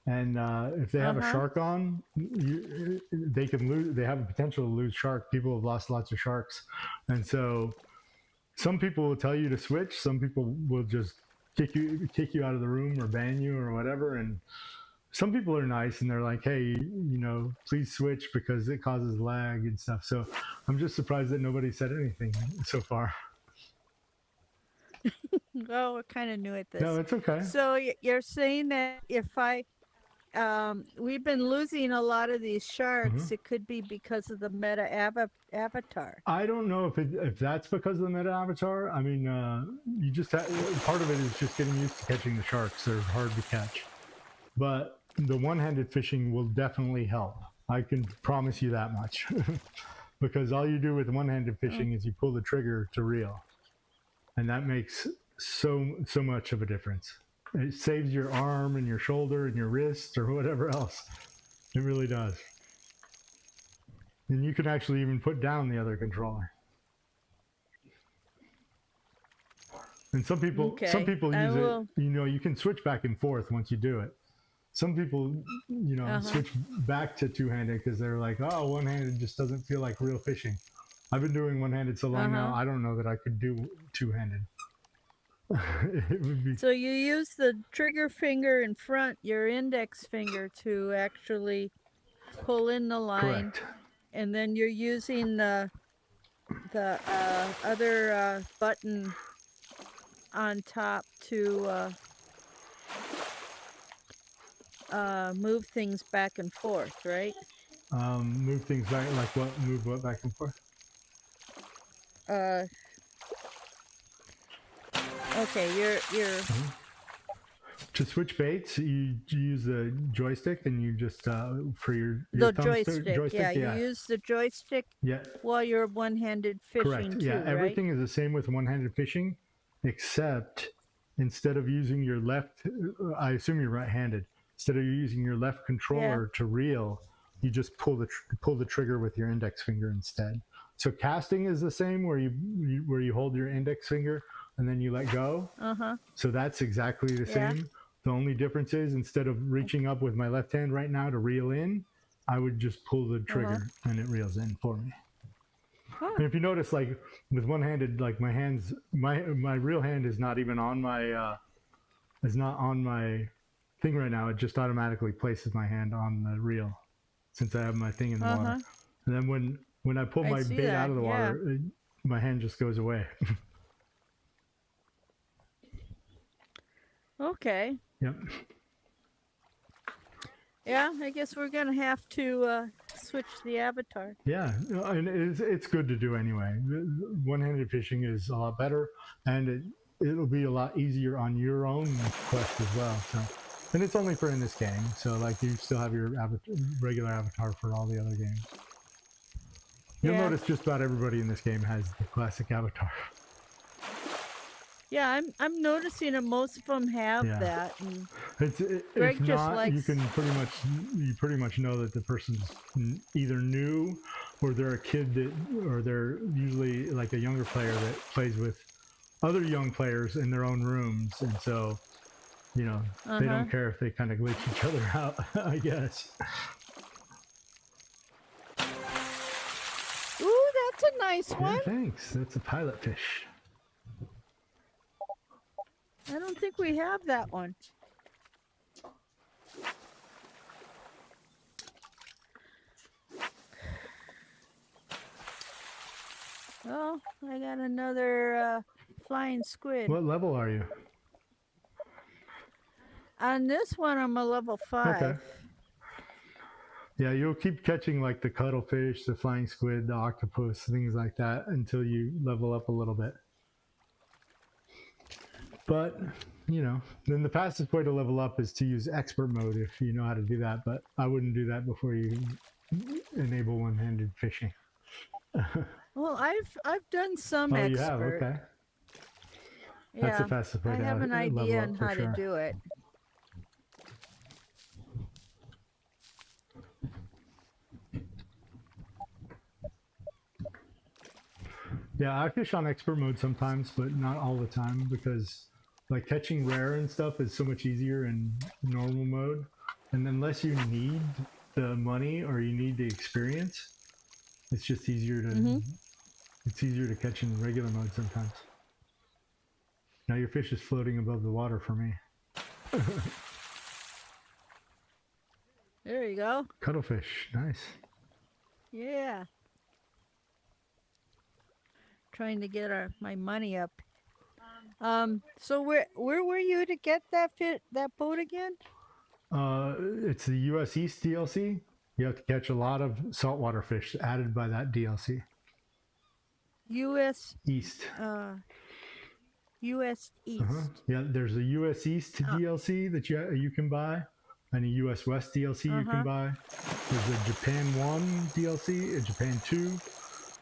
And if they have a shark on, they can lose. They have a potential to lose shark. People have lost lots of sharks, and so some people will tell you to switch. Some people will just kick you out of the room or ban you or whatever. And some people are nice and they're like, hey, please switch because it causes lag and stuff. So I'm just surprised that nobody said anything so far. Oh, I kind of knew it. This. No, it's okay. So you're saying that if we've been losing a lot of these sharks, it could be because of the meta avatar. I don't know if that's because of the meta avatar. I mean, you just part of it is just getting used to catching the sharks. They're hard to catch, but the one-handed fishing will definitely help. I can promise you that much, because all you do with one-handed fishing is you pull the trigger to reel, and that makes so much of a difference. It saves your arm and your shoulder and your wrist or whatever else. It really does. And you can actually even put down the other controller. And some people use it, you can switch back and forth once you do it. Some people, switch back to two-handed because they're like, oh, one-handed just doesn't feel like real fishing. I've been doing one-handed so long now, I don't know that I could do two-handed. It would be... So you use the trigger finger in front, your index finger, to actually pull in the line. Correct. And then you're using the other button on top to move things back and forth, right? Move things back, like what? Move what back and forth? Okay, you're To switch baits, you use the joystick, and you just for your the thumbstick, joystick. Yeah, you use the joystick while you're one-handed fishing. Correct. Too, Yeah, everything is the same with one-handed fishing, except instead of using your left, I assume you're right-handed. Instead of using your left controller to reel, you just pull the trigger with your index finger instead. So casting is the same, where you hold your index finger and then you let go. So that's exactly the same. The only difference is, instead of reaching up with my left hand right now to reel in, I would just pull the trigger and it reels in for me. And if you notice, like with one-handed, like my hands, my real hand is not even on my thing right now. It just automatically places my hand on the reel since I have my thing in the water. And then when I pull my bait out of the water, my hand just goes away. Okay. Yep. Yeah, I guess we're gonna have to switch the avatar. Yeah, and it's good to do anyway. One-handed fishing is a lot better, and it'll be a lot easier on your own quest as well. So, and it's only for in this game, so like you still have your regular avatar for all the other games. You'll notice just about everybody in this game has the classic avatar. Yeah, I'm noticing that most of them have Yeah. that. And If Greg just not, you likes- can pretty much know that the person's either new, or they're a kid that, or they're usually like a younger player that plays with other young players in their own rooms, and so they don't care if they kind of glitch each other out, I guess. Ooh, that's a nice Yeah, one. thanks. That's a pilot fish. I don't think we have that one. Oh, I got another flying squid. What level are you? On this one, I'm a level 5. Okay. Yeah, you'll keep catching like the cuttlefish, the flying squid, the octopus, things like that until you level up a little bit. But, then the fastest way to level up is to use expert mode if you know how to do that. But I wouldn't do that before you enable one-handed fishing. Well, I've done some Oh, expert. you have? Okay. Yeah, That's the fastest way I to have an level idea up on for how sure. to do it. Yeah, I fish on expert mode sometimes, but not all the time because like catching rare and stuff is so much easier in normal mode. And unless you need the money or you need the experience, it's just easier to it's easier to catch in regular mode sometimes. Now your fish is floating above the water for me. There you go. Cuttlefish, nice. Yeah. Trying to get my money up. So where were you to get that boat again? It's the US East DLC. You have to catch a lot of saltwater fish added by that DLC. US East. US East. Yeah, there's a US East DLC that you can buy, and a US West DLC you can buy. There's a Japan 1 DLC, a Japan 2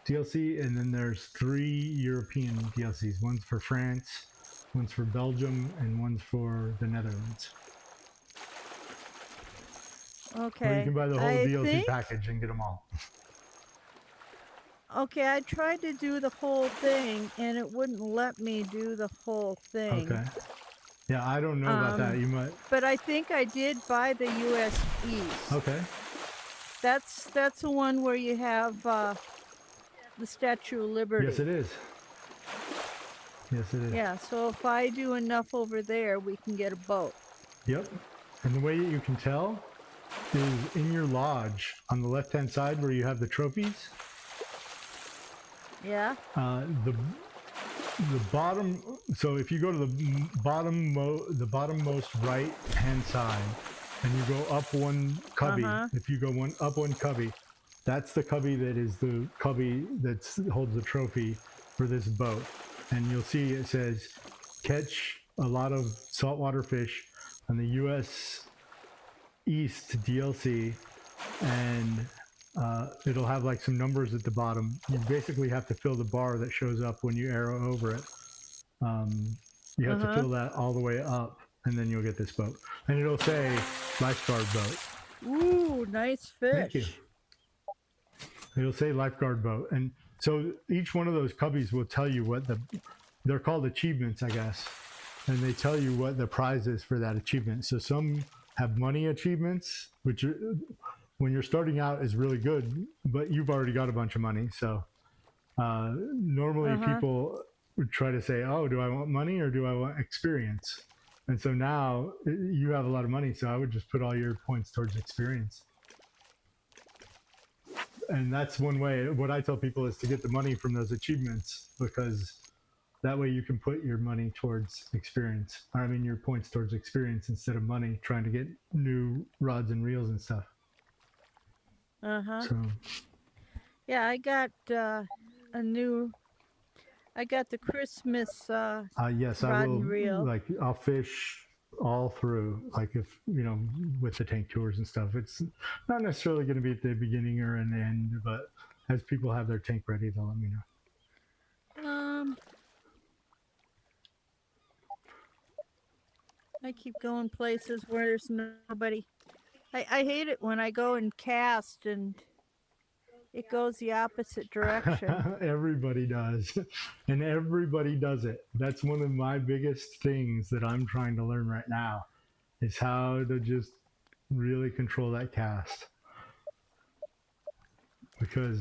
DLC, and then there's 3 European DLCs. One's for France, one's for Belgium, and one's for the Netherlands. Okay. Or you can buy the whole I DLC think- package and get them all. Okay, I tried to do the whole thing, and it wouldn't let me do the whole thing. Okay. Yeah, I don't know about that. You might. But I think I did buy the US East. Okay. That's the one where you have the Statue of Liberty. Yes, it is. Yes, it is. Yeah, so if I do enough over there, we can get a boat. Yep. And the way that you can tell is in your lodge on the left-hand side where you have the trophies. Yeah? The bottom. So if you go to the bottommost right-hand side, and you go up one cubby. If you go up one cubby, that's the cubby that is the cubby that holds the trophy for this boat. And you'll see it says catch a lot of saltwater fish on the US East DLC, and it'll have like some numbers at the bottom. You basically have to fill the bar that shows up when you arrow over it. You have to fill that all the way up, and then you'll get this boat. And it'll say lifeguard boat. Ooh, nice fish. Thank you. It'll say lifeguard boat. And so each one of those cubbies will tell you what they're called achievements, I guess. And they tell you what the prize is for that achievement. So some have money achievements, which when you're starting out is really good, but you've already got a bunch of money. So normally people would try to say, oh, do I want money or do I want experience? And so now you have a lot of money, so I would just put all your points towards experience. And that's one way. What I tell people is to get the money from those achievements, because that way you can put your money towards experience. I mean, your points towards experience instead of money trying to get new rods and reels and stuff. So Yeah, I got I got the Christmas yes, rod I will. and reel. Like I'll fish all through. Like if with the tank tours and stuff, it's not necessarily going to be at the beginning or an end, but as people have their tank ready, they'll let me know. I keep going places where there's nobody. I hate it when I go and cast and it goes the opposite direction. Everybody does. And everybody does it. That's one of my biggest things that I'm trying to learn right now is how to just really control that cast. Because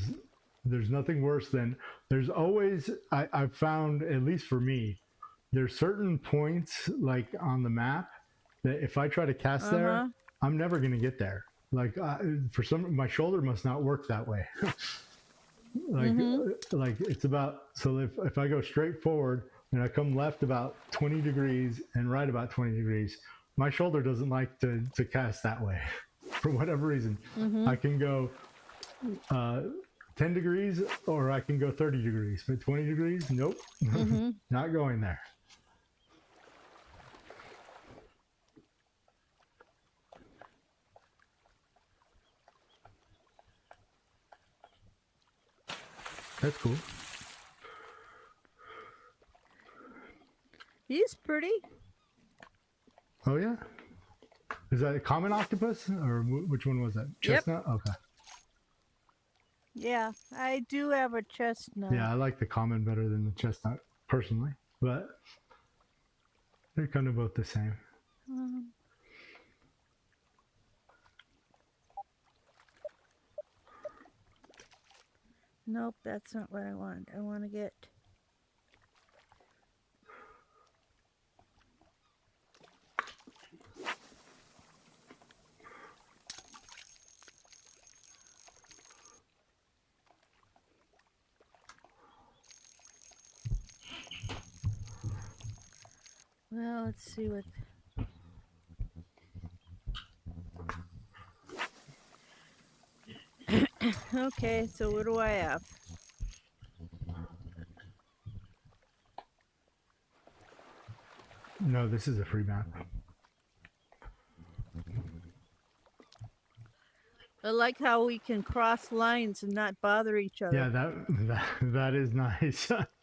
there's nothing worse than there's always I've found, at least for me, there's certain points like on the map that if I try to cast there, I'm never going to get there. Like for some, my shoulder must not work that way. Like it's about, so if I go straight forward and I come left about 20 degrees and right about 20 degrees, my shoulder doesn't like to cast that way for whatever reason. I can go 10 degrees or I can go 30 degrees, but 20 degrees, nope, not going there. That's cool. He's pretty. Oh yeah, is that a common octopus or which one was that? Chestnut. Yep. Okay. Yeah, I do have a chestnut. Yeah, I like the common better than the chestnut personally, but they're kind of both the same. Nope, that's not what I want. I want to get. Well, let's see what. Okay, so what do I have? No, this is a free map. I like how we can cross lines and not bother each other. Yeah, that is nice. That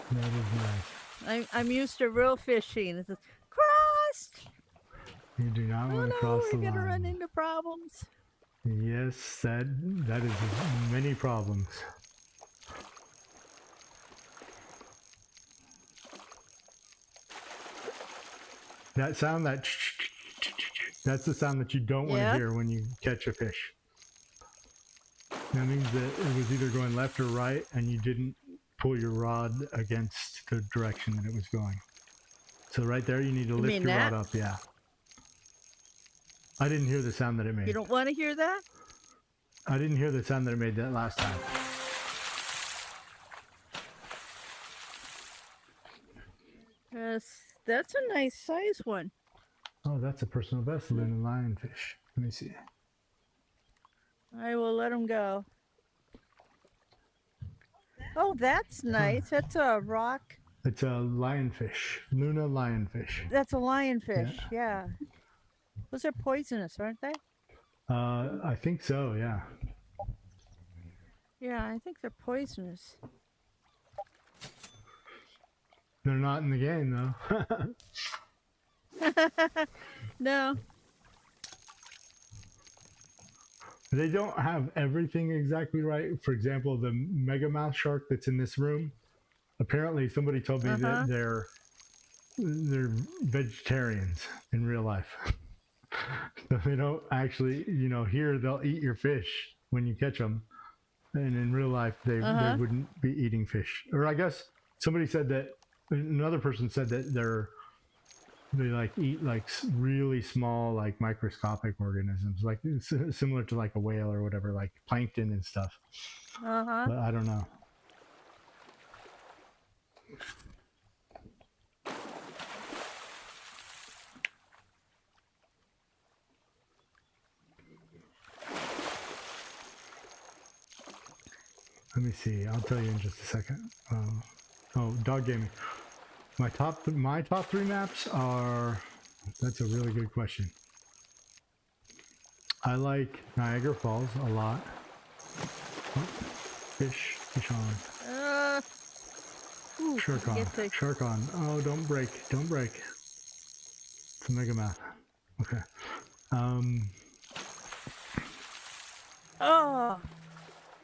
is nice. I'm used to real fishing. It's just, crossed. You do not Oh want no, to cross the we're gonna run line. into problems. Yes, that is many problems. That sound, that's the sound that you don't want to hear when you catch a fish. That means that it was either going left or right and you didn't pull your rod against the direction that it was going. So right there, you need to lift your rod up. Yeah. I didn't hear the sound that it made. You don't want to hear that? I didn't hear the sound that it made that last time. Yes, that's a nice size one. Oh, that's a personal best, Luna lionfish. Let me see. I will let him go. Oh, that's nice. That's a rock. It's a lionfish, Luna lionfish. That's a lionfish. Yeah. Those are poisonous, aren't they? I think so, yeah. Yeah, I think they're poisonous. They're not in the game, though. No. They don't have everything exactly right. For example, the mega mouth shark that's in this room, apparently somebody told me that they're vegetarians in real life. So they don't actually, here they'll eat your fish when you catch them. And in real life, they wouldn't be eating fish. Or I guess somebody said that, another person said that they like eat like really small, like microscopic organisms, like similar to like a whale or whatever, like plankton and stuff. But I don't know. Let me see. I'll tell you in just a second. Oh, dog gaming. My top three maps are. That's a really good question. I like Niagara Falls a lot. Oh, fish on. Ooh, Shark on. get the- Shark on. Oh, don't break. Don't break. It's a mega map. Okay. Oh,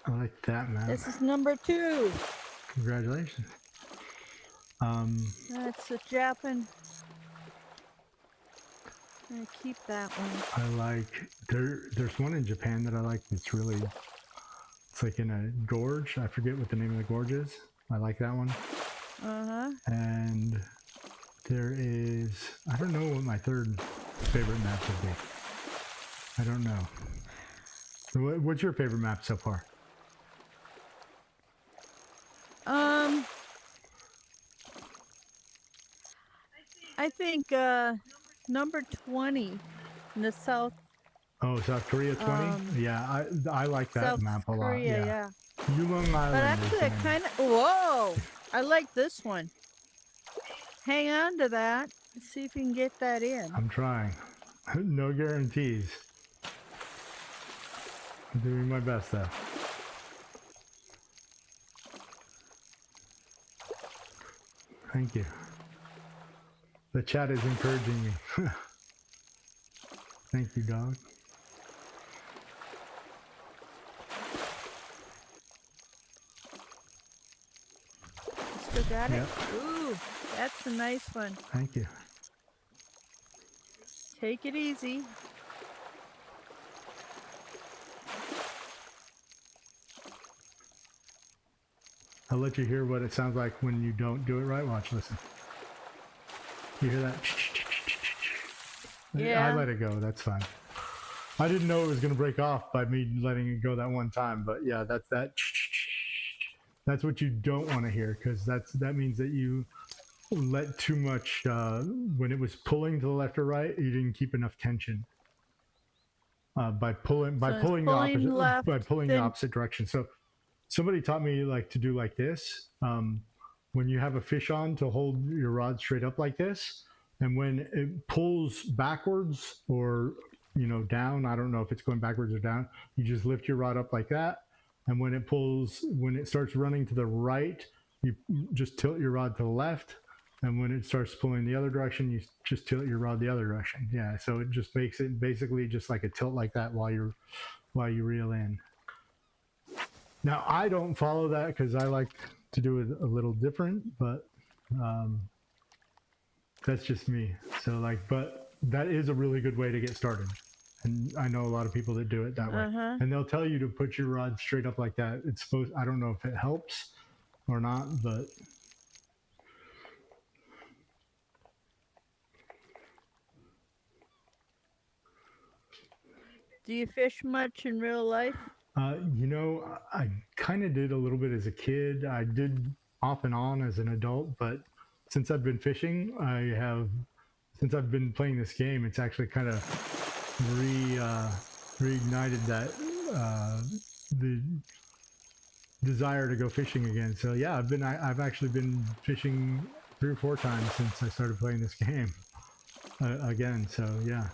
I like that map. this is number 2. Congratulations. That's the Japan. I'm gonna keep that one. I like there's one in Japan that I like that's really, it's like in a gorge. I forget what the name of the gorge is. I like that one. Uh-huh. And there is, I don't know what my third favorite map would be. I don't know. What's your favorite map so far? I think number 20 in the South. Oh, South Korea 20? Yeah, I like that South map a lot. Korea, yeah. Yulong Island. But is actually, the I name. kind of. Whoa! I like this one. Hang on to that. See if you can get that in. I'm trying. No guarantees. I'm doing my best though. Thank you. The chat is encouraging me. Thank you, dog. Still got it? Yep. Ooh, that's a nice one. Thank you. Take it easy. I'll let you hear what it sounds like when you don't do it right. Watch, listen. You hear that? Yeah. I let it go. That's fine. I didn't know it was going to break off by me letting it go that one time, but yeah, that's that. That's what you don't want to hear, because that means that you let too much. When it was pulling to the left or right, you didn't keep enough tension. By pulling So it's the pulling opposite left, by pulling the then- opposite direction. So somebody taught me like to do like this. When you have a fish on, to hold your rod straight up like this, and when it pulls backwards or down, I don't know if it's going backwards or down, you just lift your rod up like that. And when it starts running to the right, you just tilt your rod to the left. And when it starts pulling the other direction, you just tilt your rod the other direction. Yeah, so it just makes it basically just like a tilt like that while you reel in. Now, I don't follow that because I like to do it a little different, but that's just me. So but that is a really good way to get started. And I know a lot of people that do it that way. Uh-huh. And they'll tell you to put your rod straight up like that. I don't know if it helps or not, but Do you fish much in real life? I kind of did a little bit as a kid. I did off and on as an adult, but since I've been fishing, since I've been playing this game, it's actually kind of reignited that the desire to go fishing again. So yeah, I've actually been fishing 3 or 4 times since I started playing this game again. So yeah.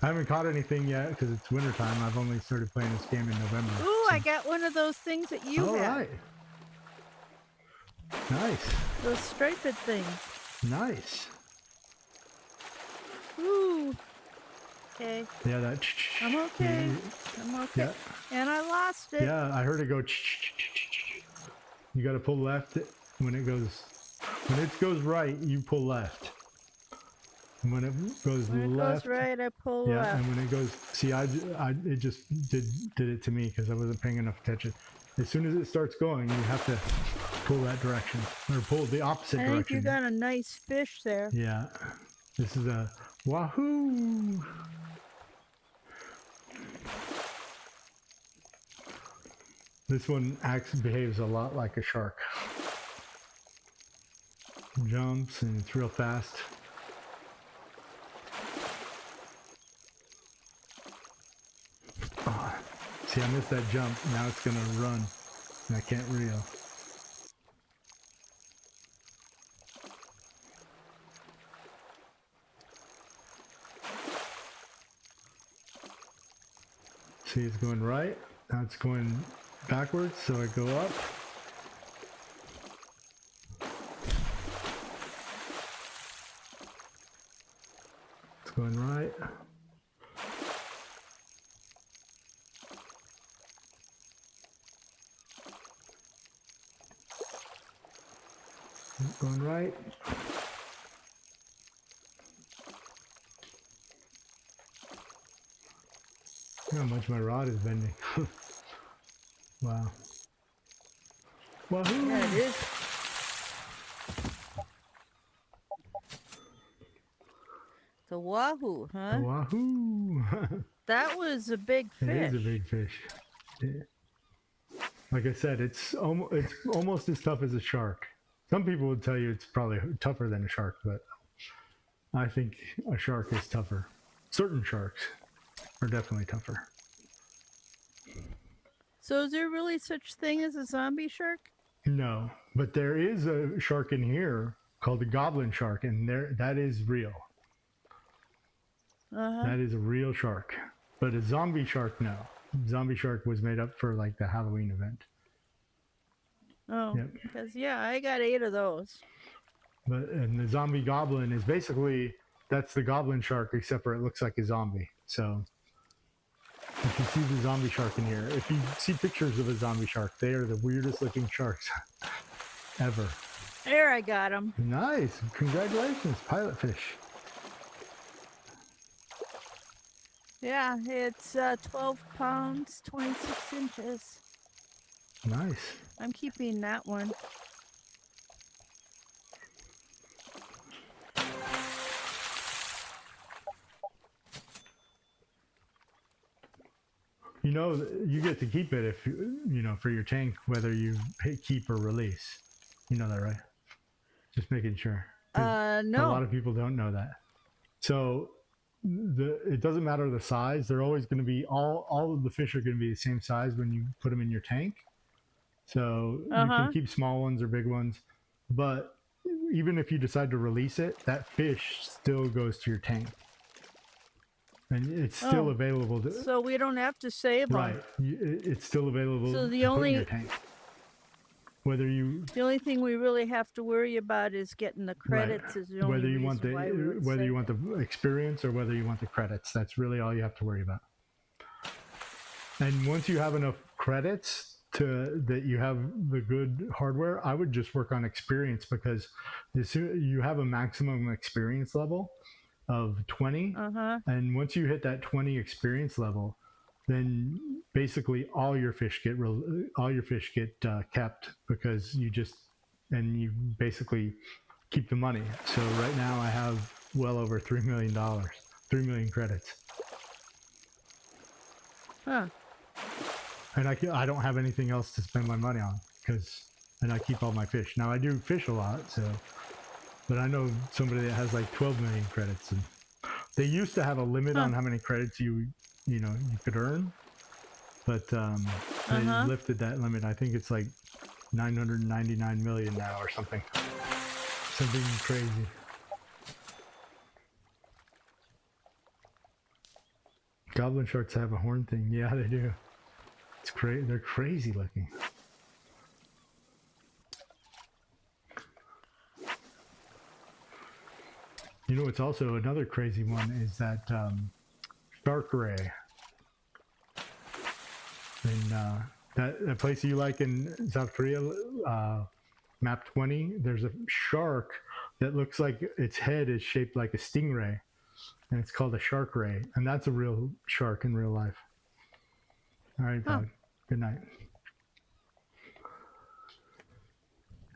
I haven't caught anything yet because it's wintertime. I've only started playing this game in November. Ooh, I got one of those things that you All have. right. Nice. Those striped things. Nice. Ooh. Okay. Yeah, that. I'm okay. I'm okay. Yeah. And I lost it. Yeah, I heard it go. You got to pull left when it goes. When it goes right, you pull left. And when it goes When it left, goes right, I pull yeah, left. and when it goes, see, it just did it to me because I wasn't paying enough attention. As soon as it starts going, you have to pull that direction or pull the opposite I think direction. you got a nice fish there. Yeah, this is a wahoo. This one behaves a lot like a shark. Jumps and it's real fast. Oh, see, I missed that jump. Now it's gonna run, and I can't reel. See, it's going right. Now it's going backwards, so I go up. going right. Going right. Look how much my rod is bending. Wow. Wahoo! Yeah, it is. The wahoo, huh? Wahoo! That was a big fish. It is a big fish. Like I said, it's almost as tough as a shark. Some people would tell you it's probably tougher than a shark, but I think a shark is tougher. Certain sharks are definitely tougher. So is there really such thing as a zombie shark? No, but there is a shark in here called the goblin shark, and that is real. Uh-huh. That is a real shark. But a zombie shark, no. Zombie shark was made up for like the Halloween event. Oh, Yep. because yeah, I got 8 of those. And the zombie goblin is basically, that's the goblin shark, except for it looks like a zombie. So if you see the zombie shark in here, if you see pictures of a zombie shark, they are the weirdest looking sharks ever. There, I got them. Nice. Congratulations, pilot fish. Yeah, it's 12 pounds, 26 inches. Nice. I'm keeping that one. You know, you get to keep it if you know, for your tank, whether you keep or release. You know that, right? Just making sure. 'Cause No. A lot of people don't know that. So it doesn't matter the size. They're always going to be all of the fish are going to be the same size when you put them in your tank. So you can keep small ones or big ones, but even if you decide to release it, that fish still goes to your tank, and it's still available. So we don't have to save them. Right, it's still available. So the to put in only- your tank. Whether you The only thing we really have to worry about is getting the credits. Is the only whether you reason want the why we would whether you save want the experience or whether you want the credits. That's really all you have to worry about. And once you have enough credits that you have the good hardware, I would just work on experience, because you have a maximum experience level of 20, and once you hit that 20 experience level, then basically all your fish get kept, because you basically keep the money. So right now I have well over $3 million, 3 million credits. Huh. And I don't have anything else to spend my money on, and I keep all my fish. Now I do fish a lot, but I know somebody that has like 12 million credits, and they used to have a limit on how many credits you could earn, but they lifted that limit. I think it's like 999 million now or something crazy. Goblin sharks have a horn thing. Yeah, they do. It's crazy. They're crazy looking. You know, it's also another crazy one is that shark ray. In that place you like in South Korea, map 20, there's a shark that looks like its head is shaped like a stingray, and it's called a shark ray, and that's a real shark in real life. All right, Doug. Good night.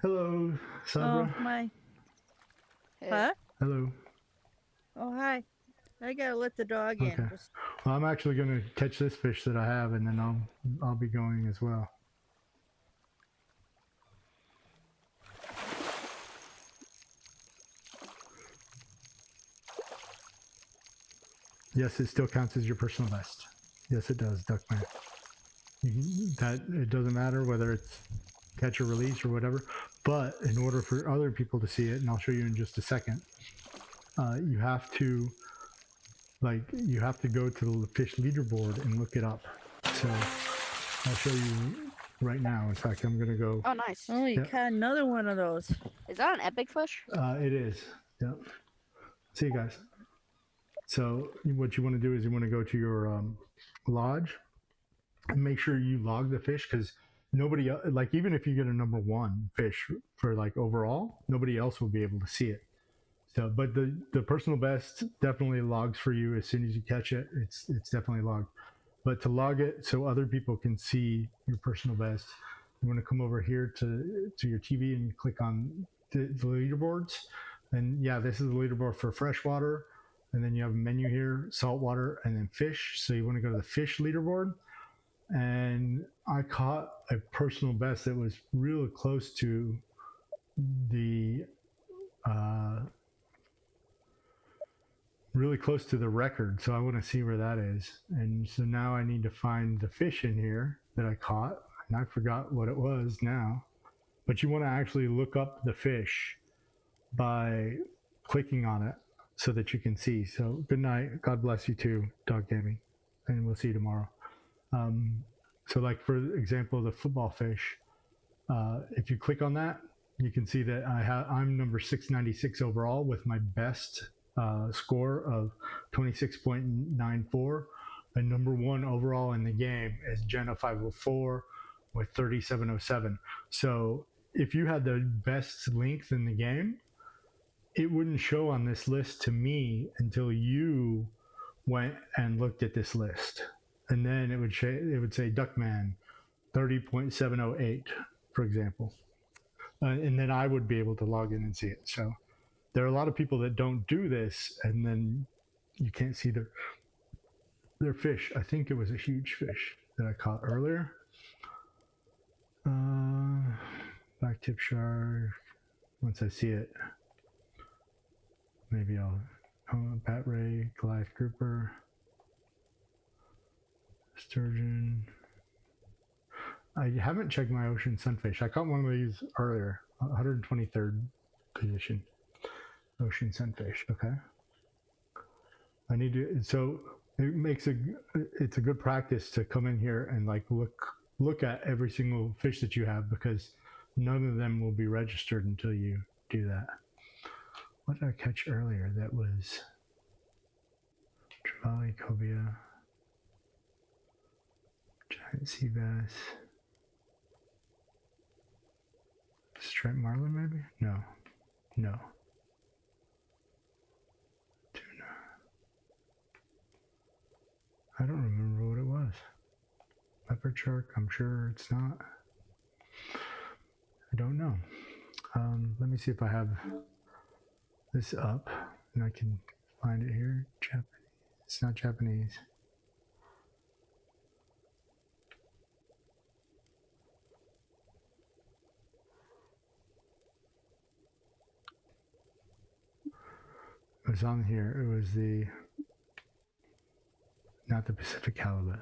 Hello, Sabra. Oh my. Hey. Huh? Hello. Oh hi. I gotta let the dog in. Okay. Just- Well, I'm actually going to catch this fish that I have, and then I'll be going as well. Yes, it still counts as your personal best. Yes, it does, Duckman. That it doesn't matter whether it's catch or release or whatever, but in order for other people to see it, and I'll show you in just a second, you have to go to the fish leaderboard and look it up. So I'll show you right now. In fact, I'm gonna go. Oh, nice. Oh, you Yep. caught another one of those. Is that an epic fish? It is. Yep. See you guys. So what you want to do is you want to go to your lodge and make sure you log the fish, because nobody like, even if you get a number 1 fish for like overall, nobody else will be able to see it. So, but the personal best definitely logs for you as soon as you catch it. It's definitely logged. But to log it so other people can see your personal best, you want to come over here to your TV and click on the leaderboards. And yeah, this is the leaderboard for freshwater. And then you have a menu here, saltwater, and then fish. So you want to go to the fish leaderboard. And I caught a personal best that was real close to the record. So I want to see where that is. And so now I need to find the fish in here that I caught. And I forgot what it was now. But you want to actually look up the fish by clicking on it so that you can see. So good night. God bless you too, Dog Gaming. And we'll see you tomorrow. So like, for example, the football fish, if you click on that, you can see that I'm number 696 overall with my best score of 26.94. And number 1 overall in the game is Jenna 504 with 3707. So if you had the best length in the game, it wouldn't show on this list to me until you went and looked at this list. And then it would say Duckman 30.708, for example. And then I would be able to log in and see it. So there are a lot of people that don't do this, and then you can't see their fish. I think it was a huge fish that I caught earlier. Black tip shark. Once I see it, maybe I'll Pat Ray, Goliath grouper, sturgeon. I haven't checked my ocean sunfish. I caught one of these earlier, 123rd position. Ocean sunfish. Okay. I need to. So it's a good practice to come in here and like look at every single fish that you have, because none of them will be registered until you do that. What did I catch earlier? That was trevally, cobia, giant sea bass, striped marlin, maybe? No. Tuna. I don't remember what it was. Leopard shark, I'm sure it's not. I don't know. Let me see if I have this up and I can find it here. Japanese. It's not Japanese. It was on here. It was not the Pacific halibut.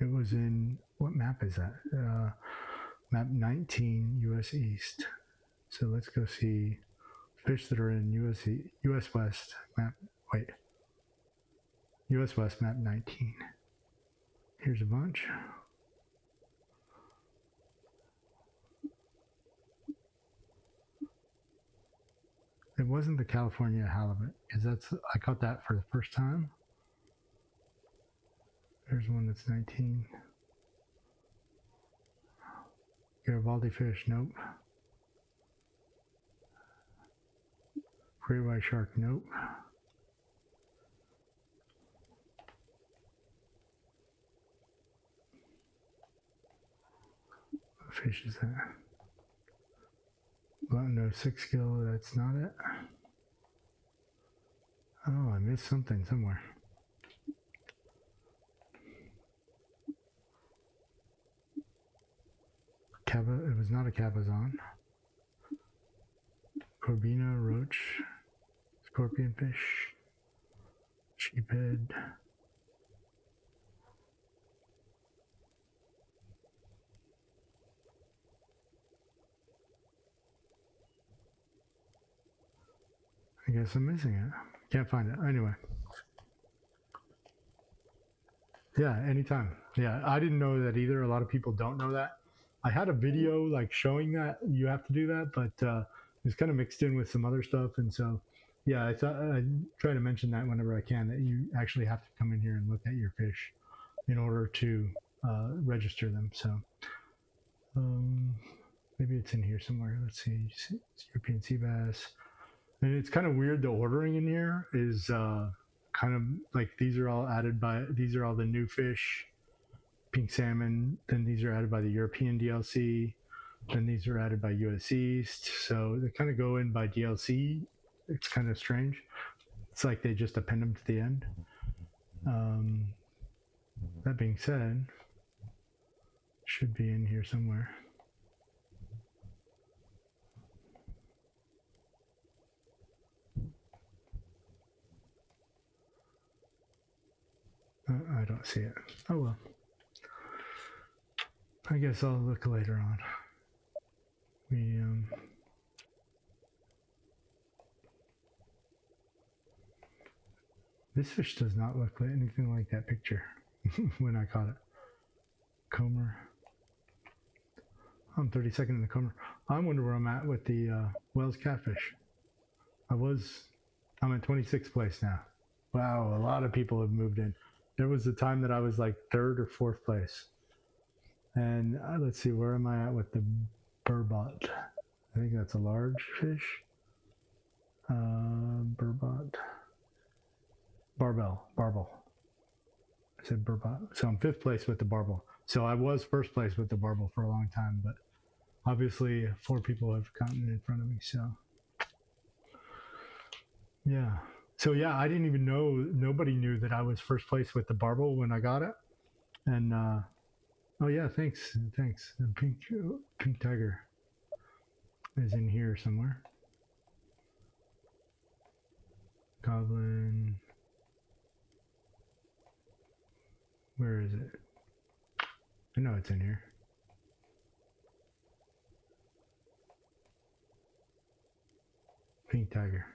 It was in, what map is that? Map 19, US East. So let's go see fish that are in US West map, US West map 19. Here's a bunch. It wasn't the California halibut, because I caught that for the first time. There's one that's 19. Garibaldi fish, nope. Great white shark, nope. What fish is that? Well, no, 6 gill, that's not it. Oh, I missed something somewhere. It was not a cabezon. Corbina, roach, scorpion fish, sheephead. I guess I'm missing it. Can't find it. Anyway. Yeah, anytime. Yeah, I didn't know that either. A lot of people don't know that. I had a video like showing that you have to do that, but it's kind of mixed in with some other stuff, and so yeah, I thought I try to mention that whenever I can, that you actually have to come in here and look at your fish in order to register them. So maybe it's in here somewhere. Let's see. It's European sea bass. And it's kind of weird. The ordering in here is kind of like these are all the new fish, pink salmon. Then these are added by the European DLC. Then these are added by US East. So they kind of go in by DLC. It's kind of strange. It's like they just append them to the end. That being said, should be in here somewhere. I don't see it. Oh well. I guess I'll look later on. This fish does not look like anything like that picture when I caught it. Comber. I'm 32nd in the Comber. I wonder where I'm at with the Wells catfish. I'm in 26th place now. Wow, a lot of people have moved in. There was a time that I was like 3rd or 4th place. And let's see, where am I at with the burbot? I think that's a large fish. Burbot. Barbel. I said burbot. So I'm 5th place with the barbel. So I was 1st place with the barbel for a long time, but obviously 4 people have gotten in front of me. So yeah. So yeah, I didn't even know, nobody knew that I was 1st place with the barbel when I got it. And oh yeah, thanks. The pink tiger is in here somewhere. Goblin. Where is it? I know it's in here. Pink tiger.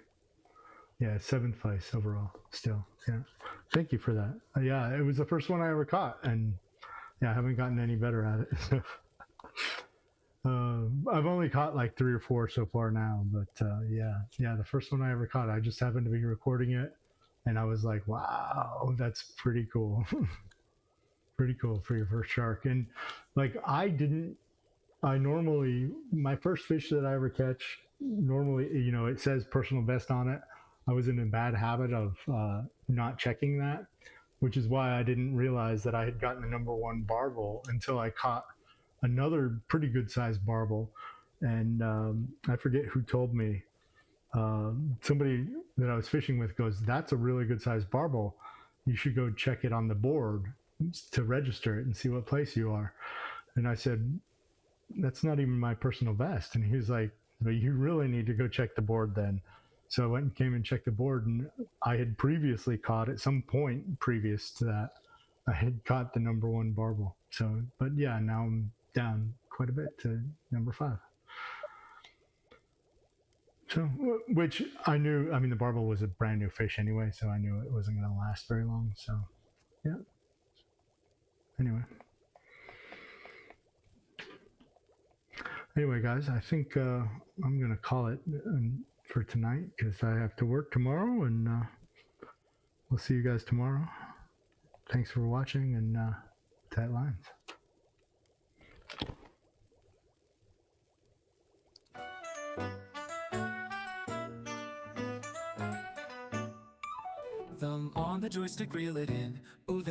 Yeah, 7th place overall still. Yeah. Thank you for that. Yeah, it was the first one I ever caught, and yeah, I haven't gotten any better at it. I've only caught like 3 or 4 so far now, but yeah, the first one I ever caught, I just happened to be recording it, and I was like, wow, that's pretty cool. Pretty cool for your first shark. And like my first fish that I ever catch, normally, you know, it says personal best on it. I was in a bad habit of not checking that, which is why I didn't realize that I had gotten the #1 barbel until I caught another pretty good sized barbel. And I forget who told me. Somebody that I was fishing with goes, "That's a really good sized barbel. You should go check it on the board to register it and see what place you are." And I said, "That's not even my personal best." And he was like, "But you really need to go check the board then." So I went and came and checked the board, and I had previously caught, at some point previous to that, I had caught the #1 barbel. So, but yeah, now I'm down quite a bit to #5. So, which I knew, I mean, the barbel was a brand new fish anyway, so I knew it wasn't going to last very long. So, yeah. Anyway, guys, I think I'm going to call it for tonight because I have to work tomorrow, and we'll see you guys tomorrow. Thanks for watching, and tight lines. Thumb on the joystick, reel it in. Ooh, the